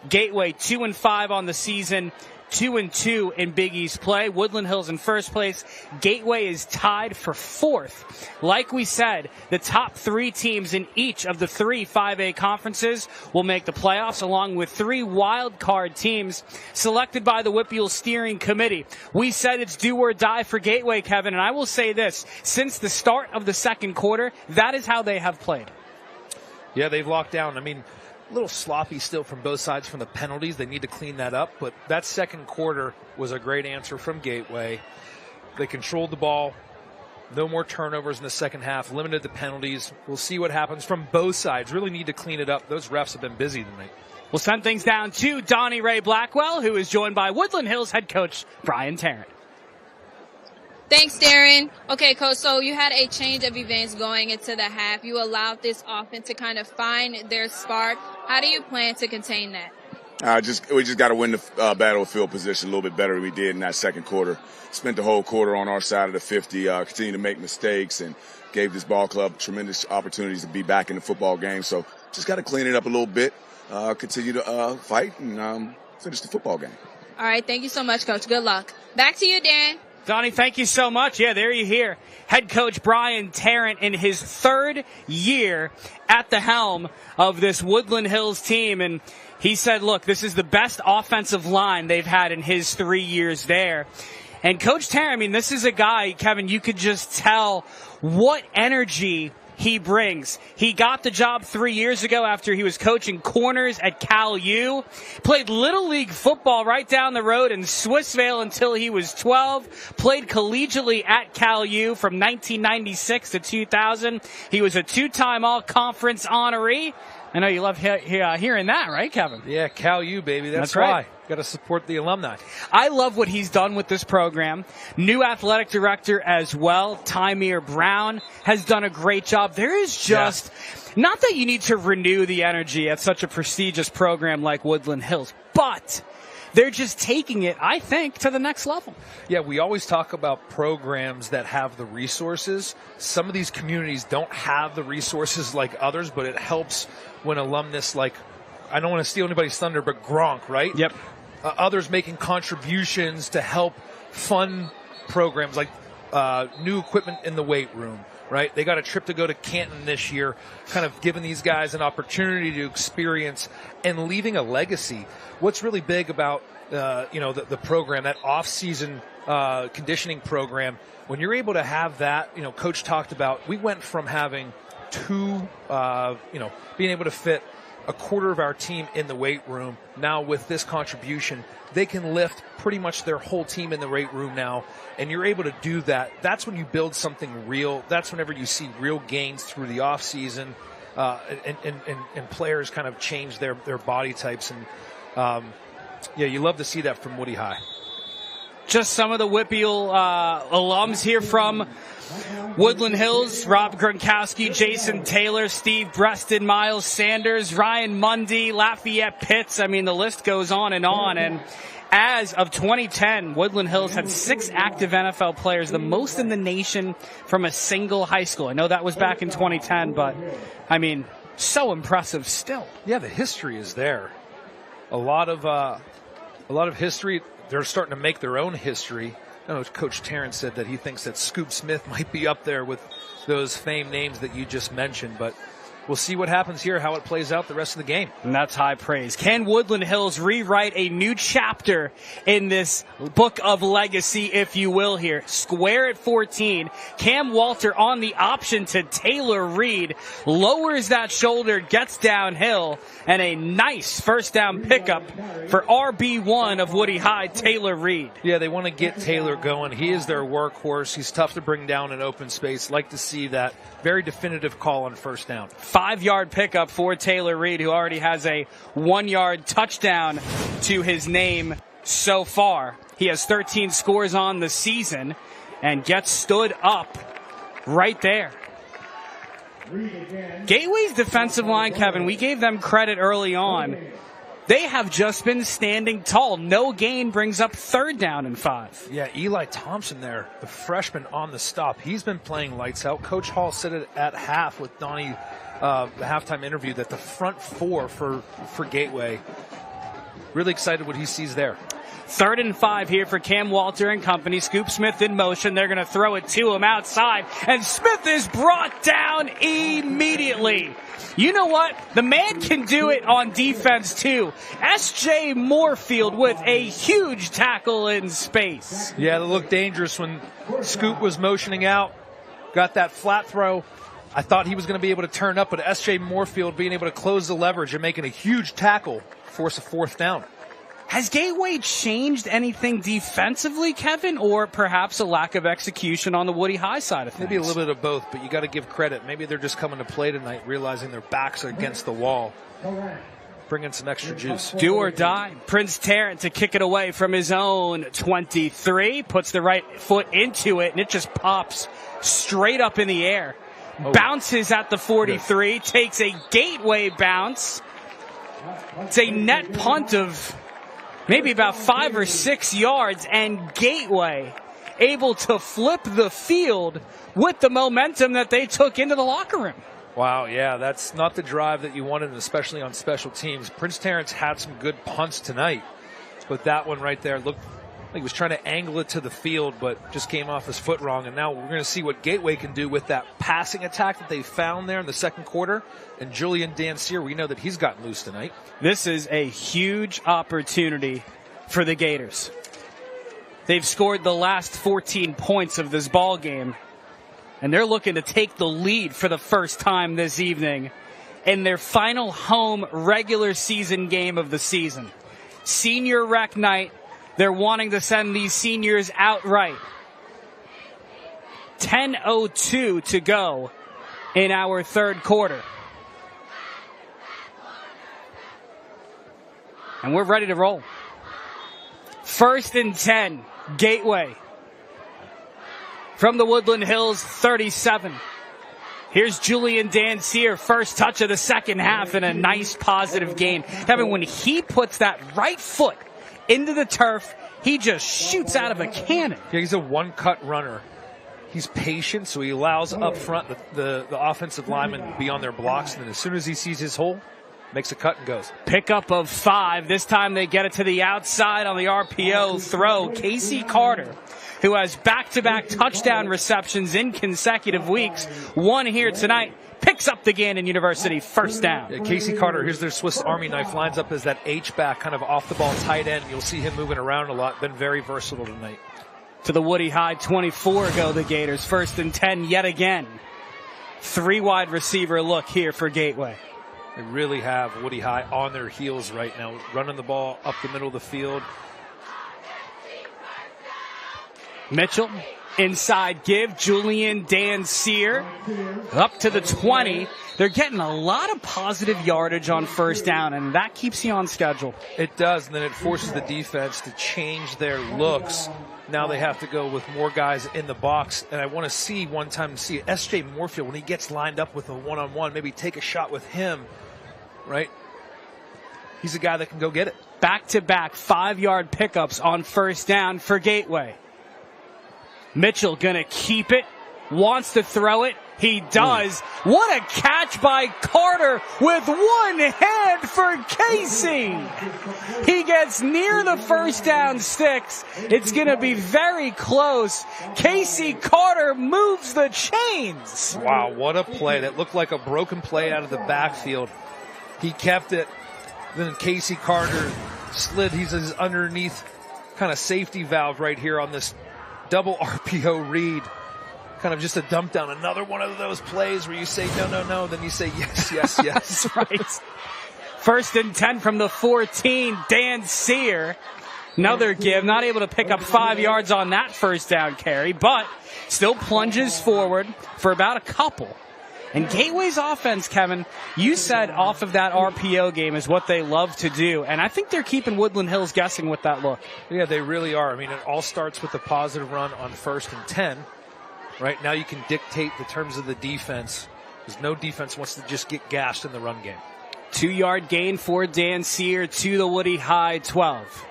[SPEAKER 1] Gateway 2-5 on the season, 2-2 in Big East play. Woodland Hills in first place. Gateway is tied for fourth. Like we said, the top 3 teams in each of the 3 5A conferences will make the playoffs, along with 3 wild card teams selected by the WPIAL Steering Committee. We said it's do or die for Gateway, Kevin, and I will say this. Since the start of the second quarter, that is how they have played.
[SPEAKER 2] Yeah, they've locked down. I mean, a little sloppy still from both sides from the penalties. They need to clean that up. But that second quarter was a great answer from Gateway. They controlled the ball. No more turnovers in the second half. Limited the penalties. We'll see what happens from both sides. Really need to clean it up. Those refs have been busy tonight.
[SPEAKER 1] We'll send things down to Donnie Ray Blackwell, who is joined by Woodland Hills head coach Brian Tarrant.
[SPEAKER 4] Thanks, Darren. Okay, Coach, so you had a change of events going into the half. You allowed this offense to kind of find their spark. How do you plan to contain that?
[SPEAKER 6] We just got to win the battle of field position a little bit better than we did in that second quarter. Spent the whole quarter on our side of the 50, continued to make mistakes, and gave this ball club tremendous opportunities to be back in the football game. So just got to clean it up a little bit, continue to fight, and finish the football game.
[SPEAKER 4] All right, thank you so much, Coach. Good luck. Back to you, Darren.
[SPEAKER 1] Donnie, thank you so much. Yeah, there you hear head coach Brian Tarrant in his 3rd year at the helm of this Woodland Hills team. And he said, look, this is the best offensive line they've had in his 3 years there. And Coach Tarrant, I mean, this is a guy, Kevin, you could just tell what energy he brings. He got the job 3 years ago after he was coaching corners at Cal U. Played Little League football right down the road in Swissvale until he was 12. Played collegiately at Cal U from 1996 to 2000. He was a 2-time all-conference honoree. I know you love hearing that, right, Kevin?
[SPEAKER 2] Yeah, Cal U, baby. That's
[SPEAKER 1] right.
[SPEAKER 2] Why. Got to support the alumni.
[SPEAKER 1] I love what he's done with this program. New athletic director as well, Tymir Brown, has done a great job. There is just, not that you need to renew the energy at such a prestigious program like Woodland Hills, but they're just taking it, I think, to the next level.
[SPEAKER 2] Yeah, we always talk about programs that have the resources. Some of these communities don't have the resources like others, but it helps when alumnus like, I don't want to steal anybody's thunder, but Gronk, right?
[SPEAKER 1] Yep.
[SPEAKER 2] Others making contributions to help fund programs like new equipment in the weight room, right? They got a trip to go to Canton this year, kind of giving these guys an opportunity to experience and leaving a legacy. What's really big about, the program, that off-season conditioning program, when you're able to have that, Coach talked about, we went from having being able to fit a quarter of our team in the weight room. Now with this contribution, they can lift pretty much their whole team in the weight room now, and you're able to do that. That's when you build something real. That's whenever you see real gains through the off season, and players kind of change their body types. And you love to see that from Woody High.
[SPEAKER 1] Just some of the WPIAL alums here from Woodland Hills: Rob Gronkowski, Jason Taylor, Steve Breston, Miles Sanders, Ryan Mundy, Lafayette Pitts. I mean, the list goes on. And as of 2010, Woodland Hills had 6 active NFL players, the most in the nation from a single high school. I know that was back in 2010, but I mean, so impressive still.
[SPEAKER 2] Yeah, the history is there. A lot of history. They're starting to make their own history. I know Coach Tarrant said that he thinks that Scoop Smith might be up there with those famed names that you just mentioned, but we'll see what happens here, how it plays out the rest of the game.
[SPEAKER 1] And that's high praise. Can Woodland Hills rewrite a new chapter in this book of legacy, if you will, here? Square at 14. Cam Walter on the option to Taylor Reed. Lowers that shoulder, gets downhill, and a nice first down pickup for RB1 of Woody High, Taylor Reed.
[SPEAKER 2] Yeah, they want to get Taylor going. He is their workhorse. He's tough to bring down in open space. Like to see that. Very definitive call on first down.
[SPEAKER 1] 5-yard pickup for Taylor Reed, who already has a 1-yard touchdown to his name so far. He has 13 scores on the season and gets stood up right there. Gateway's defensive line, Kevin, we gave them credit early on. they have just been standing tall. No gain brings up 3rd down and 5.
[SPEAKER 2] Yeah, Eli Thompson there, the freshman on the stop. He's been playing lights out. Coach Hall said it at half with Donnie, the halftime interview, that the front 4 for Gateway, really excited what he sees there.
[SPEAKER 1] 3rd and 5 here for Cam Walter and company. Scoop Smith in motion. They're going to throw it to him outside, and Smith is brought down immediately. You know what? The man can do it on defense, too. S.J. Moorfield with a huge tackle in space.
[SPEAKER 2] Yeah, it looked dangerous when Scoop was motioning out. Got that flat throw. I thought he was going to be able to turn up, but S.J. Moorfield being able to close the leverage and making a huge tackle, force a 4th down.
[SPEAKER 1] Has Gateway changed anything defensively, Kevin, or perhaps a lack of execution on the Woody High side of things?
[SPEAKER 2] Maybe a little bit of both, but you got to give credit. Maybe they're just coming to play tonight, realizing their backs are against the wall. Bring in some extra juice.
[SPEAKER 1] Do or die. Prince Tarrant to kick it away from his own 23. Puts the right foot into it, and it just pops straight up in the air. Oh. Bounces at the 43. Yes. Takes a Gateway bounce. It's a net punt of maybe about 5 or 6 yards, and Gateway able to flip the field with the momentum that they took into the locker room.
[SPEAKER 2] Wow, yeah, that's not the drive that you wanted, especially on special teams. Prince Tarrant's had some good punts tonight, but that one right there looked like he was trying to angle it to the field, but just came off his foot wrong. And now we're going to see what Gateway can do with that passing attack that they found there in the second quarter. And Julian Dancier, we know that he's gotten loose tonight.
[SPEAKER 1] This is a huge opportunity for the Gators. They've scored the last 14 points of this ball game, and they're looking to take the lead for the first time this evening in their final home regular season game of the season. Senior rec night. They're wanting to send these seniors outright. 10:02 to go in our third quarter. And we're ready to roll. 1st and 10, Gateway. From the Woodland Hills 37. Here's Julian Dancier, first touch of the second half, and a nice positive gain. Kevin, when he puts that right foot into the turf, he just shoots out of a cannon.
[SPEAKER 2] Yeah, he's a one-cut runner. He's patient, so he allows up front the offensive linemen to be on their blocks, and then as soon as he sees his hole, makes a cut and goes.
[SPEAKER 1] Pickup of 5. This time they get it to the outside on the RPO throw. Casey Carter, who has back-to-back touchdown receptions in consecutive weeks, one here tonight, picks up the Gannon University first down.
[SPEAKER 2] Yeah, Casey Carter, here's their Swiss Army knife, lines up as that H-back, kind of off-the-ball tight end. You'll see him moving around a lot. Been very versatile tonight.
[SPEAKER 1] To the Woody High 24 go the Gators. 1st and 10 yet again. 3 wide receiver look here for Gateway.
[SPEAKER 2] They really have Woody High on their heels right now, running the ball up the middle of the field.
[SPEAKER 1] Mitchell, inside give. Julian Dancier up to the 20. They're getting a lot of positive yardage on first down, and that keeps you on schedule.
[SPEAKER 2] It does, and then it forces the defense to change their looks. Now they have to go with more guys in the box, and I want to see S.J. Moorfield, when he gets lined up with a one-on-one, maybe take a shot with him, right? He's a guy that can go get it.
[SPEAKER 1] Back-to-back 5-yard pickups on first down for Gateway. Mitchell gonna keep it, wants to throw it. He does. What a catch by Carter with one hand for Casey. He gets near the first down sticks. It's going to be very close. Casey Carter moves the chains.
[SPEAKER 2] Wow, what a play. That looked like a broken play out of the backfield. He kept it. Then Casey Carter slid. He's his underneath kind of safety valve right here on this double RPO read. Kind of just a dump down. Another one of those plays where you say, no, then you say, yes.
[SPEAKER 1] That's right. 1st and 10 from the 14. Dancier. Another give. Not able to pick up 5 yards on that first down carry, but still plunges forward for about a couple. And Gateway's offense, Kevin, you said off of that RPO game is what they love to do. And I think they're keeping Woodland Hills guessing with that look.
[SPEAKER 2] Yeah, they really are. I mean, it all starts with a positive run on 1st and 10. Right now you can dictate the terms of the defense because no defense wants to just get gashed in the run game.
[SPEAKER 1] 2-yard gain for Dan Sear to the Woody High 12.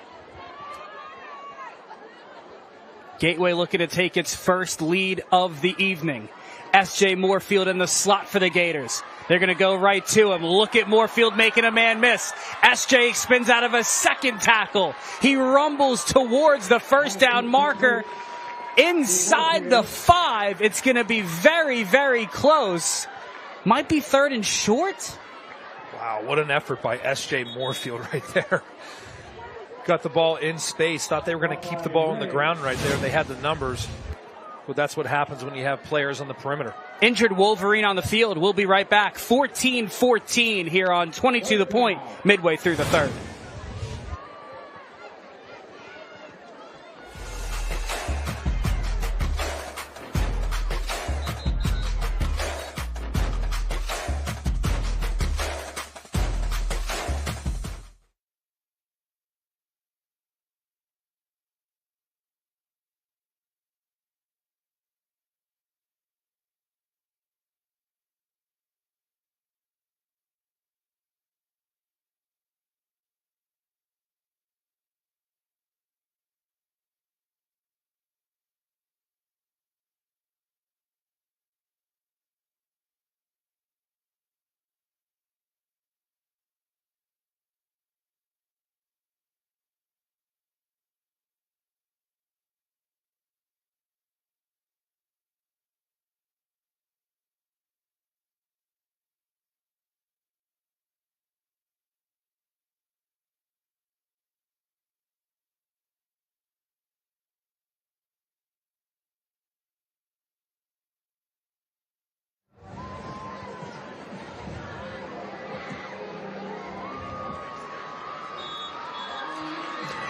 [SPEAKER 1] Gateway looking to take its first lead of the evening. S.J. Moorfield in the slot for the Gators. They're going to go right to him. Look at Moorfield making a man miss. S.J. spins out of a second tackle. He rumbles towards the first down marker. Inside the 5, it's going to be very, very close. Might be 3rd and short.
[SPEAKER 2] Wow, what an effort by S.J. Moorfield right there. Got the ball in space. Thought they were going to keep the ball on the ground right there. They had the numbers. But that's what happens when you have players on the perimeter.
[SPEAKER 1] Injured Wolverine on the field. We'll be right back. 14-14 here on 22 The Point, midway through the third.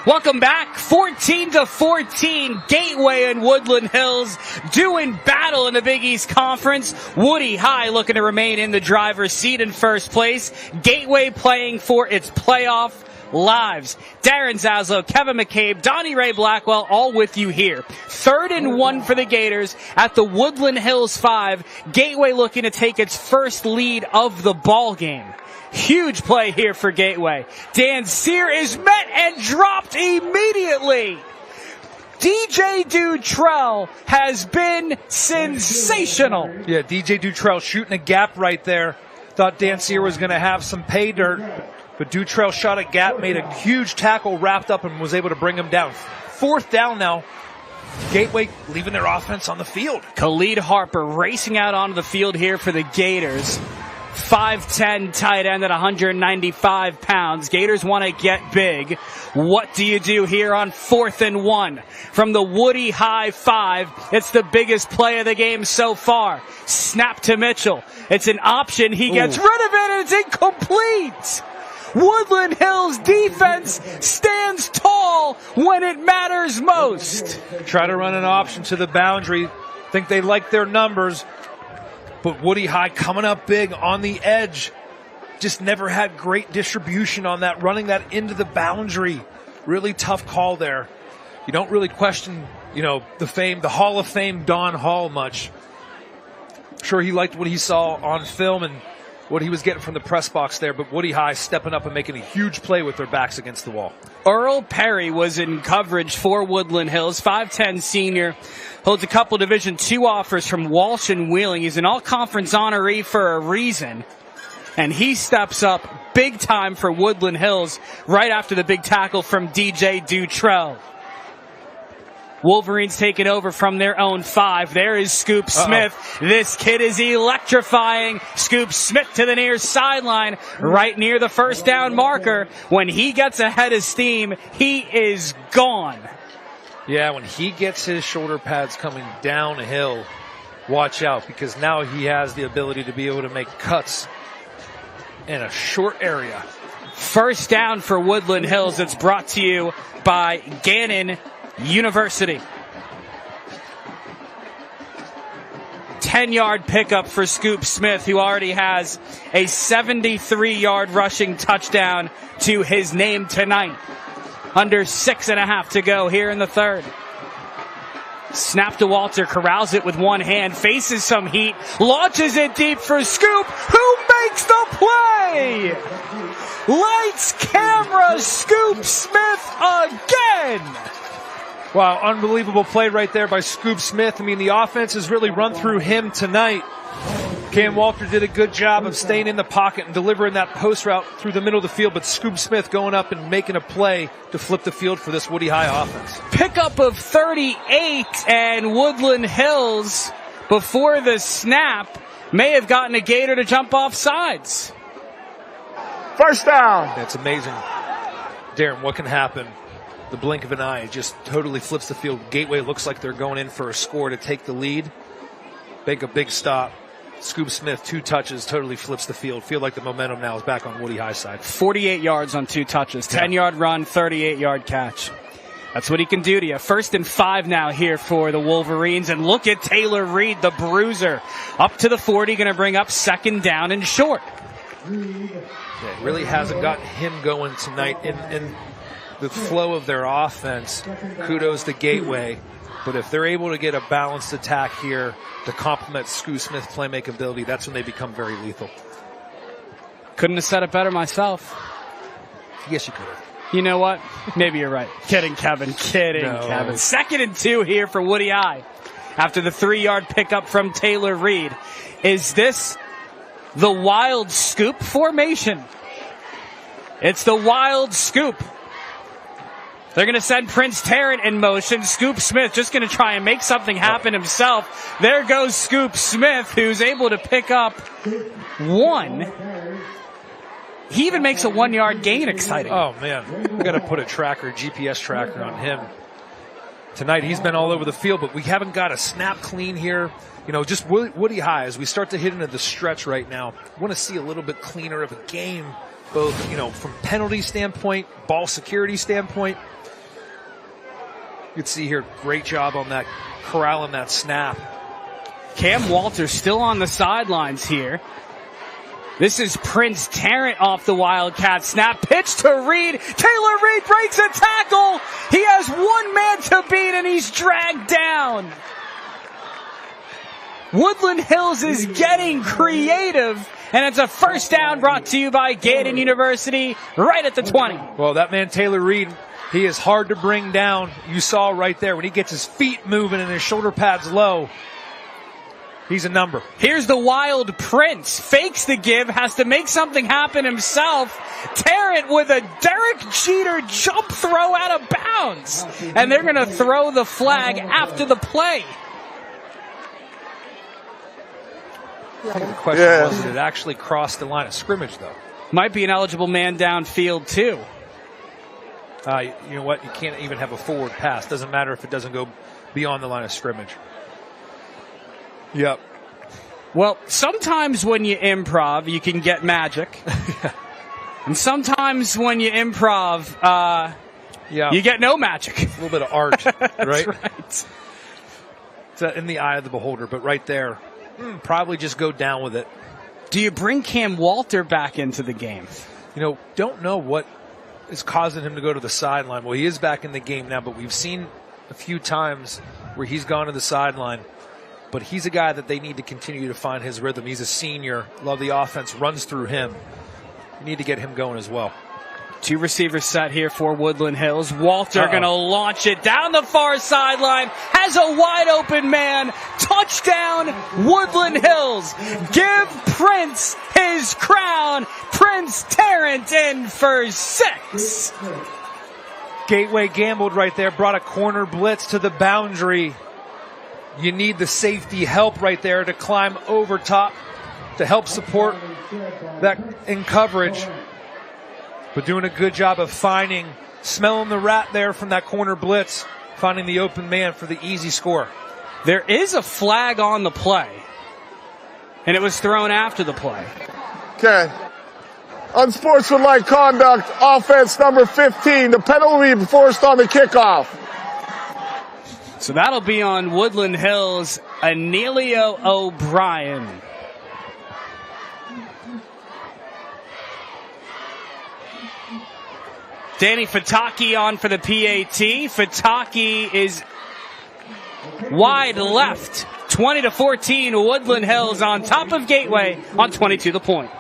[SPEAKER 1] Welcome back. 14-14. Gateway and Woodland Hills doing battle in the Big East Conference. Woody High looking to remain in the driver's seat in first place. Gateway playing for its playoff lives. Darren Zaslow, Kevin McCabe, Donnie Ray Blackwell, all with you here. 3rd and 1 for the Gators at the Woodland Hills 5. Gateway looking to take its first lead of the ball game. Huge play here for Gateway. Dan Sear is met and dropped immediately. DJ Dutrell has been sensational.
[SPEAKER 2] Yeah, DJ Dutrell shooting a gap right there. Thought Dan Sear was going to have some pay dirt, but Dutrell shot a gap, made a huge tackle, wrapped up, and was able to bring him down. 4th down now. Gateway leaving their offense on the field.
[SPEAKER 1] Khalid Harper racing out onto the field here for the Gators. 5'10" tight end at 195 pounds. Gators want to get big. What do you do here on 4th and 1? From the Woody High 5, it's the biggest play of the game so far. Snap to Mitchell. It's an option. He gets rid of it, and it's incomplete. Woodland Hills defense stands tall when it matters most.
[SPEAKER 2] Try to run an option to the boundary. Think they like their numbers. But Woody High coming up big on the edge. Just never had great distribution on that, running that into the boundary. Really tough call there. You don't really question, the Hall of Fame Don Hall much. Sure, he liked what he saw on film and what he was getting from the press box there, but Woody High stepping up and making a huge play with their backs against the wall.
[SPEAKER 1] Earl Perry was in coverage for Woodland Hills, 5'10" senior. Holds a couple Division II offers from Walsh and Wheeling. He's an all-conference honoree for a reason. And he steps up big time for Woodland Hills right after the big tackle from DJ Dutrell. Wolverines taking over from their own 5. There is Scoop Smith. This kid is electrifying. Scoop Smith to the near sideline, right near the first down marker. When he gets ahead of steam, he is gone.
[SPEAKER 2] Yeah, when he gets his shoulder pads coming downhill, watch out, because now he has the ability to be able to make cuts in a short area.
[SPEAKER 1] First down for Woodland Hills. It's brought to you by Gannon University. 10-yard pickup for Scoop Smith, who already has a 73-yard rushing touchdown to his name tonight. Under 6.5 to go here in the third. Snap to Walter, corrals it with one hand, faces some heat, launches it deep for Scoop, who makes the play! Lights, camera, Scoop Smith again!
[SPEAKER 2] Wow, unbelievable play right there by Scoop Smith. I mean, the offense has really run through him tonight. Cam Walter did a good job of staying in the pocket and delivering that post route through the middle of the field, but Scoop Smith going up and making a play to flip the field for this Woody High offense.
[SPEAKER 1] Pickup of 38, and Woodland Hills, before the snap, may have gotten a Gator to jump off sides.
[SPEAKER 3] First down.
[SPEAKER 2] That's amazing. Darren, what can happen? The blink of an eye just totally flips the field. Gateway looks like they're going in for a score to take the lead. Make a big stop. Scoop Smith, 2 touches, totally flips the field. Feel like the momentum now is back on Woody High side.
[SPEAKER 1] 48 yards on 2 touches. 10-yard run, 38-yard catch. That's what he can do to you. 1st and 5 now here for the Wolverines. And look at Taylor Reed, the bruiser. Up to the 40, going to bring up 2nd down and short.
[SPEAKER 2] Yeah, it really hasn't got him going tonight in the flow of their offense. Kudos to Gateway. But if they're able to get a balanced attack here to complement Scoop Smith's playmaking ability, that's when they become very lethal.
[SPEAKER 1] Couldn't have said it better myself.
[SPEAKER 2] Yes, you could have.
[SPEAKER 1] You know what? Maybe you're right. Kidding, Kevin. Kidding,
[SPEAKER 2] No.
[SPEAKER 1] Kevin. 2nd and 2 here for Woody High. After the 3-yard pickup from Taylor Reed. Is this the wild scoop formation? It's the wild scoop. They're going to send Prince Tarrant in motion. Scoop Smith just going to try and make something happen himself. There goes Scoop Smith, who's able to pick up 1. He even makes a 1-yard gain exciting.
[SPEAKER 2] Oh, man. We've got to put a tracker, GPS tracker on him. Tonight he's been all over the field, but we haven't got a snap clean here. You know, just Woody High, as we start to hit into the stretch right now, want to see a little bit cleaner of a game, both, you know, from penalty standpoint, ball security standpoint. You can see here, great job on that, corralling that snap.
[SPEAKER 1] Cam Walter still on the sidelines here. This is Prince Tarrant off the Wildcat snap. Pitch to Reed. Taylor Reed breaks a tackle. He has 1 man to beat, and he's dragged down. Woodland Hills is getting creative, and it's a 1st down brought to you by Gaydon University right at the 20.
[SPEAKER 2] Well, that man Taylor Reed, he is hard to bring down. You saw right there when he gets his feet moving and his shoulder pads low. He's a number.
[SPEAKER 1] Here's the wild Prince. Fakes the give, has to make something happen himself. Tarrant with a Derek Jeter jump throw out of bounds. And they're going to throw the flag after the play.
[SPEAKER 2] I think the question was, did it actually cross the line of scrimmage, though?
[SPEAKER 1] Might be an eligible man downfield, too.
[SPEAKER 2] You know what? You can't even have a forward pass. Doesn't matter if it doesn't go beyond the line of scrimmage. Yep.
[SPEAKER 1] Well, sometimes when you improv, you can get magic. And sometimes when you improv, you get no magic.
[SPEAKER 2] A little bit of art, right?
[SPEAKER 1] That's right.
[SPEAKER 2] It's in the eye of the beholder, but right there, probably just go down with it.
[SPEAKER 1] Do you bring Cam Walter back into the game?
[SPEAKER 2] You know, don't know what is causing him to go to the sideline. Well, he is back in the game now, but we've seen a few times where he's gone to the sideline. But he's a guy that they need to continue to find his rhythm. He's a senior. Love the offense runs through him. You need to get him going as well.
[SPEAKER 1] 2 receivers set here for Woodland Hills. Walter going to launch it down the far sideline. Has a wide open man. Touchdown, Woodland Hills. Give Prince his crown. Prince Tarrant in for 6.
[SPEAKER 2] Gateway gambled right there. Brought a corner blitz to the boundary. You need the safety help right there to climb over top to help support that in coverage. But doing a good job of smelling the rat there from that corner blitz, finding the open man for the easy score.
[SPEAKER 1] There is a flag on the play, and it was thrown after the play.
[SPEAKER 3] Okay. Unsportsmanlike conduct, offense number 15. The penalty forced on the kickoff.
[SPEAKER 1] So that'll be on Woodland Hills, Anelio O'Brien. Danny Fataki on for the PAT. Fataki is wide left. 20-14, Woodland Hills on top of Gateway on 22 the point.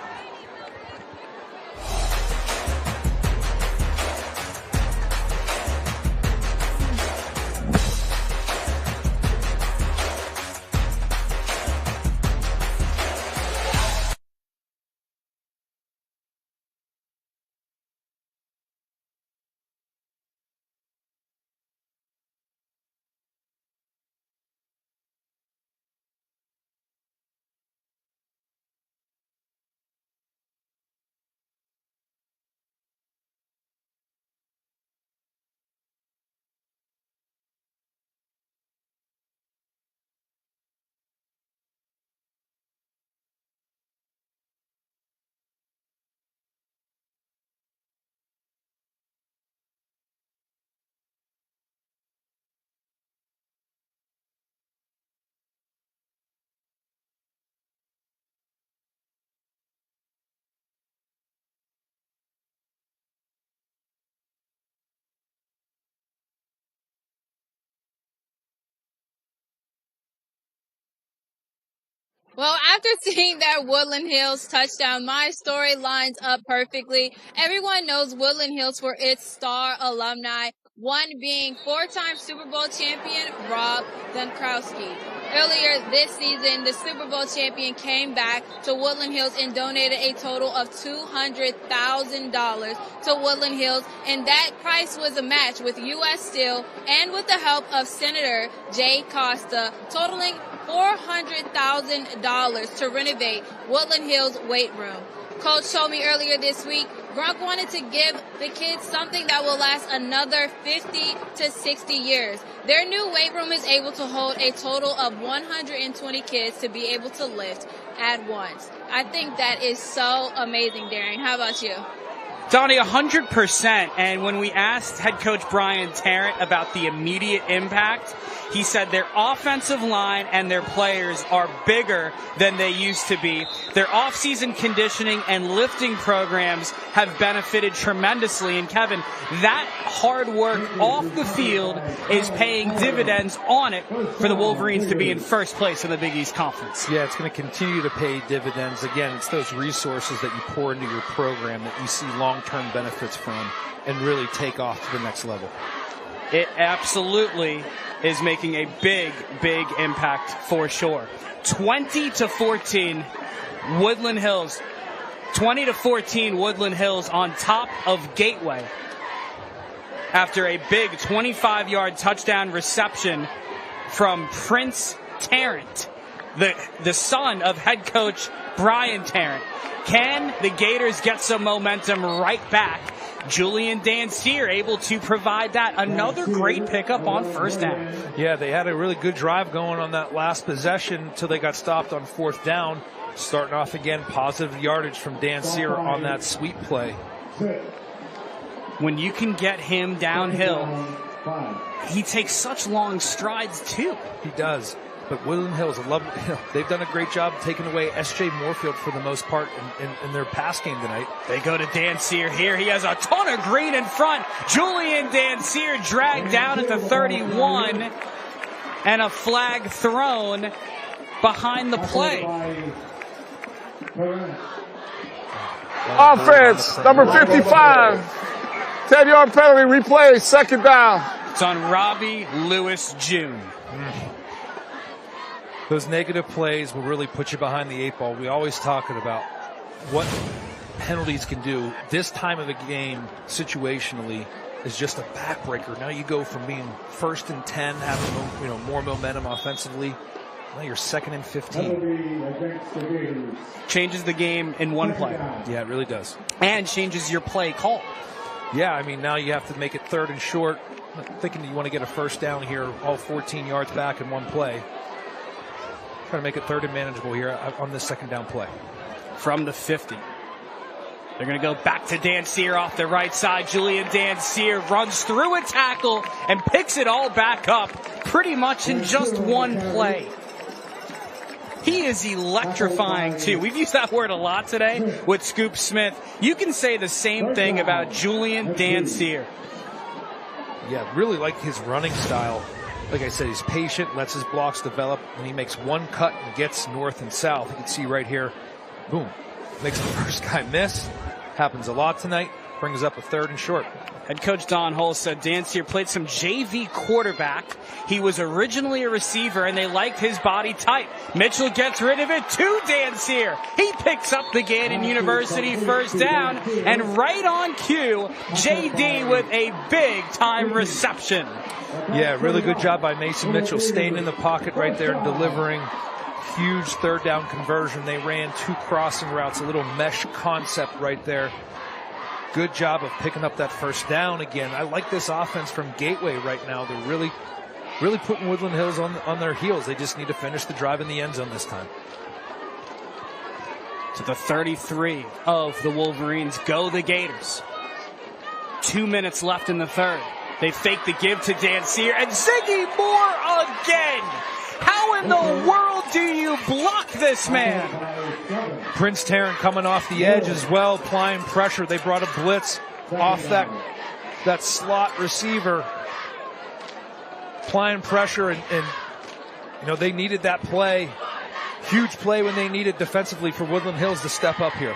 [SPEAKER 4] Well, after seeing that Woodland Hills touchdown, my story lines up perfectly. Everyone knows Woodland Hills for its star alumni, one being four-time Super Bowl champion Rob Gronkowski. Earlier this season, the Super Bowl champion came back to Woodland Hills and donated a total of $200,000 to Woodland Hills, and that price was a match with U.S. Steel and with the help of Senator Jay Costa, totaling $400,000 to renovate Woodland Hills weight room. Coach told me earlier this week, Gronk wanted to give the kids something that will last another 50 to 60 years. Their new weight room is able to hold a total of 120 kids to be able to lift at once. I think that is so amazing, Darren. How about you?
[SPEAKER 1] Donnie, 100%. And when we asked head coach Brian Tarrant about the immediate impact, he said their offensive line and their players are bigger than they used to be. Their off-season conditioning and lifting programs have benefited tremendously. And Kevin, that hard work off the field is paying dividends on it for the Wolverines to be in first place in the Big East Conference.
[SPEAKER 2] Yeah, it's going to continue to pay dividends. Again, it's those resources that you pour into your program that you see long-term benefits from and really take off to the next level.
[SPEAKER 1] It absolutely is making a big, big impact for sure. 20-14, Woodland Hills. 20-14, Woodland Hills on top of Gateway after a big 25-yard touchdown reception from Prince Tarrant, the son of head coach Brian Tarrant. Can the Gators get some momentum right back? Julian Dansier able to provide that. Another great pickup on first down.
[SPEAKER 2] Yeah, they had a really good drive going on that last possession until they got stopped on fourth down. Starting off again, positive yardage from Dansier on that sweep play.
[SPEAKER 1] When you can get him downhill, he takes such long strides too.
[SPEAKER 2] He does. But Woodland Hills, they've done a great job taking away S.J. Moorfield for the most part in their pass game tonight.
[SPEAKER 1] They go to Dansier here. He has a ton of green in front. Julian Dansier dragged down at the 31 and a flag thrown behind the play.
[SPEAKER 3] Offense, number 55. 10-yard penalty, replay, second down.
[SPEAKER 1] It's on Robbie Lewis June.
[SPEAKER 2] Those negative plays will really put you behind the eight ball. We always talking about what penalties can do. This time of the game, situationally, is just a backbreaker. Now you go from being 1st and 10, having more momentum offensively. Now you're 2nd and 15.
[SPEAKER 1] Changes the game in one play.
[SPEAKER 2] Yeah, it really does.
[SPEAKER 1] And changes your play call.
[SPEAKER 2] Yeah, I mean, now you have to make it 3rd and short. I'm thinking you want to get a first down here, all 14 yards back in one play. Trying to make it 3rd and manageable here on this second down play.
[SPEAKER 1] From the 50. They're going to go back to Dansier off the right side. Julian Dansier runs through a tackle and picks it all back up pretty much in just one play. He is electrifying, too. We've used that word a lot today with Scoop Smith. You can say the same thing about Julian Dansier.
[SPEAKER 2] Yeah, really like his running style. Like I said, he's patient, lets his blocks develop, and he makes one cut and gets north and south. You can see right here, boom, makes the first guy miss. Happens a lot tonight, brings up a 3rd and short.
[SPEAKER 1] Head coach Don Hull said Dansier played some JV quarterback. He was originally a receiver, and they liked his body type. Mitchell gets rid of it to Dansier. He picks up the Gannon University first down, and right on cue, JD with a big-time reception.
[SPEAKER 2] Yeah, really good job by Mason Mitchell, staying in the pocket right there and delivering. Huge 3rd down conversion. They ran 2 crossing routes, a little mesh concept right there. Good job of picking up that first down again. I like this offense from Gateway right now. They're really putting Woodland Hills on their heels. They just need to finish the drive in the end zone this time.
[SPEAKER 1] To the 33 of the Wolverines go the Gators. 2 minutes left in the 3rd. They fake the give to Dansier, and Ziggy Moore again. How in the world do you block this man?
[SPEAKER 2] Prince Tarrant coming off the edge as well, applying pressure. They brought a blitz off that slot receiver. Applying pressure, and they needed that play. Huge play when they needed defensively for Woodland Hills to step up here.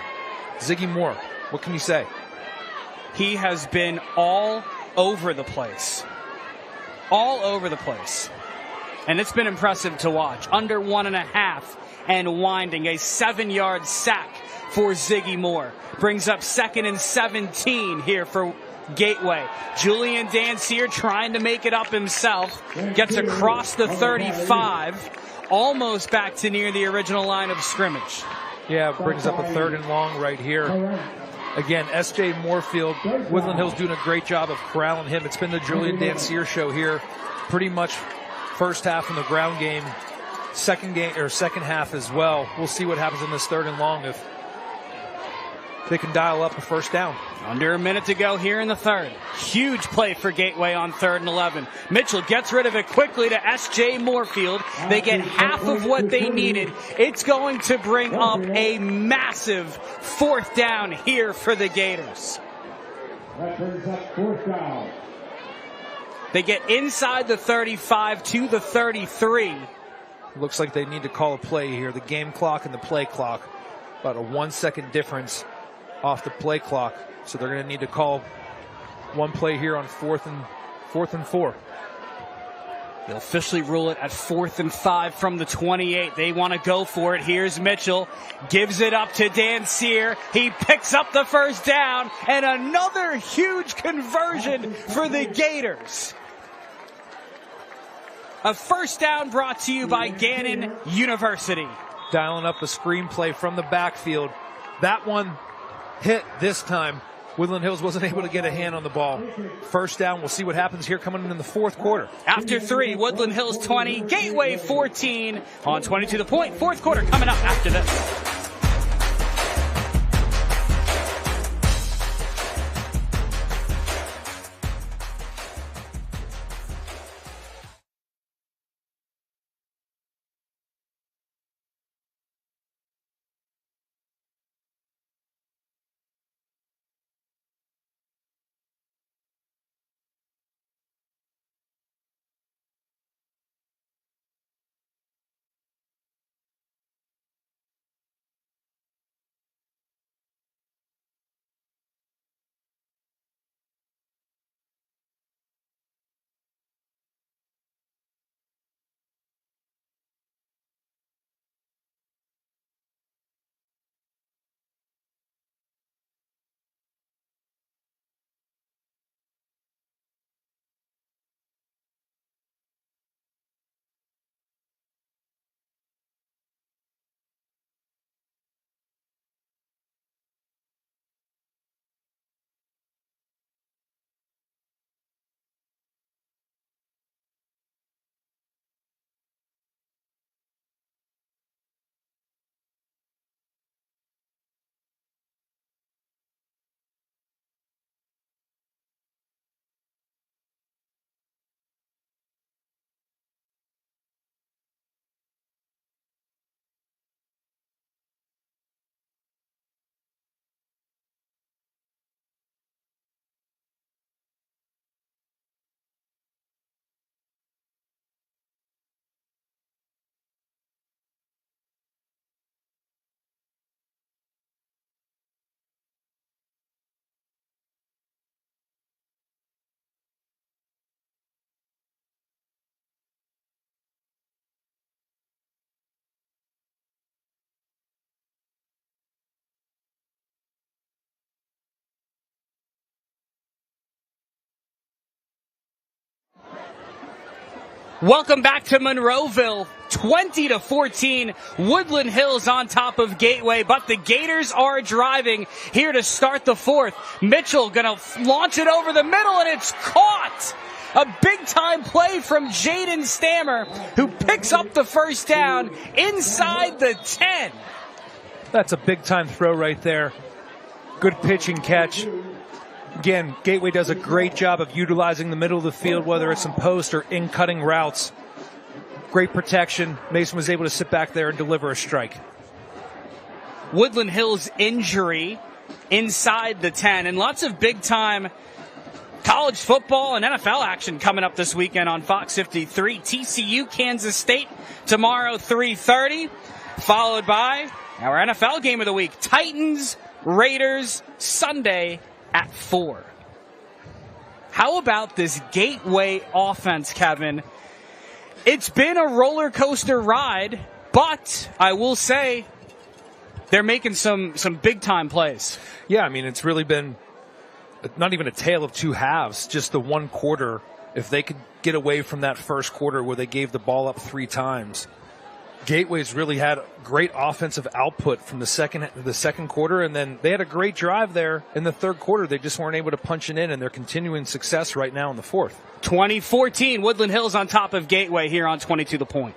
[SPEAKER 2] Ziggy Moore, what can you say?
[SPEAKER 1] He has been all over the place. All over the place. And it's been impressive to watch. Under 1.5 and winding. A 7-yard sack for Ziggy Moore. Brings up 2nd and 17 here for Gateway. Julian Dancier trying to make it up himself. Gets across the 35. Almost back to near the original line of scrimmage.
[SPEAKER 2] Yeah, brings up a 3rd and long right here. Again, S.J. Moorfield, Woodland Hills doing a great job of corralling him. It's been the Julian Dancier show here. Pretty much first half in the ground game, second half as well. We'll see what happens in this 3rd and long if they can dial up a first down.
[SPEAKER 1] Under a minute to go here in the 3rd. Huge play for Gateway on 3rd and 11. Mitchell gets rid of it quickly to S.J. Moorfield. They get half of what they needed. It's going to bring up a massive 4th down here for the Gators.
[SPEAKER 7] That brings up 4th down.
[SPEAKER 1] They get inside the 35 to the 33.
[SPEAKER 2] Looks like they need to call a play here. The game clock and the play clock. About a 1-second difference off the play clock. So they're going to need to call one play here on 4th and 4.
[SPEAKER 1] They'll officially rule it at 4th and 5 from the 28. They want to go for it. Here's Mitchell. Gives it up to Dancier. He picks up the first down. And another huge conversion for the Gators. A first down brought to you by Gannon University.
[SPEAKER 2] Dialing up a screenplay from the backfield. That one hit this time. Woodland Hills wasn't able to get a hand on the ball. First down, we'll see what happens here coming in the 4th quarter.
[SPEAKER 1] After 3, Woodland Hills 20, Gateway 14 on 22 The Point. 4th quarter coming up after this. Welcome back to Monroeville. 20-14, Woodland Hills on top of Gateway, but the Gators are driving here to start the 4th. Mitchell gonna launch it over the middle, and it's caught. A big-time play from Jaden Stammer, who picks up the first down inside the 10.
[SPEAKER 2] That's a big-time throw right there. Good pitch and catch. Again, Gateway does a great job of utilizing the middle of the field, whether it's in post or in cutting routes. Great protection. Mason was able to sit back there and deliver a strike.
[SPEAKER 1] Woodland Hills injury inside the 10, and lots of big-time college football and NFL action coming up this weekend on Fox 53. TCU, Kansas State tomorrow, 3:30. followed by our NFL game of the week, Titans, Raiders, Sunday at 4. How about this Gateway offense, Kevin? It's been a roller coaster ride, but I will say they're making some big time plays.
[SPEAKER 2] Yeah, I mean, it's really been not even a tale of two halves, just the one quarter. If they could get away from that first quarter where they gave the ball up 3 times, Gateway's really had great offensive output from the second quarter, and then they had a great drive there in the third quarter. They just weren't able to punch it in, and they're continuing success right now in the fourth.
[SPEAKER 1] 2014, Woodland Hills on top of Gateway here on 22 The Point.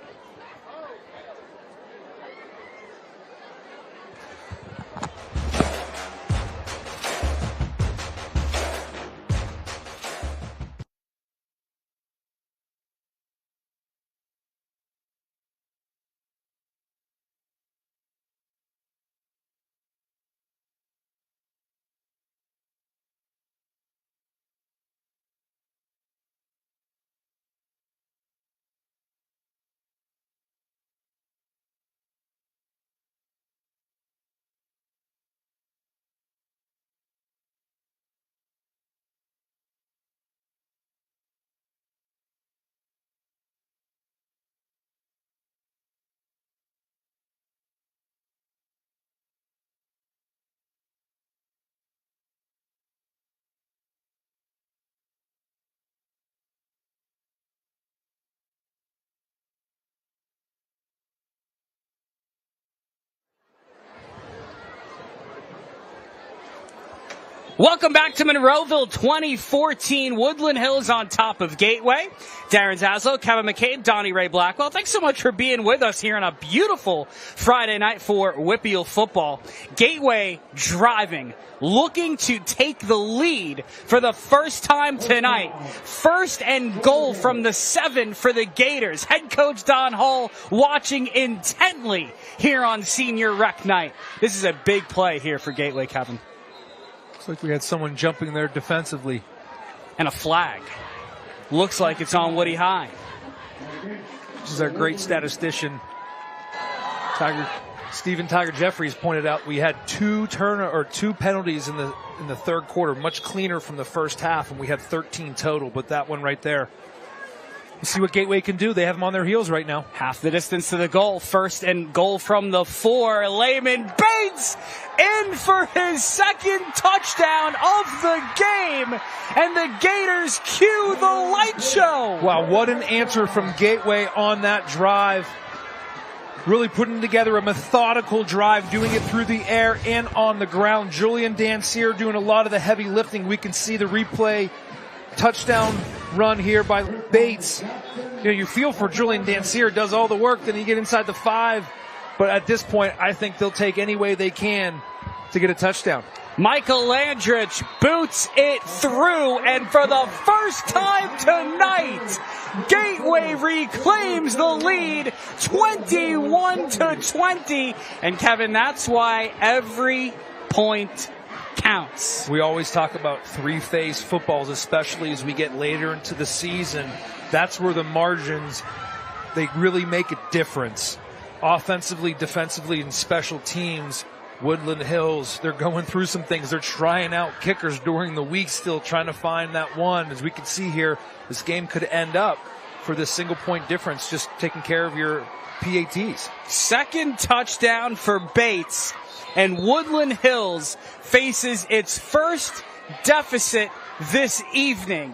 [SPEAKER 1] Welcome back to Monroeville 2014. Woodland Hills on top of Gateway. Darren Zaslow, Kevin McCabe, Donnie Ray Blackwell. Thanks so much for being with us here on a beautiful Friday night for Whippeal football. Gateway driving, looking to take the lead for the first time tonight. 1st and goal from the 7 for the Gators. Head coach Don Hall watching intently here on Senior Rec Night. This is a big play here for Gateway, Kevin.
[SPEAKER 2] Looks like we had someone jumping there defensively.
[SPEAKER 1] And a flag. Looks like it's on Woody High.
[SPEAKER 2] This is our great statistician, Stephen Tiger Jeffries, pointed out we had 2 penalties in the third quarter, much cleaner from the first half, and we had 13 total. But that one right there, you see what Gateway can do. They have them on their heels right now.
[SPEAKER 1] Half the distance to the goal. 1st and goal from the 4. Layman Bates in for his 2nd touchdown of the game. And the Gators cue the light show.
[SPEAKER 2] Wow, what an answer from Gateway on that drive. Really putting together a methodical drive, doing it through the air and on the ground. Julian Dancier doing a lot of the heavy lifting. We can see the replay. Touchdown run here by Bates. You know, you feel for Julian Dancier, does all the work, then you get inside the 5. But at this point, I think they'll take any way they can to get a touchdown.
[SPEAKER 1] Michael Landrich boots it through, and for the first time tonight, Gateway reclaims the lead 21-20. And Kevin, that's why every point counts.
[SPEAKER 2] We always talk about 3-phase footballs, especially as we get later into the season. That's where the margins, they really make a difference. Offensively, defensively, and special teams. Woodland Hills, they're going through some things. They're trying out kickers during the week, still trying to find that one. As we can see here, this game could end up for this single point difference, just taking care of your PATs.
[SPEAKER 1] 2nd touchdown for Bates, and Woodland Hills faces its first deficit this evening.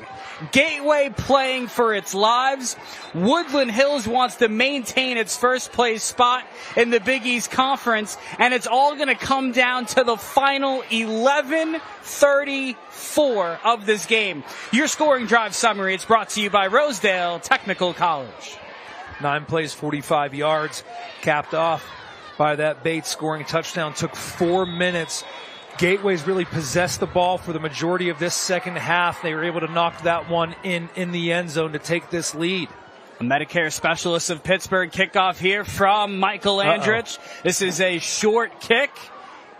[SPEAKER 1] Gateway playing for its lives. Woodland Hills wants to maintain its first place spot in the Big East Conference, and it's all going to come down to the final 11:34 of this game. Your scoring drive summary, it's brought to you by Rosedale Technical College.
[SPEAKER 2] 9 plays, 45 yards, capped off by that Bates scoring touchdown. Took 4 minutes. Gateway's really possessed the ball for the majority of this second half. They were able to knock that one in the end zone to take this lead.
[SPEAKER 1] A Medicare specialist of Pittsburgh kickoff here from Michael Andrich. This is a short kick.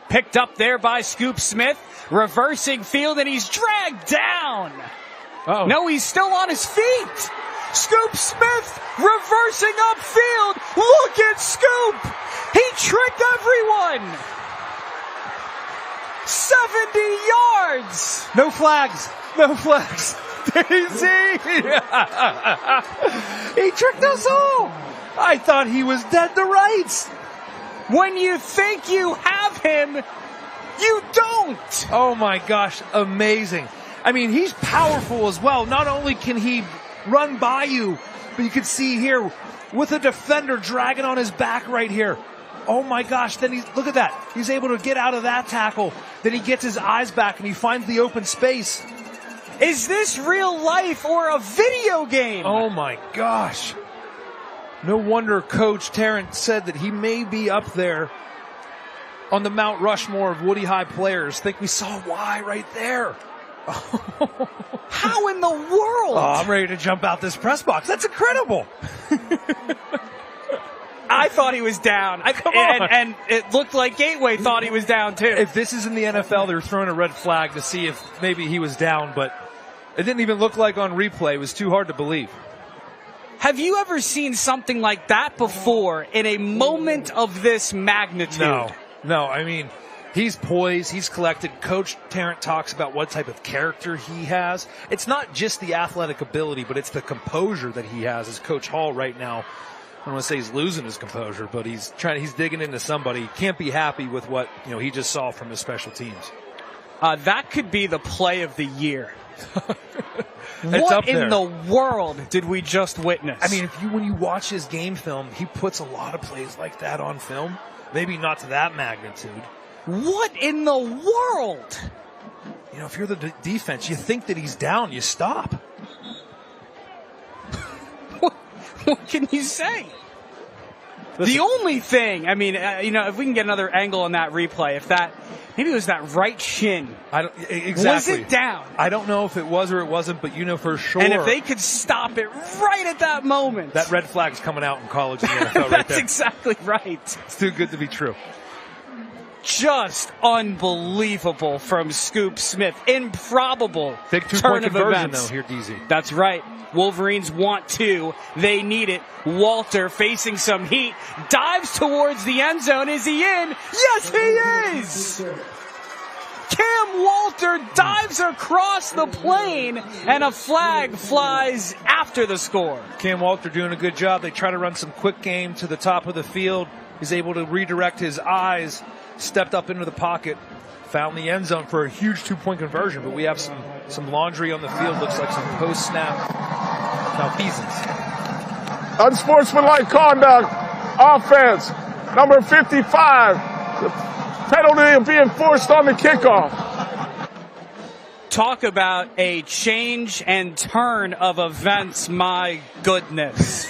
[SPEAKER 1] Picked up there by Scoop Smith. Reversing field, and he's dragged down. No, he's still on his feet. Scoop Smith reversing upfield. Look at Scoop. He tricked everyone! 70 yards!
[SPEAKER 2] No flags. No flags. Daisy! He tricked us all! I thought he was dead to rights.
[SPEAKER 1] When you think you have him, you don't!
[SPEAKER 2] Oh my gosh, amazing. I mean, he's powerful as well. Not only can he run by you, but you can see here with a defender dragging on his back right here. Oh my gosh, then look at that. He's able to get out of that tackle. Then he gets his eyes back and he finds the open space.
[SPEAKER 1] Is this real life or a video game?
[SPEAKER 2] Oh my gosh. No wonder Coach Tarrant said that he may be up there on the Mount Rushmore of Woody High players. Think we saw why right there.
[SPEAKER 1] How in the world?
[SPEAKER 2] Oh, I'm ready to jump out this press box. That's incredible.
[SPEAKER 1] I thought he was down.
[SPEAKER 2] Come on.
[SPEAKER 1] And it looked like Gateway thought he was down too.
[SPEAKER 2] If this is in the NFL, they're throwing a red flag to see if maybe he was down, but it didn't even look like on replay. It was too hard to believe.
[SPEAKER 1] Have you ever seen something like that before in a moment of this magnitude?
[SPEAKER 2] No. I mean, he's poised, he's collected. Coach Tarrant talks about what type of character he has. It's not just the athletic ability, but it's the composure that he has as Coach Hall right now. I don't want to say he's losing his composure, but he's digging into somebody. Can't be happy with what he just saw from his special teams.
[SPEAKER 1] That could be the play of the year.
[SPEAKER 2] What
[SPEAKER 1] in the world did we just witness?
[SPEAKER 2] I mean, when you watch his game film, he puts a lot of plays like that on film. Maybe not to that magnitude.
[SPEAKER 1] What in the world?
[SPEAKER 2] If you're the defense, you think that he's down, you stop.
[SPEAKER 1] What can you say? Listen, the only thing, I mean, if we can get another angle on that replay, maybe it was that right shin.
[SPEAKER 2] Exactly.
[SPEAKER 1] Was it down?
[SPEAKER 2] I don't know if it was or it wasn't, but for sure.
[SPEAKER 1] And if they could stop it right at that moment.
[SPEAKER 2] That red flag's coming out in college and the NFL right there.
[SPEAKER 1] That's exactly right.
[SPEAKER 2] It's too good to be true.
[SPEAKER 1] Just unbelievable from Scoop Smith. Improbable.
[SPEAKER 2] Big 2-point conversion, though, here, DZ.
[SPEAKER 1] That's right. Wolverines want to. They need it. Walter facing some heat. Dives towards the end zone. Is he in? Yes, he is! Cam Walter dives across the plane, and a flag flies after the score.
[SPEAKER 2] Cam Walter doing a good job. They try to run some quick game to the top of the field. He's able to redirect his eyes, stepped up into the pocket, found the end zone for a huge 2-point conversion, but we have some laundry on the field. Looks like some post-snap malfeasance.
[SPEAKER 3] Unsportsmanlike conduct, offense, number 55. The penalty being forced on the kickoff.
[SPEAKER 1] Talk about a change and turn of events, my goodness.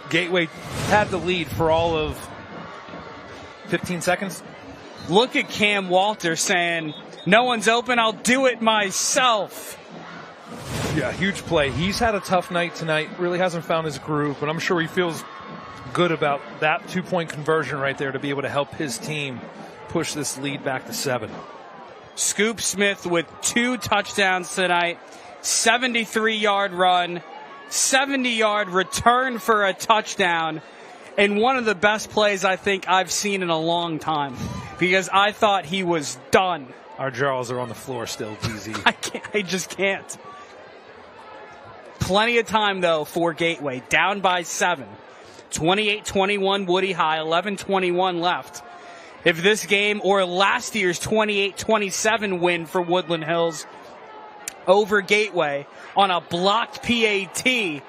[SPEAKER 2] Gateway had the lead for all of 15 seconds.
[SPEAKER 1] Look at Cam Walter saying, no one's open, I'll do it myself.
[SPEAKER 2] Yeah, huge play. He's had a tough night tonight, really hasn't found his groove, but I'm sure he feels good about that 2-point conversion right there to be able to help his team push this lead back to 7.
[SPEAKER 1] Scoop Smith with 2 touchdowns tonight, 73-yard run, 70-yard return for a touchdown, and one of the best plays I think I've seen in a long time, because I thought he was done.
[SPEAKER 2] Our jaws are on the floor still, DZ.
[SPEAKER 1] I just can't. Plenty of time, though, for Gateway. Down by 7. 28-21 Woody High, 11:21 left. If this game or last year's 28-27 win for Woodland Hills over Gateway on a blocked PAT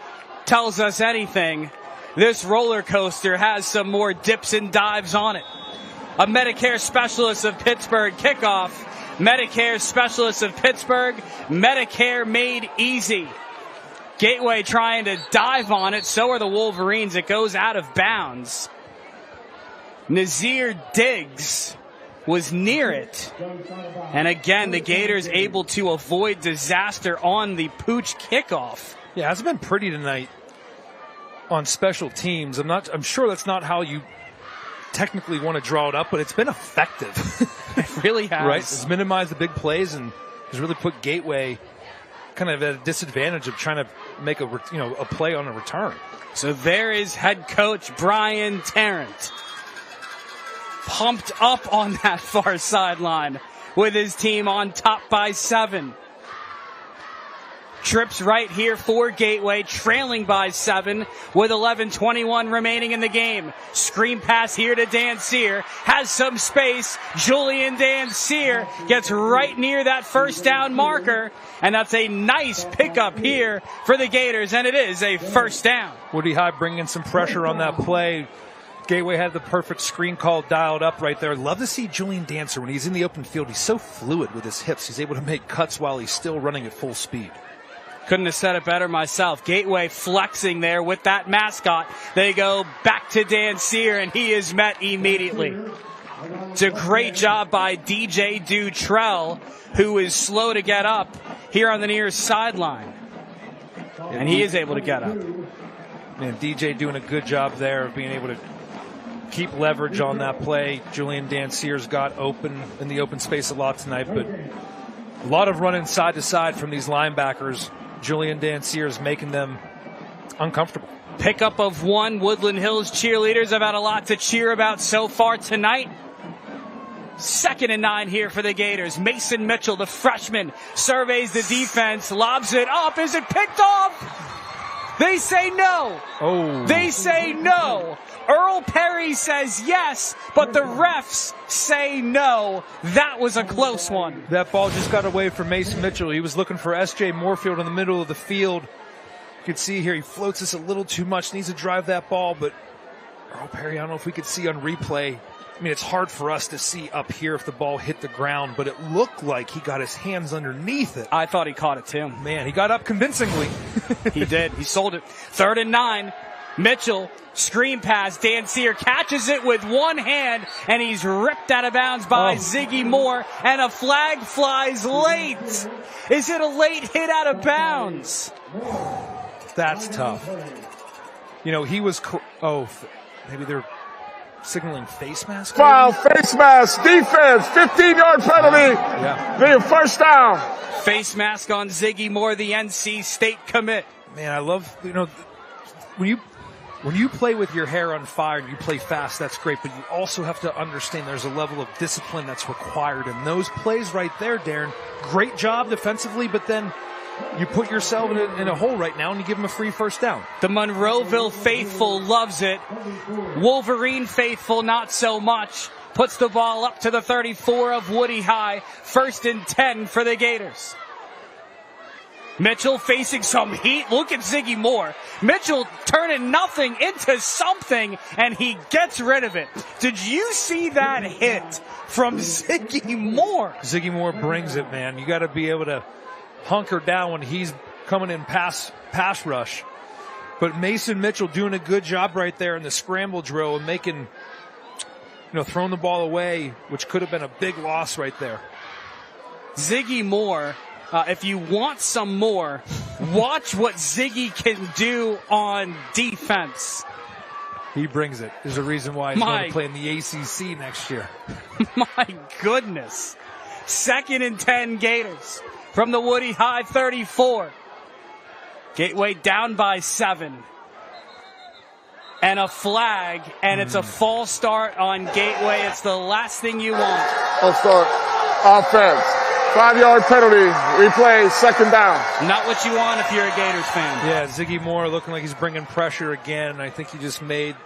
[SPEAKER 1] tells us anything, this roller coaster has some more dips and dives on it. A Medicare Specialist of Pittsburgh kickoff. Medicare Specialist of Pittsburgh. Medicare made easy. Gateway trying to dive on it. So are the Wolverines. It goes out of bounds. Nazir Diggs was near it. And again, the Gators able to avoid disaster on the Pooch kickoff.
[SPEAKER 2] Yeah, it's been pretty tonight on special teams. I'm sure that's not how you technically want to draw it up, but it's been effective.
[SPEAKER 1] It really has.
[SPEAKER 2] Right? It's minimized the big plays and has really put Gateway kind of at a disadvantage of trying to make a play on a return.
[SPEAKER 1] So there is head coach Brian Tarrant pumped up on that far sideline with his team on top by 7. Trips right here for Gateway, trailing by 7 with 11:21 remaining in the game. Screen pass here to Danseer. Has some space. Julian Danseer gets right near that first down marker. And that's a nice pickup here for the Gators. And it is a first down.
[SPEAKER 2] Woody High bringing some pressure on that play. Gateway had the perfect screen call dialed up right there. Love to see Julian Danseer when he's in the open field. He's so fluid with his hips. He's able to make cuts while he's still running at full speed.
[SPEAKER 1] Couldn't have said it better myself. Gateway flexing there with that mascot. They go back to Danseer, and he is met immediately. It's a great job by DJ Dutrell, who is slow to get up here on the near sideline. And he is able to get up.
[SPEAKER 2] Man, DJ doing a good job there of being able to keep leverage on that play. Julian Danseer's got open in the open space a lot tonight, but a lot of running side to side from these linebackers. Julian Danseer is making them uncomfortable.
[SPEAKER 1] Pickup of 1. Woodland Hills cheerleaders have had a lot to cheer about so far tonight. 2nd and 9 here for the Gators. Mason Mitchell, the freshman, surveys the defense, lobs it up. Is it picked off? They say no.
[SPEAKER 2] Oh.
[SPEAKER 1] They say no. Earl Perry says yes, but the refs say no. That was a close one.
[SPEAKER 2] That ball just got away from Mason Mitchell. He was looking for S.J. Moorfield in the middle of the field. You can see here he floats this a little too much, needs to drive that ball, but Earl Perry, I don't know if we could see on replay. I mean, it's hard for us to see up here if the ball hit the ground, but it looked like he got his hands underneath it.
[SPEAKER 1] I thought he caught it too.
[SPEAKER 2] Man, he got up convincingly.
[SPEAKER 1] He did. He sold it. 3rd and 9. Mitchell, screen pass. Danseer catches it with one hand, and he's ripped out of bounds by Ziggy Moore, and a flag flies late. Is it a late hit out of bounds?
[SPEAKER 2] That's tough. You know, he was... maybe they're signaling face mask?
[SPEAKER 3] Foul, face mask, defense, 15-yard penalty.
[SPEAKER 2] Yeah.
[SPEAKER 3] Be a first down.
[SPEAKER 1] Face mask on Ziggy Moore, the NC State commit.
[SPEAKER 2] Man, I love, you know, when you play with your hair on fire and you play fast, that's great, but you also have to understand there's a level of discipline that's required. And those plays right there, Darren, great job defensively, but then you put yourself in a hole right now and you give them a free first down.
[SPEAKER 1] The Monroeville faithful loves it. Wolverine faithful not so much. Puts the ball up to the 34 of Woody High. 1st and 10 for the Gators. Mitchell facing some heat. Look at Ziggy Moore. Mitchell turning nothing into something, and he gets rid of it. Did you see that hit from Ziggy Moore?
[SPEAKER 2] Ziggy Moore brings it, man. You got to be able to hunker down when he's coming in pass rush. But Mason Mitchell doing a good job right there in the scramble drill and making, throwing the ball away, which could have been a big loss right there.
[SPEAKER 1] Ziggy Moore, if you want some more, watch what Ziggy can do on defense.
[SPEAKER 2] He brings it. There's a reason why he's going to play in the ACC next year.
[SPEAKER 1] My goodness. 2nd and 10 Gators from the Woody High 34. Gateway down by 7. And a flag, and it's a false start on Gateway. It's the last thing you want.
[SPEAKER 3] False start. Offense. 5-yard penalty. Replay. 2nd down.
[SPEAKER 1] Not what you want if you're a Gators fan.
[SPEAKER 2] Yeah, Ziggy Moore looking like he's bringing pressure again. I think he just made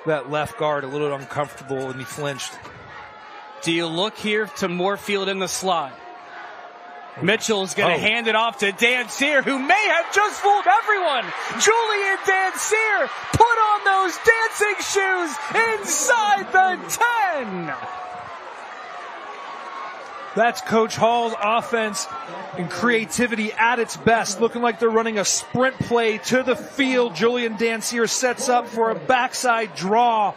[SPEAKER 2] that left guard a little uncomfortable, and he flinched.
[SPEAKER 1] Do you look here to Moorfield in the slot? Mitchell's going to hand it off to Danseer, who may have just fooled everyone. Julian Danseer put on those dancing shoes inside the 10.
[SPEAKER 2] That's Coach Hall's offense and creativity at its best. Looking like they're running a sprint play to the field. Julian Danseer sets up for a backside draw.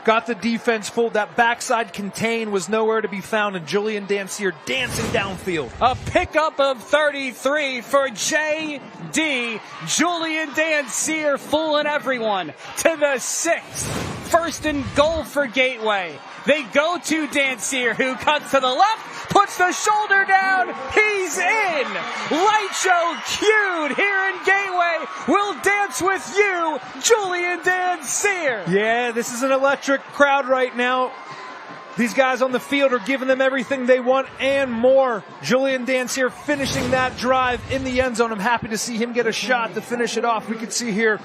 [SPEAKER 2] Got the defense fooled. That backside contain was nowhere to be found, and Julian Danseer dancing downfield.
[SPEAKER 1] A pickup of 33 for J.D. Julian Danseer fooling everyone to the 6th. 1st and goal for Gateway. They go to Danseer, who cuts to the left, puts the shoulder down. He's in. Light show cued here in Gateway. Will Danseer starts with you, Julian Danseer.
[SPEAKER 2] Yeah, this is an electric crowd right now. These guys on the field are giving them everything they want and more. Julian Danseer finishing that drive in the end zone. I'm happy to see him get a shot to finish it off. We can see here,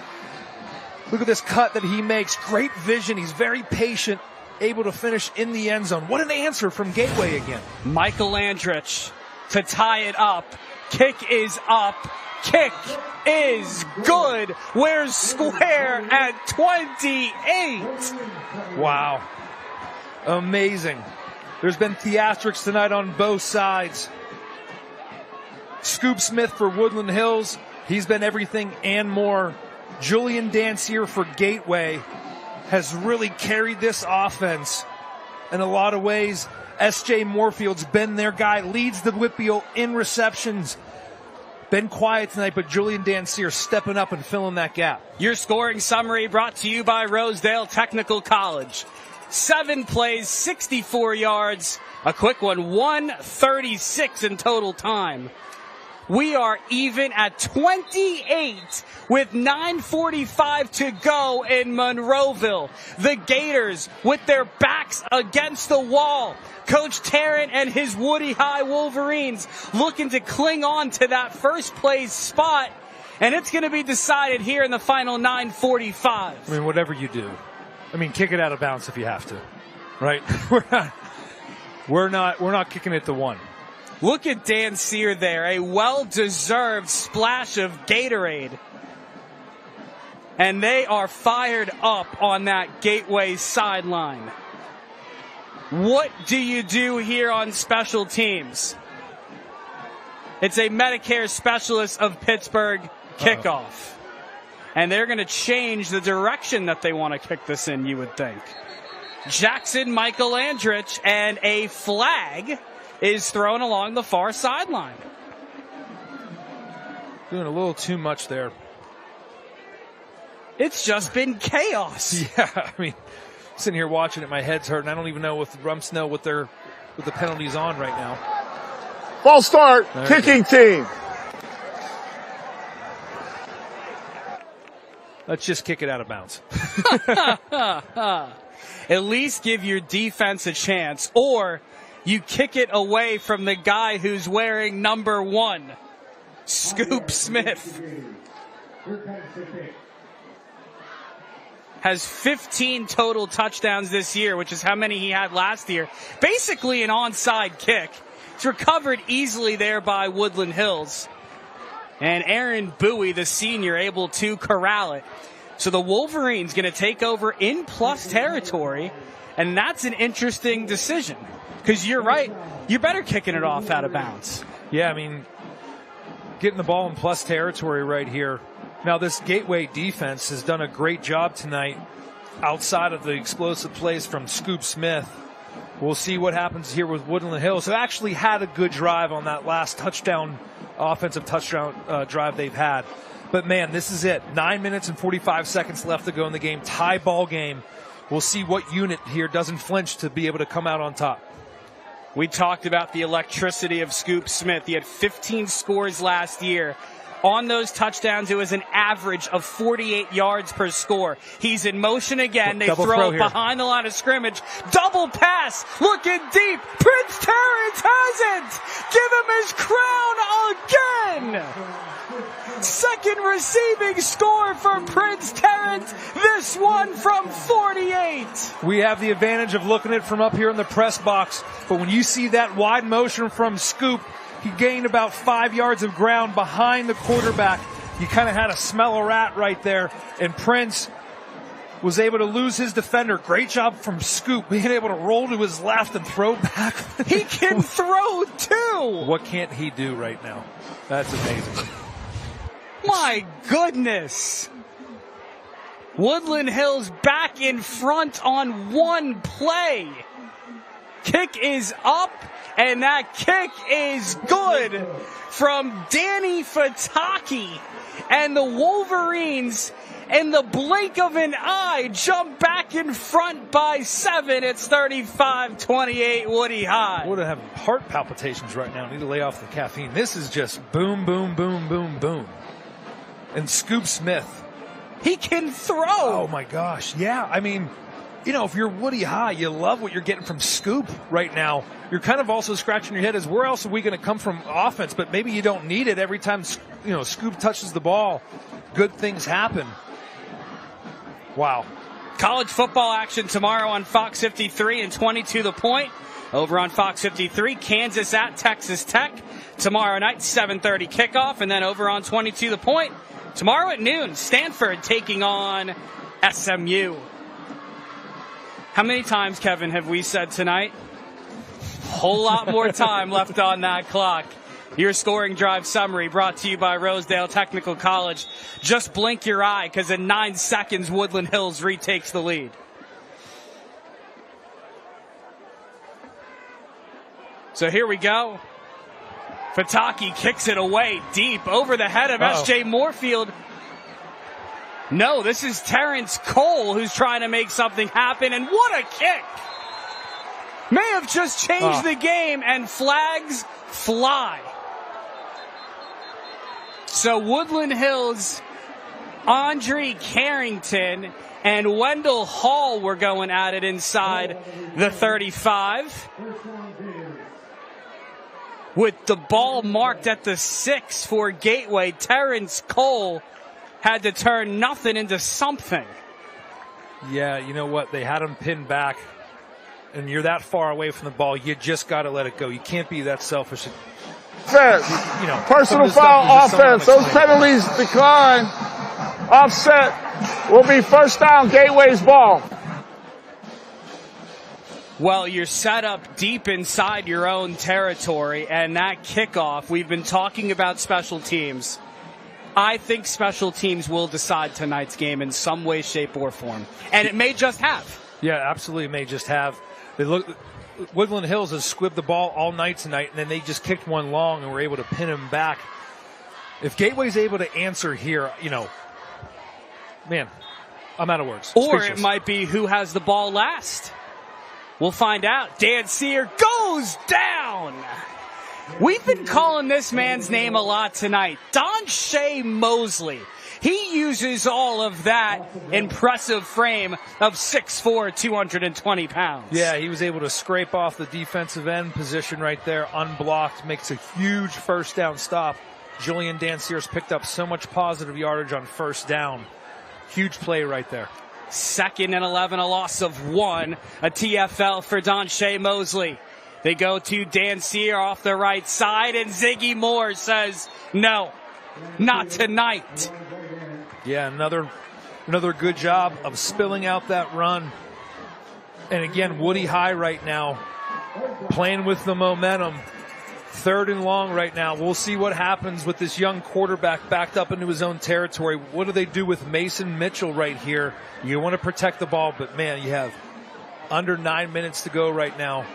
[SPEAKER 2] look at this cut that he makes. Great vision. He's very patient, able to finish in the end zone. What an answer from Gateway again.
[SPEAKER 1] Michael Andrich to tie it up. Kick is up. Kick is good. We're square at 28.
[SPEAKER 2] Wow. Amazing. There's been theatrics tonight on both sides. Scoop Smith for Woodland Hills. He's been everything and more. Julian Danseer for Gateway has really carried this offense in a lot of ways. S.J. Moorfield's been their guy, leads the Whitfield in receptions. Been quiet tonight, but Julian Danseer stepping up and filling that gap.
[SPEAKER 1] Your scoring summary brought to you by Rosedale Technical College. 7 plays, 64 yards. A quick one, 1:36 in total time. We are even at 28 with 9:45 to go in Monroeville. The Gators with their backs against the wall. Coach Tarrant and his Woody High Wolverines looking to cling on to that first place spot. And it's going to be decided here in the final 9:45.
[SPEAKER 2] I mean, whatever you do. I mean, kick it out of bounds if you have to, right? We're not kicking it to one.
[SPEAKER 1] Look at Danseer there, a well-deserved splash of Gatorade. And they are fired up on that Gateway sideline. What do you do here on special teams? It's a Medicare Specialist of Pittsburgh kickoff. And they're going to change the direction that they want to kick this in, you would think. Jackson Michael Andrich, and a flag is thrown along the far sideline.
[SPEAKER 2] Doing a little too much there.
[SPEAKER 1] It's just been chaos.
[SPEAKER 2] Yeah, I mean, sitting here watching it, my head's hurting. I don't even know if the Rumps know what the penalty's on right now.
[SPEAKER 3] False start, kicking team.
[SPEAKER 2] Let's just kick it out of bounds.
[SPEAKER 1] At least give your defense a chance, or you kick it away from the guy who's wearing number 1, Scoop Smith. Has 15 total touchdowns this year, which is how many he had last year. Basically an onside kick. It's recovered easily there by Woodland Hills. And Aaron Bowie, the senior, able to corral it. So the Wolverines going to take over in plus territory, and that's an interesting decision. Because you're right, you're better kicking it off out of bounds.
[SPEAKER 2] Yeah, I mean, getting the ball in plus territory right here. Now, this Gateway defense has done a great job tonight outside of the explosive plays from Scoop Smith. We'll see what happens here with Woodland Hills, who actually had a good drive on that last offensive touchdown drive they've had. But, man, this is it. 9 minutes and 45 seconds left to go in the game. Tie ball game. We'll see what unit here doesn't flinch to be able to come out on top.
[SPEAKER 1] We talked about the electricity of Scoop Smith. He had 15 scores last year. On those touchdowns, it was an average of 48 yards per score. He's in motion again. They throw it behind the line of scrimmage. Double pass. Looking deep. Prince Terrence has it. Give him his crown again. Second receiving score for Prince Terrence. This one from 48.
[SPEAKER 2] We have the advantage of looking at it from up here in the press box. But when you see that wide motion from Scoop, he gained about 5 yards of ground behind the quarterback. You kind of had a smell a rat right there. And Prince was able to lose his defender. Great job from Scoop, being able to roll to his left and throw back.
[SPEAKER 1] He can throw too.
[SPEAKER 2] What can't he do right now? That's amazing.
[SPEAKER 1] My goodness. Woodland Hills back in front on one play. Kick is up. And that kick is good from Danny Fataki. And the Wolverines, in the blink of an eye, jump back in front by 7. It's 35-28 Woody High.
[SPEAKER 2] Would have heart palpitations right now. Need to lay off the caffeine. This is just boom, boom, boom, boom, boom. And Scoop Smith
[SPEAKER 1] He can throw.
[SPEAKER 2] Oh, my gosh. Yeah, I mean, you know, if you're Woody High, you love what you're getting from Scoop right now. You're kind of also scratching your head as where else are we going to come from offense, but maybe you don't need it every time, you know, Scoop touches the ball. Good things happen. Wow.
[SPEAKER 1] College football action tomorrow on Fox 53 and 22 The Point. Over on Fox 53, Kansas at Texas Tech. Tomorrow night, 7:30 kickoff. And then over on 22 The Point, tomorrow at noon, Stanford taking on SMU. How many times, Kevin, have we said tonight? Whole lot more time left on that clock. Your scoring drive summary brought to you by Rosedale Technical College. Just blink your eye because in 9 seconds, Woodland Hills retakes the lead. So here we go. Pataki kicks it away deep over the head of S.J. Moorfield. No, this is Terrence Cole who's trying to make something happen, and what a kick! May have just changed the game, and flags fly. So Woodland Hills, Andre Carrington and Wendell Hall were going at it inside the 35. With the ball marked at the 6 for Gateway, Terrence Cole had to turn nothing into something.
[SPEAKER 2] Yeah, you know what? They had him pinned back, and you're that far away from the ball. You just got to let it go. You can't be that selfish.
[SPEAKER 3] Offense.
[SPEAKER 2] You know,
[SPEAKER 3] Personal foul offense. Those penalties decline. Offset will be first down, Gateway's ball.
[SPEAKER 1] Well, you're set up deep inside your own territory, and that kickoff, we've been talking about special teams. I think special teams will decide tonight's game in some way, shape, or form. And it may just have.
[SPEAKER 2] Yeah, absolutely, it may just have. Woodland Hills has squibbed the ball all night tonight, and then they just kicked one long and were able to pin him back. If Gateway's able to answer here, you know, man, I'm out of words.
[SPEAKER 1] Or it might be who has the ball last. We'll find out. Dan Sear goes down. We've been calling this man's name a lot tonight. Don Shea Mosley. He uses all of that impressive frame of 6'4", 220 pounds.
[SPEAKER 2] Yeah, he was able to scrape off the defensive end position right there, unblocked, makes a huge first down stop. Julian Dansears picked up so much positive yardage on first down. Huge play right there.
[SPEAKER 1] 2nd and 11, a loss of 1, a TFL for Don Shea Mosley. They go to Dan Sear off the right side, and Ziggy Moore says, no, not tonight.
[SPEAKER 2] Yeah, another good job of spilling out that run. And again, Woody High right now, playing with the momentum. 3rd and long right now. We'll see what happens with this young quarterback backed up into his own territory. What do they do with Mason Mitchell right here? You want to protect the ball, but man, you have under 9 minutes to go right now.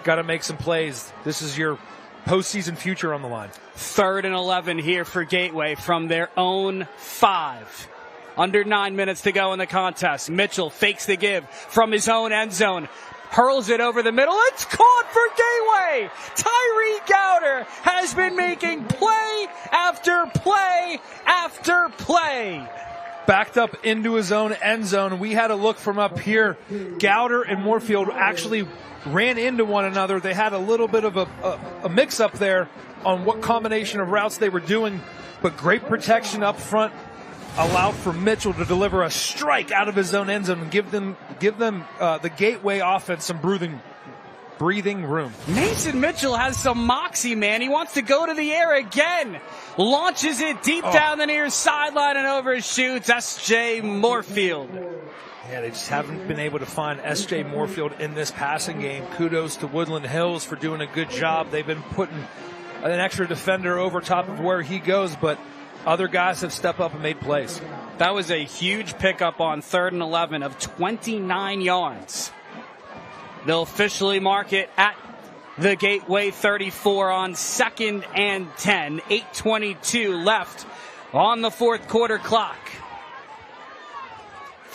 [SPEAKER 2] Got to make some plays. This is your postseason future on the line.
[SPEAKER 1] 3rd and 11 here for Gateway from their own 5. Under 9 minutes to go in the contest. Mitchell fakes the give from his own end zone. Hurls it over the middle. It's caught for Gateway. Tyree Gowder has been making play after play after play.
[SPEAKER 2] Backed up into his own end zone. We had a look from up here. Gowder and Moorfield actually ran into one another. They had a little bit of a mix-up there on what combination of routes they were doing, but great protection up front allowed for Mitchell to deliver a strike out of his own end zone and give them the Gateway offense some breathing room.
[SPEAKER 1] Mason Mitchell has some moxie, man. He wants to go to the air again. Launches it deep down the near sideline and overshoots S.J. Moorfield.
[SPEAKER 2] Yeah, they just haven't been able to find S.J. Moorfield in this passing game. Kudos to Woodland Hills for doing a good job. They've been putting an extra defender over top of where he goes, but other guys have stepped up and made plays.
[SPEAKER 1] That was a huge pickup on 3rd and 11 of 29 yards. They'll officially mark it at the Gateway 34 on 2nd and 10. 8:22 left on the 4th quarter clock.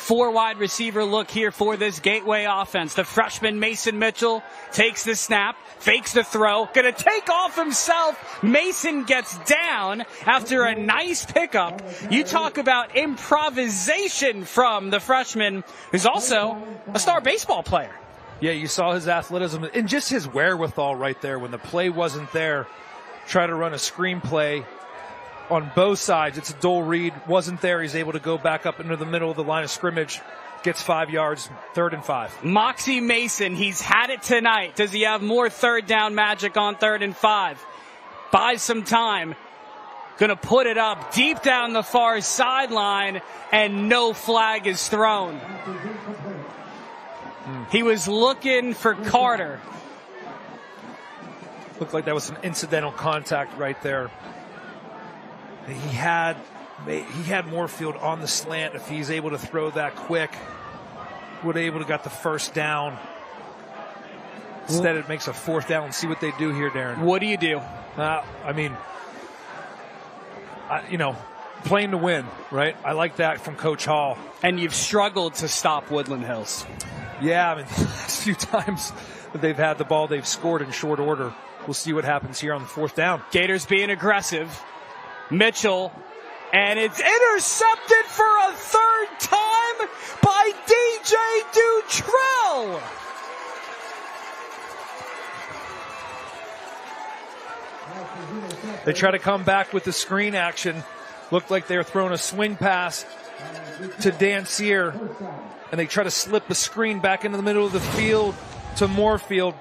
[SPEAKER 1] Four wide receiver look here for this Gateway offense. The freshman Mason Mitchell takes the snap, fakes the throw, gonna take off himself. Mason gets down after a nice pickup. You talk about improvisation from the freshman, who's also a star baseball player.
[SPEAKER 2] Yeah, you saw his athleticism and just his wherewithal right there when the play wasn't there. Try to run a screenplay on both sides. It's a dual read. Wasn't there. He's able to go back up into the middle of the line of scrimmage. Gets 5 yards, 3rd and 5.
[SPEAKER 1] Moxie Mason, he's had it tonight. Does he have more third down magic on 3rd and 5? Buys some time. Gonna put it up deep down the far sideline, and no flag is thrown. He was looking for Carter.
[SPEAKER 2] Looked like that was an incidental contact right there. He had Moorfield on the slant. If he's able to throw that quick, would have able to got the first down. Instead, it makes a 4th down. And see what they do here, Darren.
[SPEAKER 1] What do you do?
[SPEAKER 2] Playing to win, right? I like that from Coach Hall.
[SPEAKER 1] And you've struggled to stop Woodland Hills.
[SPEAKER 2] Yeah, the last few times that they've had the ball, they've scored in short order. We'll see what happens here on the 4th down.
[SPEAKER 1] Gators being aggressive. Mitchell, and it's intercepted for a 3rd time by DJ Dutrell.
[SPEAKER 2] They try to come back with the screen action. Looked like they were throwing a swing pass to Dancier, and they try to slip the screen back into the middle of the field to Moorfield.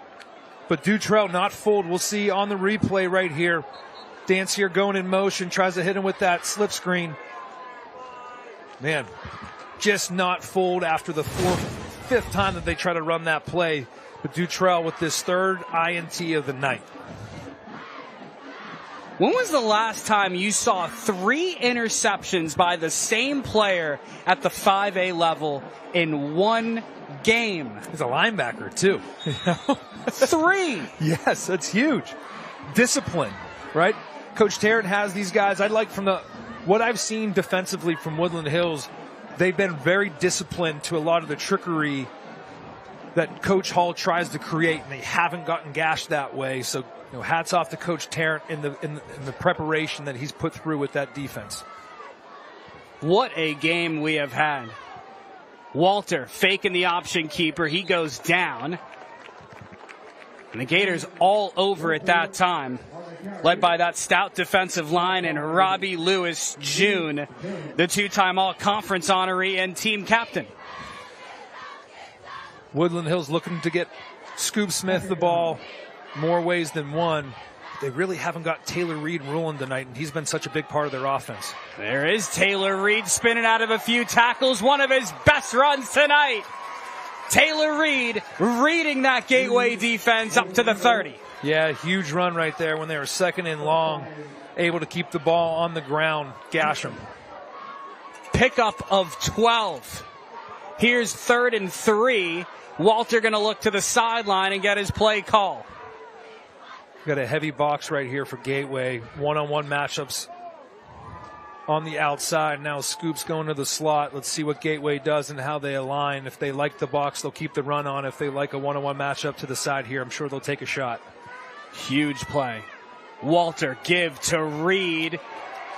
[SPEAKER 2] But Dutrell not fooled. We'll see on the replay right here. Dancier going in motion, tries to hit him with that slip screen. Man, just not fooled after the 5th time that they try to run that play. But Dutrell with this 3rd INT of the night.
[SPEAKER 1] When was the last time you saw 3 interceptions by the same player at the 5A level in one game?
[SPEAKER 2] He's a linebacker, too.
[SPEAKER 1] 3!
[SPEAKER 2] Yes, that's huge. Discipline, right? Coach Tarrant has these guys. I like what I've seen defensively from Woodland Hills, they've been very disciplined to a lot of the trickery that Coach Hall tries to create, and they haven't gotten gashed that way. So, hats off to Coach Tarrant in the preparation that he's put through with that defense.
[SPEAKER 1] What a game we have had. Walter faking the option keeper. He goes down. And the Gators all over at that time, led by that stout defensive line and Robbie Lewis Jr., the 2-time all-conference honoree and team captain.
[SPEAKER 2] Woodland Hills looking to get Scoop Smith the ball more ways than one. They really haven't got Taylor Reed rolling tonight, and he's been such a big part of their offense.
[SPEAKER 1] There is Taylor Reed spinning out of a few tackles, one of his best runs tonight. Taylor Reed reading that Gateway defense up to the 30.
[SPEAKER 2] Yeah, huge run right there when they were 2nd and long, able to keep the ball on the ground, gash them.
[SPEAKER 1] Pickup of 12. Here's 3rd and 3. Walter going to look to the sideline and get his play call.
[SPEAKER 2] Got a heavy box right here for Gateway. One-on-one matchups on the outside. Now Scoop's going to the slot. Let's see what Gateway does and how they align. If they like the box, they'll keep the run on. If they like a one-on-one matchup to the side here, I'm sure they'll take a shot.
[SPEAKER 1] Huge play. Walter give to Reed.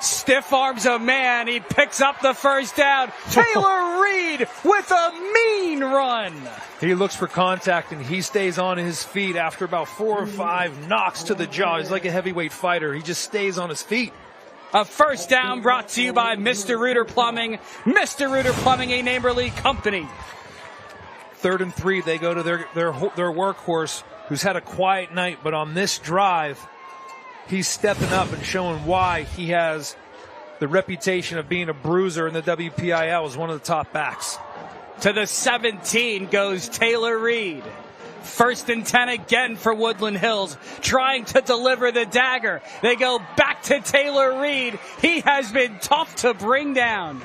[SPEAKER 1] Stiff arms a man. He picks up the 1st down. Taylor Reed with a mean run.
[SPEAKER 2] He looks for contact, and he stays on his feet after about 4 or 5 knocks to the jaw. He's like a heavyweight fighter. He just stays on his feet.
[SPEAKER 1] A 1st down brought to you by Mr. Reuter Plumbing. Mr. Reuter Plumbing, a Neighborly company.
[SPEAKER 2] 3rd and 3, they go to their workhorse, who's had a quiet night, but on this drive, he's stepping up and showing why he has the reputation of being a bruiser in the WPIL as one of the top backs.
[SPEAKER 1] To the 17 goes Taylor Reed. 1st and 10 again for Woodland Hills, trying to deliver the dagger. They go back to Taylor Reed. He has been tough to bring down.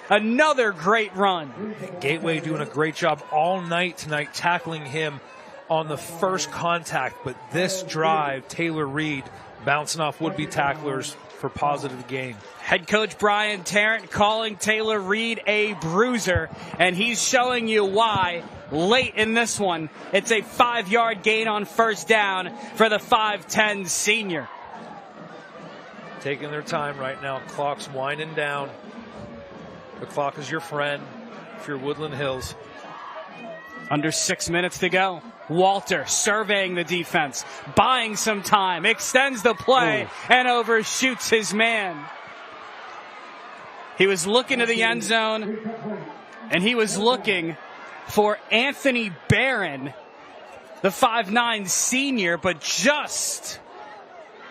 [SPEAKER 1] Another great run.
[SPEAKER 2] Gateway doing a great job all night tonight tackling him on the first contact, but this drive, Taylor Reed bouncing off would-be tacklers, for positive gain.
[SPEAKER 1] Head coach Brian Tarrant calling Taylor Reed a bruiser, and he's showing you why late in this one. It's a 5-yard gain on first down for the 5'10 senior.
[SPEAKER 2] Taking their time right now. Clock's winding down. The clock is your friend if you're Woodland Hills.
[SPEAKER 1] Under 6 minutes to go. Walter surveying the defense, buying some time, extends the play, and overshoots his man. He was looking to the end zone, and he was looking for Anthony Barron, the 5'9 senior, but just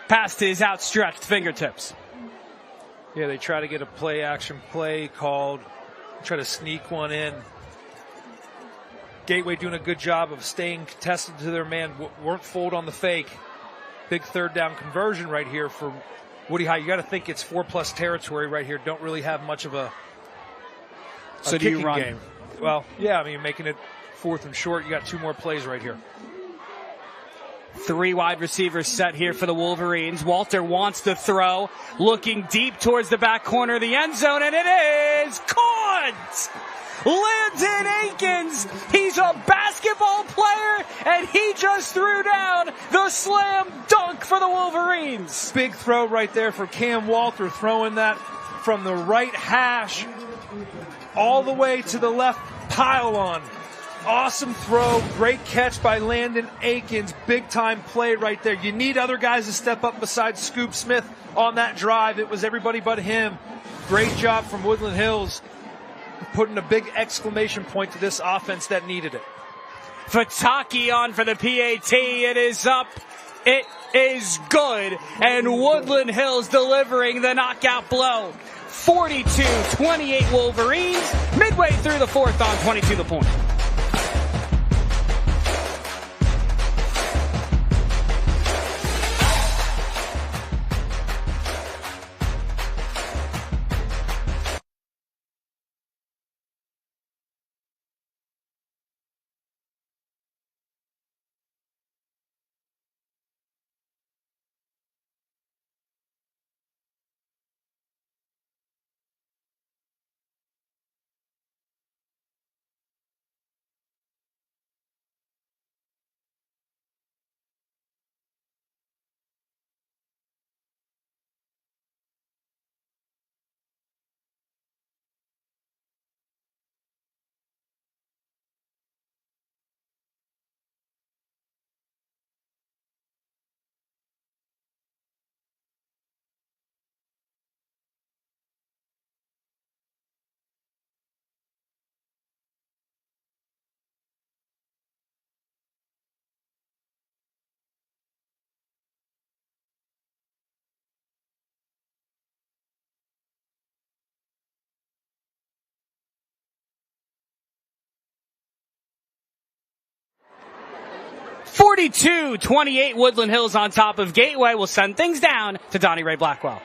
[SPEAKER 1] past his outstretched fingertips.
[SPEAKER 2] Yeah, they try to get a play-action play called, try to sneak one in. Gateway doing a good job of staying contested to their man, weren't fooled on the fake. Big third down conversion right here for Woody High. You got to think it's 4+ territory right here. Don't really have much of a
[SPEAKER 1] so do you run?
[SPEAKER 2] Game. Well, yeah, I mean, making it 4th and short. You got 2 more plays right here.
[SPEAKER 1] 3 wide receivers set here for the Wolverines. Walter wants to throw, looking deep towards the back corner of the end zone, and it is caught! Landon Akins, he's a basketball player, and he just threw down the slam dunk for the Wolverines.
[SPEAKER 2] Big throw right there for Cam Walter, throwing that from the right hash all the way to the left pylon. Awesome throw, great catch by Landon Akins, big time play right there. You need other guys to step up besides Scoop Smith on that drive. It was everybody but him. Great job from Woodland Hills, putting a big exclamation point to this offense that needed it.
[SPEAKER 1] Fataki on for the PAT. It is up. It is good. And Woodland Hills delivering the knockout blow. 42-28 Wolverines. Midway through the 4th on 22 the point. (42-28) Woodland Hills on top of Gateway. Will send things down to Donnie Ray Blackwell.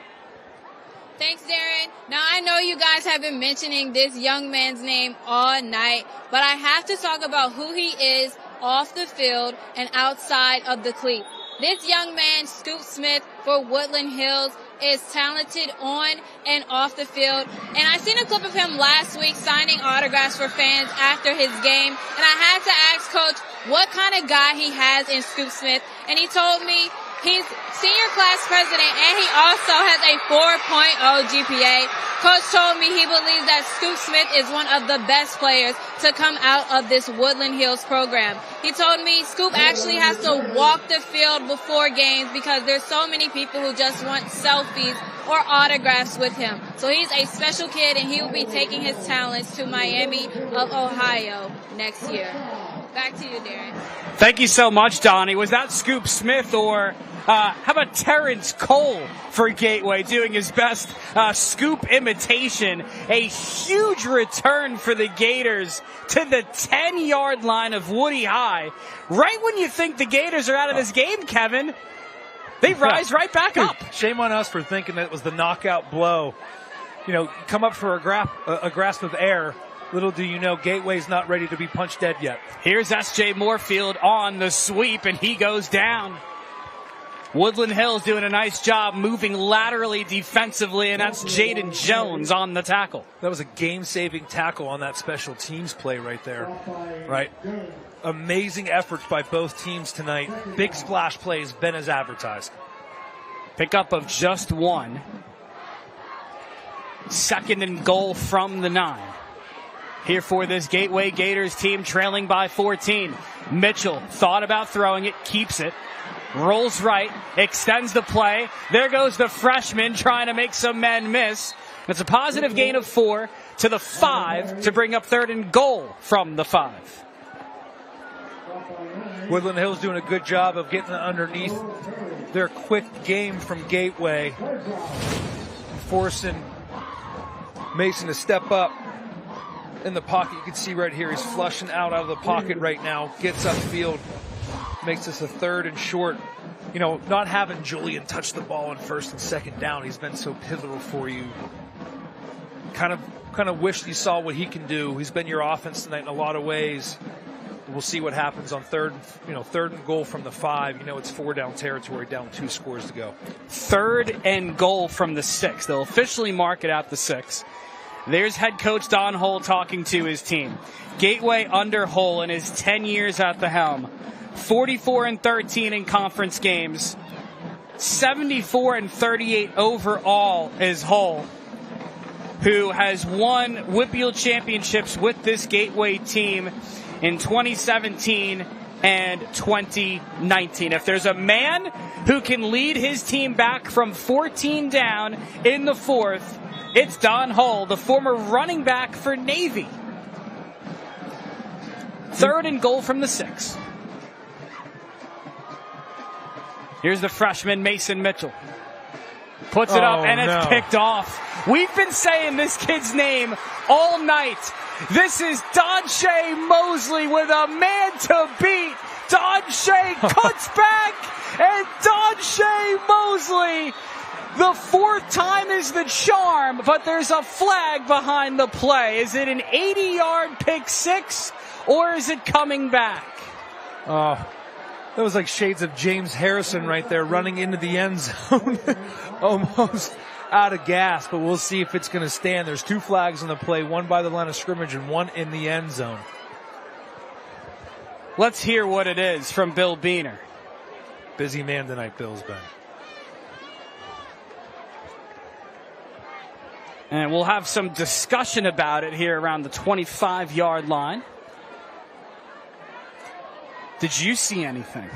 [SPEAKER 4] Thanks, Darren. Now, I know you guys have been mentioning this young man's name all night, but I have to talk about who he is off the field and outside of the cleat. This young man, Scoop Smith for Woodland Hills, is talented on and off the field. And I seen a clip of him last week signing autographs for fans after his game. And I had to ask Coach what kind of guy he has in Scoop Smith. And he told me he's senior class president and he also has a 4.0 GPA. Coach told me he believes that Scoop Smith is one of the best players to come out of this Woodland Hills program. He told me Scoop actually has to walk the field before games because there's so many people who just want selfies or autographs with him. So he's a special kid and he will be taking his talents to Miami of Ohio next year. Back to you, Darren.
[SPEAKER 1] Thank you so much, Donnie. Was that Scoop Smith or how about Terrence Cole for Gateway doing his best Scoop imitation? A huge return for the Gators to the 10-yard line of Woody High. Right when you think the Gators are out of this game, Kevin, they rise right back up.
[SPEAKER 2] Shame on us for thinking that it was the knockout blow. You know, come up for a grasp of air. Little do you know, Gateway's not ready to be punched dead yet.
[SPEAKER 1] Here's S.J. Moorfield on the sweep, and he goes down. Woodland Hills doing a nice job moving laterally defensively, and that's Jaden Jones on the tackle.
[SPEAKER 2] That was a game-saving tackle on that special teams play right there. Right. Amazing efforts by both teams tonight. Big splash plays, been as advertised.
[SPEAKER 1] Pickup of just 1. 2nd and goal from the 9. Here for this Gateway Gators team, trailing by 14. Mitchell thought about throwing it, keeps it. Rolls right, extends the play. There goes the freshman trying to make some men miss. It's a positive gain of 4 to the 5 to bring up 3rd and goal from the 5.
[SPEAKER 2] Woodland Hills doing a good job of getting underneath their quick game from Gateway, forcing Mason to step up in the pocket. You can see right here he's flushing out of the pocket right now, gets upfield, makes this a 3rd and short. You know, not having Julian touch the ball on 1st and 2nd down, he's been so pivotal for you. Kind of wished you saw what he can do. He's been your offense tonight in a lot of ways. We'll see what happens on 3rd and goal from the 5. You know, it's 4 down territory, down 2 scores to go.
[SPEAKER 1] 3rd and goal from the 6. They'll officially mark it at the 6. There's head coach Don Hull talking to his team. Gateway under Hull in his 10 years at the helm. 44-13 in conference games. 74-38 overall is Hull, who has won WPIAL championships with this Gateway team in 2017 and 2019. If there's a man who can lead his team back from 14 down in the 4th, it's Don Hull, the former running back for Navy. 3rd and goal from the 6. Here's the freshman, Mason Mitchell. Puts it up, and it's picked off. We've been saying this kid's name all night. This is Donshay Mosley with a man to beat. Donshay cuts back, and Donshay Mosley, the 4th time is the charm, but there's a flag behind the play. Is it an 80-yard pick 6, or is it coming back?
[SPEAKER 2] That was like shades of James Harrison right there, running into the end zone. Almost out of gas, but we'll see if it's going to stand. There's 2 flags on the play, 1 by the line of scrimmage and 1 in the end zone.
[SPEAKER 1] Let's hear what it is from Bill Beener.
[SPEAKER 2] Busy man tonight, Bill's been.
[SPEAKER 1] And we'll have some discussion about it here around the 25-yard line. Did you see anything?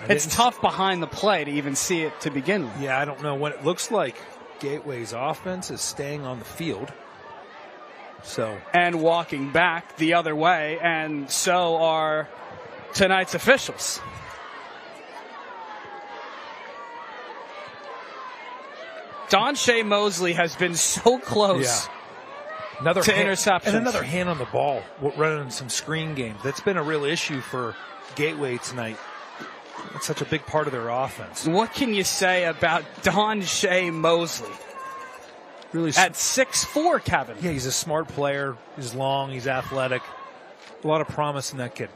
[SPEAKER 1] It's tough behind the play to even see it to begin with.
[SPEAKER 2] Yeah, I don't know what it looks like. Gateway's offense is staying on the field.
[SPEAKER 1] And walking back the other way, and so are tonight's officials. Donshay Mosley has been so close to interceptions.
[SPEAKER 2] And another hand on the ball, running some screen games. That's been a real issue for Gateway tonight. It's such a big part of their offense.
[SPEAKER 1] What can you say about Donshay Mosley?
[SPEAKER 2] Really
[SPEAKER 1] at 6'4", Kevin.
[SPEAKER 2] Yeah, he's a smart player. He's long. He's athletic. A lot of promise in that kid.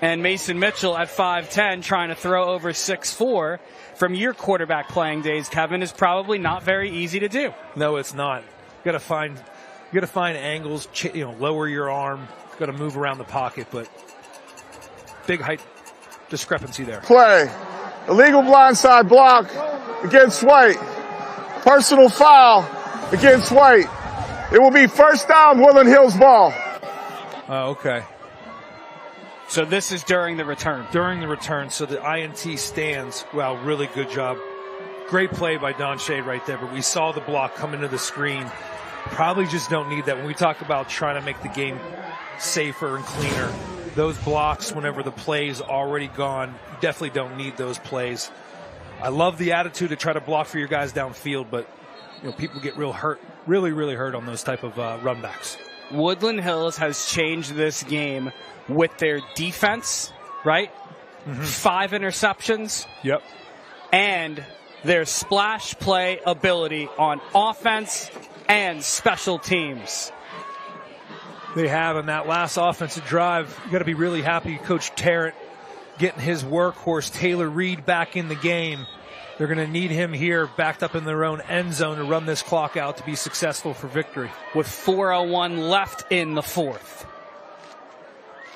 [SPEAKER 1] And Mason Mitchell at 5'10", trying to throw over 6'4", from your quarterback playing days, Kevin, is probably not very easy to do.
[SPEAKER 2] No, it's not. You got to find angles. Lower your arm. Got to move around the pocket, but big height discrepancy there.
[SPEAKER 3] Play. Illegal blindside block against White. Personal foul against White. It will be 1st down, Woodland Hills ball.
[SPEAKER 2] Oh, okay.
[SPEAKER 1] So this is during the return.
[SPEAKER 2] During the return, so the INT stands. Wow, really good job. Great play by Donshay right there, but we saw the block come into the screen. Probably just don't need that. When we talk about trying to make the game safer and cleaner, those blocks, whenever the play's already gone, you definitely don't need those plays. I love the attitude to try to block for your guys downfield, but people get real hurt, really hurt on those type of run backs.
[SPEAKER 1] Woodland Hills has changed this game with their defense, right? Mm-hmm. 5 interceptions.
[SPEAKER 2] Yep.
[SPEAKER 1] And their splash play ability on offense and special teams.
[SPEAKER 2] They have on that last offensive drive. You got to be really happy. Coach Tarrant getting his workhorse Taylor Reed back in the game. They're going to need him here backed up in their own end zone to run this clock out to be successful for victory.
[SPEAKER 1] With 4:01 left in the fourth.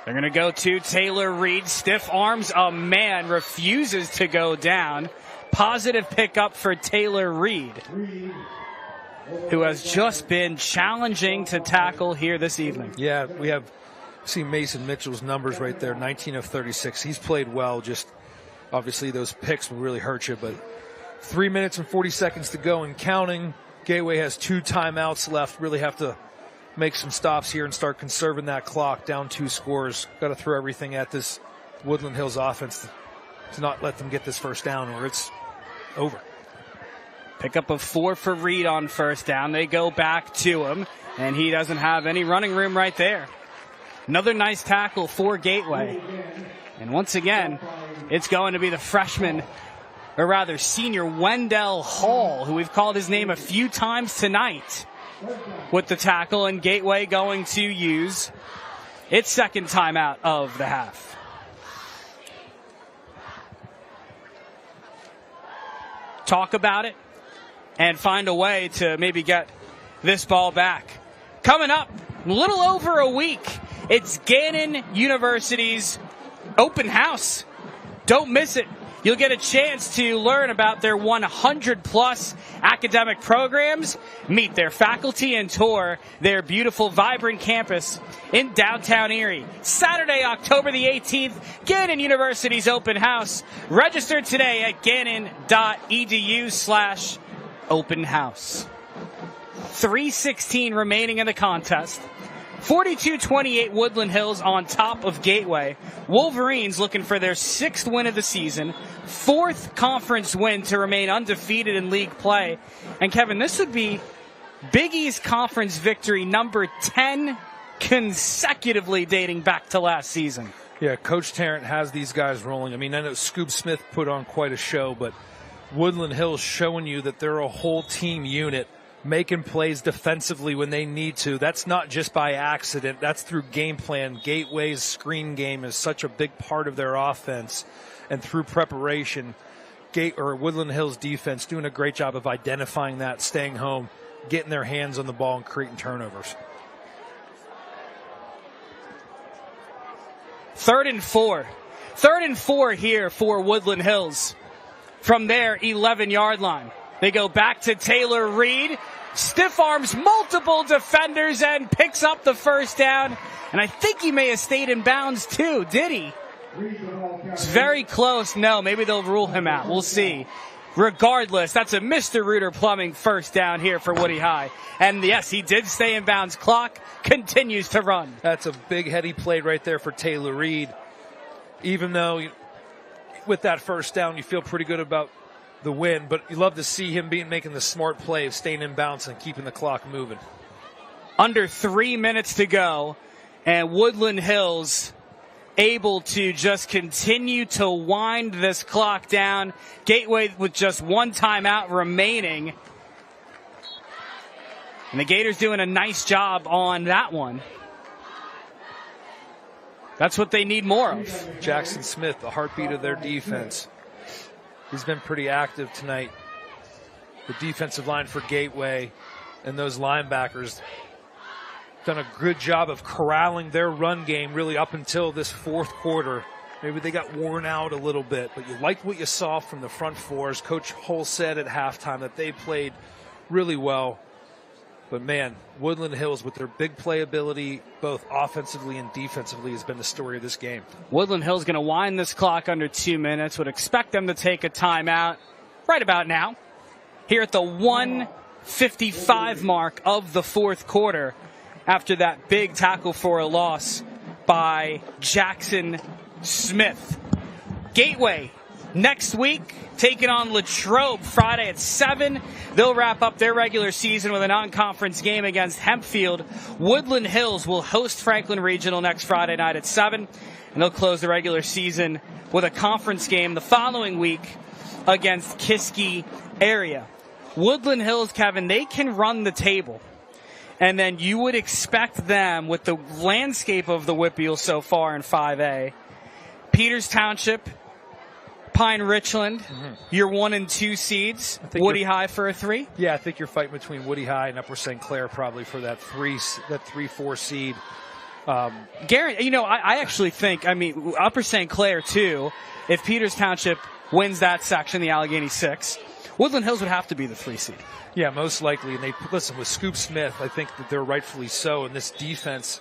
[SPEAKER 1] They're going to go to Taylor Reed. Stiff arms a man, refuses to go down. Positive pickup for Taylor Reed, who has just been challenging to tackle here this evening.
[SPEAKER 2] Yeah, see Mason Mitchell's numbers right there, 19 of 36. He's played well. Just obviously those picks will really hurt you, but 3 minutes and 40 seconds to go and counting. Gateway has 2 timeouts left. Really have to make some stops here and start conserving that clock. Down 2 scores. Got to throw everything at this Woodland Hills offense to not let them get this first down or it's over.
[SPEAKER 1] Pickup of 4 for Reed on first down. They go back to him, and he doesn't have any running room right there. Another nice tackle for Gateway. And once again, it's going to be the freshman, or rather senior Wendell Hall, who we've called his name a few times tonight, with the tackle, and Gateway going to use its second timeout of the half. Talk about it and find a way to maybe get this ball back. Coming up, a little over a week, it's Gannon University's open house. Don't miss it. You'll get a chance to learn about their 100-plus academic programs, meet their faculty, and tour their beautiful, vibrant campus in downtown Erie. Saturday, October the 18th, Gannon University's open house. Register today at gannon.edu/open house. 3:16 remaining in the contest. 42-28 Woodland Hills on top of Gateway. Wolverines looking for their 6th win of the season, 4th conference win to remain undefeated in league play. And Kevin, this would be Big East Conference victory number 10 consecutively dating back to last season.
[SPEAKER 2] Yeah, Coach Tarrant has these guys rolling. I mean, I know Scoop Smith put on quite a show, but Woodland Hills showing you that they're a whole team unit, making plays defensively when they need to. That's not just by accident. That's through game plan. Gateway's screen game is such a big part of their offense. And through preparation, Woodland Hills defense doing a great job of identifying that, staying home, getting their hands on the ball, and creating turnovers.
[SPEAKER 1] 3rd and 4. 3rd and 4 here for Woodland Hills. From their 11-yard line. They go back to Taylor Reed. Stiff arms multiple defenders and picks up the first down. And I think he may have stayed in bounds too, did he? It's very close. No, maybe they'll rule him out. We'll see. Regardless, that's a Mr. Reuter Plumbing first down here for Woody High. And yes, he did stay in bounds. Clock continues to run.
[SPEAKER 2] That's a big heady play right there for Taylor Reed. Even though with that first down, you feel pretty good about the win, but you love to see him making the smart play of staying in bounds and keeping the clock moving.
[SPEAKER 1] Under 3 minutes to go, and Woodland Hills able to just continue to wind this clock down. Gateway with just 1 timeout remaining. And the Gators doing a nice job on that one. That's what they need more of.
[SPEAKER 2] Jackson Smith, the heartbeat of their defense. He's been pretty active tonight. The defensive line for Gateway and those linebackers done a good job of corralling their run game really up until this 4th quarter. Maybe they got worn out a little bit, but you liked what you saw from the front fours. Coach Hull said at halftime that they played really well. But man, Woodland Hills with their big playability, both offensively and defensively, has been the story of this game.
[SPEAKER 1] Woodland Hills going to wind this clock under 2 minutes. Would expect them to take a timeout right about now. Here at the 1:55 mark of the 4th quarter, after that big tackle for a loss by Jackson Smith. Gateway next week taking on Latrobe Friday at 7. They'll wrap up their regular season with a non-conference game against Hempfield. Woodland Hills will host Franklin Regional next Friday night at 7. And they'll close the regular season with a conference game the following week against Kiski area. Woodland Hills, Kevin, they can run the table. And then you would expect them, with the landscape of the Whippeal so far in 5A, Peters Township, Pine Richland, your 1 and 2 seeds. Woody High for a 3.
[SPEAKER 2] Yeah, I think you're fighting between Woody High and Upper St. Clair probably for that 3-4 seed.
[SPEAKER 1] Garen, I actually think, Upper St. Clair too. If Peters Township wins that section, the Allegheny 6, Woodland Hills would have to be the 3 seed.
[SPEAKER 2] Yeah, most likely. And listen, with Scoop Smith, I think that they're rightfully so. And this defense,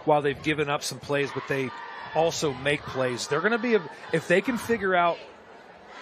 [SPEAKER 2] while they've given up some plays, but they also make plays, they're going to be, if they can figure out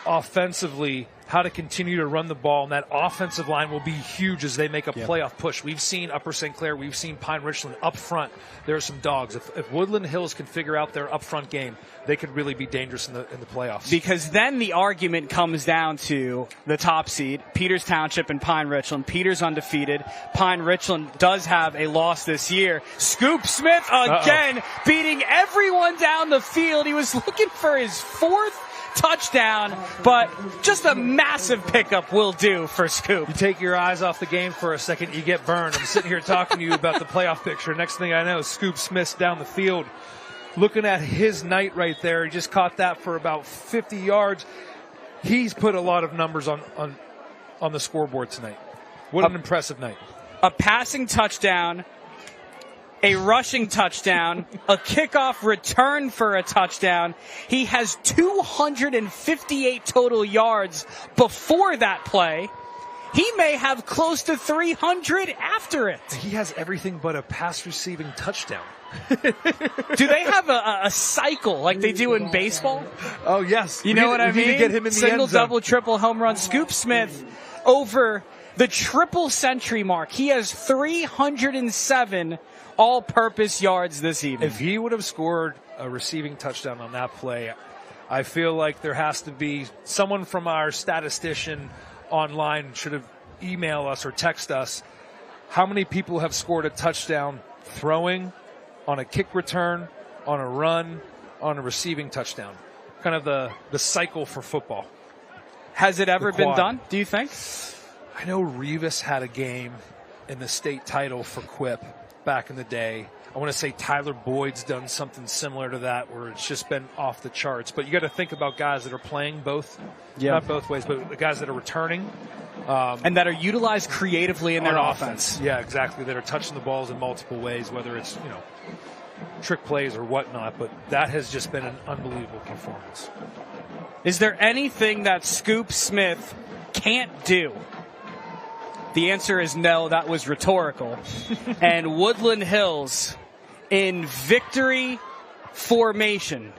[SPEAKER 2] offensively how to continue to run the ball, and that offensive line will be huge as they make a playoff push. We've seen Upper St. Clair, we've seen Pine Richland up front. There are some dogs. If Woodland Hills can figure out their up front game, they could really be dangerous in the playoffs.
[SPEAKER 1] Because then the argument comes down to the top seed, Peters Township and Pine Richland. Peters undefeated. Pine Richland does have a loss this year. Scoop Smith again beating everyone down the field. He was looking for his 4th touchdown, but just a massive pickup will do for Scoop.
[SPEAKER 2] You take your eyes off the game for a second, you get burned. I'm sitting here talking to you about the playoff picture. Next thing I know, Scoop Smith's down the field. Looking at his night right there, he just caught that for about 50 yards. He's put a lot of numbers on the scoreboard tonight. What an impressive night.
[SPEAKER 1] A passing touchdown, a rushing touchdown, a kickoff return for a touchdown. He has 258 total yards before that play. He may have close to 300 after it.
[SPEAKER 2] He has everything but a pass receiving touchdown.
[SPEAKER 1] Do they have a cycle like they do in baseball?
[SPEAKER 2] Oh, yes.
[SPEAKER 1] You know what I mean?
[SPEAKER 2] We need to get him in the
[SPEAKER 1] Single,
[SPEAKER 2] end zone.
[SPEAKER 1] double, triple, home run. Scoop Smith over the triple century mark. He has 307 all-purpose yards this evening.
[SPEAKER 2] If he would have scored a receiving touchdown on that play, I feel like there has to be someone from our statistician online should have emailed us or text us how many people have scored a touchdown throwing, on a kick return, on a run, on a receiving touchdown. Kind of the cycle for football.
[SPEAKER 1] Has it ever been done, do you think?
[SPEAKER 2] I know Revis had a game in the state title for Quip back in the day. I want to say Tyler Boyd's done something similar to that where it's just been off the charts. But you got to think about guys that are playing both, not both ways, but the guys that are returning.
[SPEAKER 1] And that are utilized creatively in their offense.
[SPEAKER 2] Yeah, exactly. That are touching the balls in multiple ways, whether it's, trick plays or whatnot. But that has just been an unbelievable performance.
[SPEAKER 1] Is there anything that Scoop Smith can't do? The answer is no, that was rhetorical. And Woodland Hills in victory formation.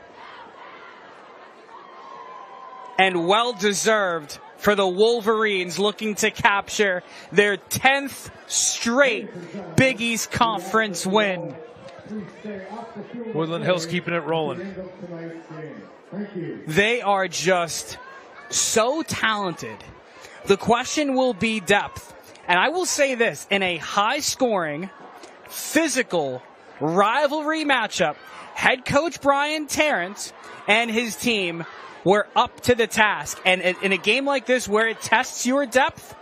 [SPEAKER 1] And well-deserved for the Wolverines looking to capture their 10th straight Big East Conference win.
[SPEAKER 2] Woodland Hills keeping it rolling.
[SPEAKER 1] They are just so talented. The question will be depth. And I will say this, in a high-scoring, physical rivalry matchup, head coach Brian Tarrant and his team were up to the task. And in a game like this where it tests your depth,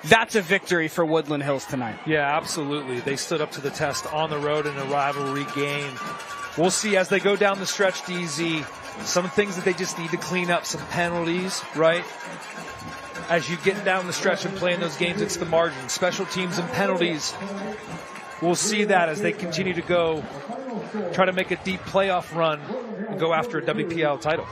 [SPEAKER 1] that's a victory for Woodland Hills tonight.
[SPEAKER 2] Yeah, absolutely. They stood up to the test on the road in a rivalry game. We'll see as they go down the stretch, DZ, some things that they just need to clean up, some penalties, right? As you get down the stretch and playing those games, it's the margin. Special teams and penalties. We'll see that as they continue to go, try to make a deep playoff run and go after a WPL title.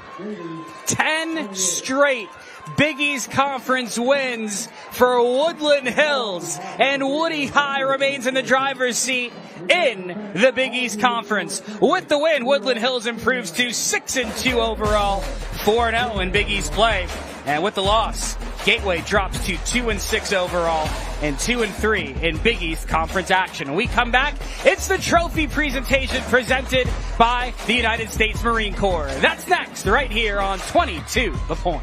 [SPEAKER 1] 10 straight Big East Conference wins for Woodland Hills, and Woody High remains in the driver's seat in the Big East Conference. With the win, Woodland Hills improves to 6-2 overall, 4-0 in Big East play. And with the loss, Gateway drops to 2-6 overall and 2-3 in Big East Conference action. When we come back, it's the trophy presentation presented by the United States Marine Corps. That's next, right here on 22 The Point.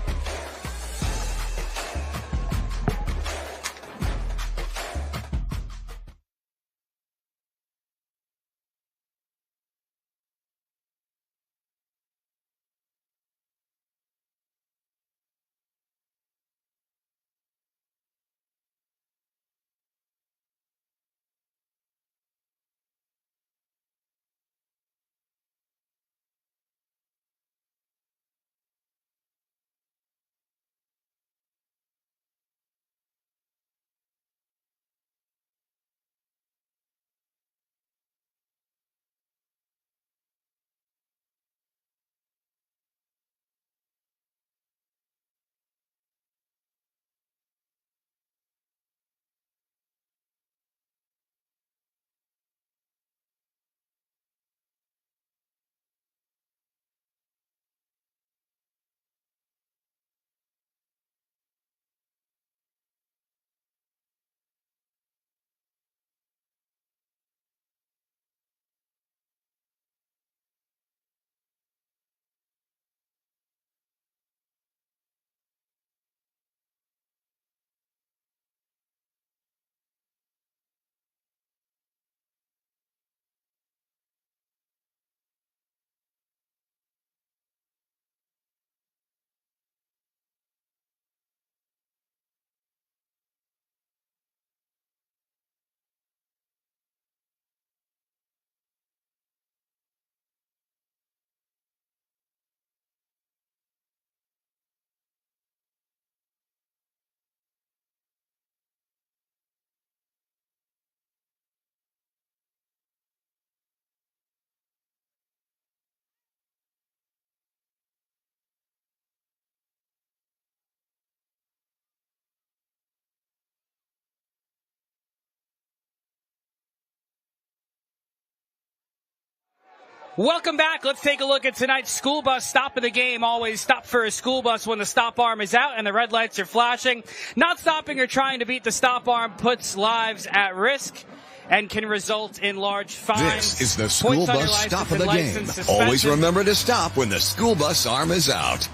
[SPEAKER 1] Welcome back. Let's take a look at tonight's school bus stop of the game. Always stop for a school bus when the stop arm is out and the red lights are flashing. Not stopping or trying to beat the stop arm puts lives at risk and can result in large fines.
[SPEAKER 8] This is the school bus stop of the game. Always remember to stop when the school bus arm is out.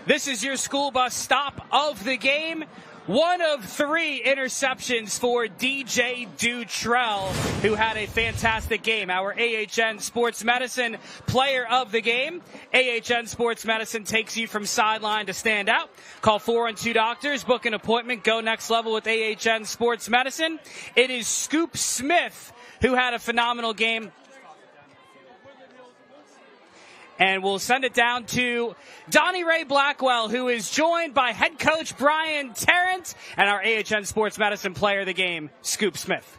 [SPEAKER 1] This is your school bus stop of the game. 1 of 3 interceptions for DJ Dutrell, who had a fantastic game. Our AHN Sports Medicine player of the game. AHN Sports Medicine takes you from sideline to stand out. Call 412 Doctors, book an appointment, go next level with AHN Sports Medicine. It is Scoop Smith who had a phenomenal game. And we'll send it down to Donnie Ray Blackwell, who is joined by head coach Brian Tarrant and our AHN Sports Medicine player of the game, Scoop Smith.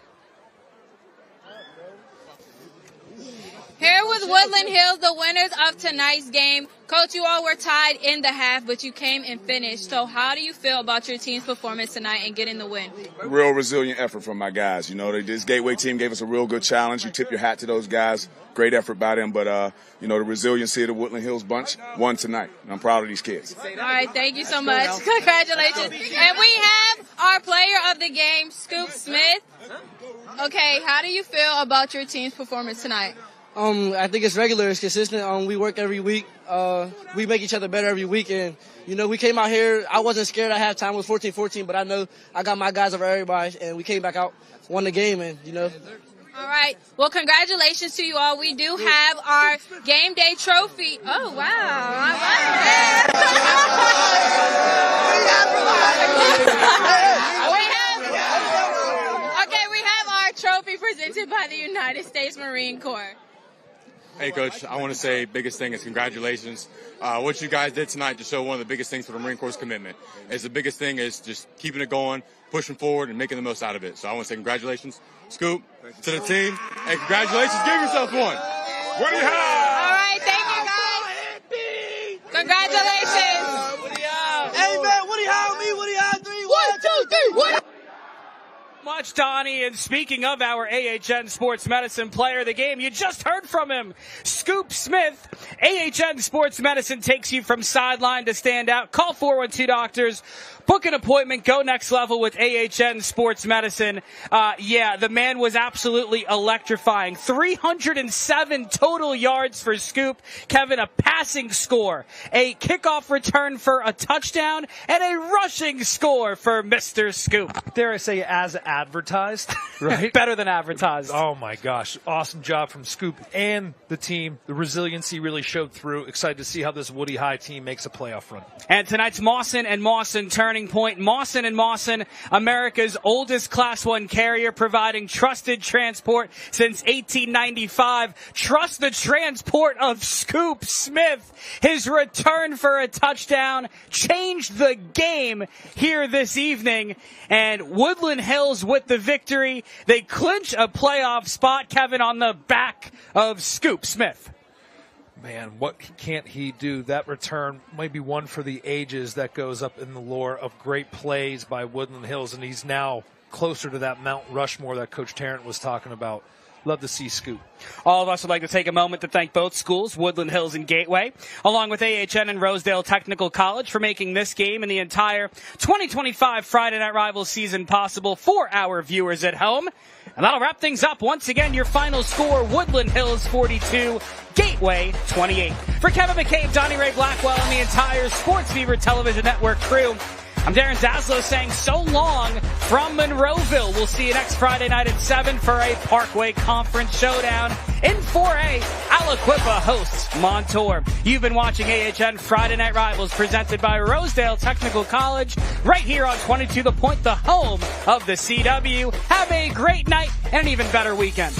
[SPEAKER 4] Here with Woodland Hills, the winners of tonight's game. Coach, you all were tied in the half, but you came and finished. So how do you feel about your team's performance tonight and getting the win?
[SPEAKER 6] Real resilient effort from my guys. You know, this Gateway team gave us a real good challenge. You tip your hat to those guys. Great effort by them. But, you know, the resiliency of the Woodland Hills bunch won tonight. And I'm proud of these kids.
[SPEAKER 4] All right, thank you so much. Congratulations. And we have our player of the game, Scoop Smith. Okay, how do you feel about your team's performance tonight?
[SPEAKER 5] I think it's regular. It's consistent. We work every week. We make each other better every week. And, you know, we came out here. I wasn't scared at halftime. It was 14-14, but I know I got my guys over everybody. And we came back out, won the game, and, you know.
[SPEAKER 4] All right. Well, congratulations to you all. We do have our game day trophy. Oh, wow. We have our trophy presented by the United States Marine Corps.
[SPEAKER 9] Hey, Coach, I want to say biggest thing is congratulations. What you guys did tonight to show one of the biggest things for the Marine Corps' commitment. Is the biggest thing is just keeping it going, pushing forward, and making the most out of it. So I want to say congratulations, Scoop, to the team, and congratulations. Give yourself one. Woody High!
[SPEAKER 4] All right, thank you, guys. Congratulations.
[SPEAKER 10] Woody High. Hey, man, Woody High on me. Woody High 3. 1, 2, 3.
[SPEAKER 1] Much, Donnie. And speaking of our AHN Sports Medicine player of the game, you just heard from him, Scoop Smith. AHN Sports Medicine takes you from sideline to stand out. Call 412 Doctors. Book an appointment. Go next level with AHN Sports Medicine. The man was absolutely electrifying. 307 total yards for Scoop. Kevin, a passing score, a kickoff return for a touchdown, and a rushing score for Mr. Scoop.
[SPEAKER 2] Dare I say, as advertised, right?
[SPEAKER 1] Better than advertised.
[SPEAKER 2] Oh, my gosh. Awesome job from Scoop and the team. The resiliency really showed through. Excited to see how this Woody High team makes a playoff run.
[SPEAKER 1] And tonight's Mawson and Mawson turning point. Mawson and Mawson, America's oldest Class 1 carrier, providing trusted transport since 1895. Trust the transport of Scoop Smith. His return for a touchdown changed the game here this evening. And Woodland Hills with the victory. They clinch a playoff spot, Kevin, on the back of Scoop Smith.
[SPEAKER 2] Man, what can't he do? That return might be one for the ages that goes up in the lore of great plays by Woodland Hills, and he's now closer to that Mount Rushmore that Coach Tarrant was talking about. Love to see Scoop.
[SPEAKER 1] All of us would like to take a moment to thank both schools, Woodland Hills and Gateway, along with AHN and Rosedale Technical College, for making this game and the entire 2025 Friday Night Rivals season possible for our viewers at home. And that'll wrap things up. Once again, your final score, Woodland Hills 42, Gateway 28. For Kevin McCabe, Donnie Ray Blackwell, and the entire Sports Fever Television Network crew, I'm Darren Zaslow saying so long from Monroeville. We'll see you next Friday night at 7 for a Parkway Conference showdown. In 4A, Aliquippa hosts Montour. You've been watching AHN Friday Night Rivals presented by Rosedale Technical College right here on 22 The Point, the home of the CW. Have a great night and an even better weekend.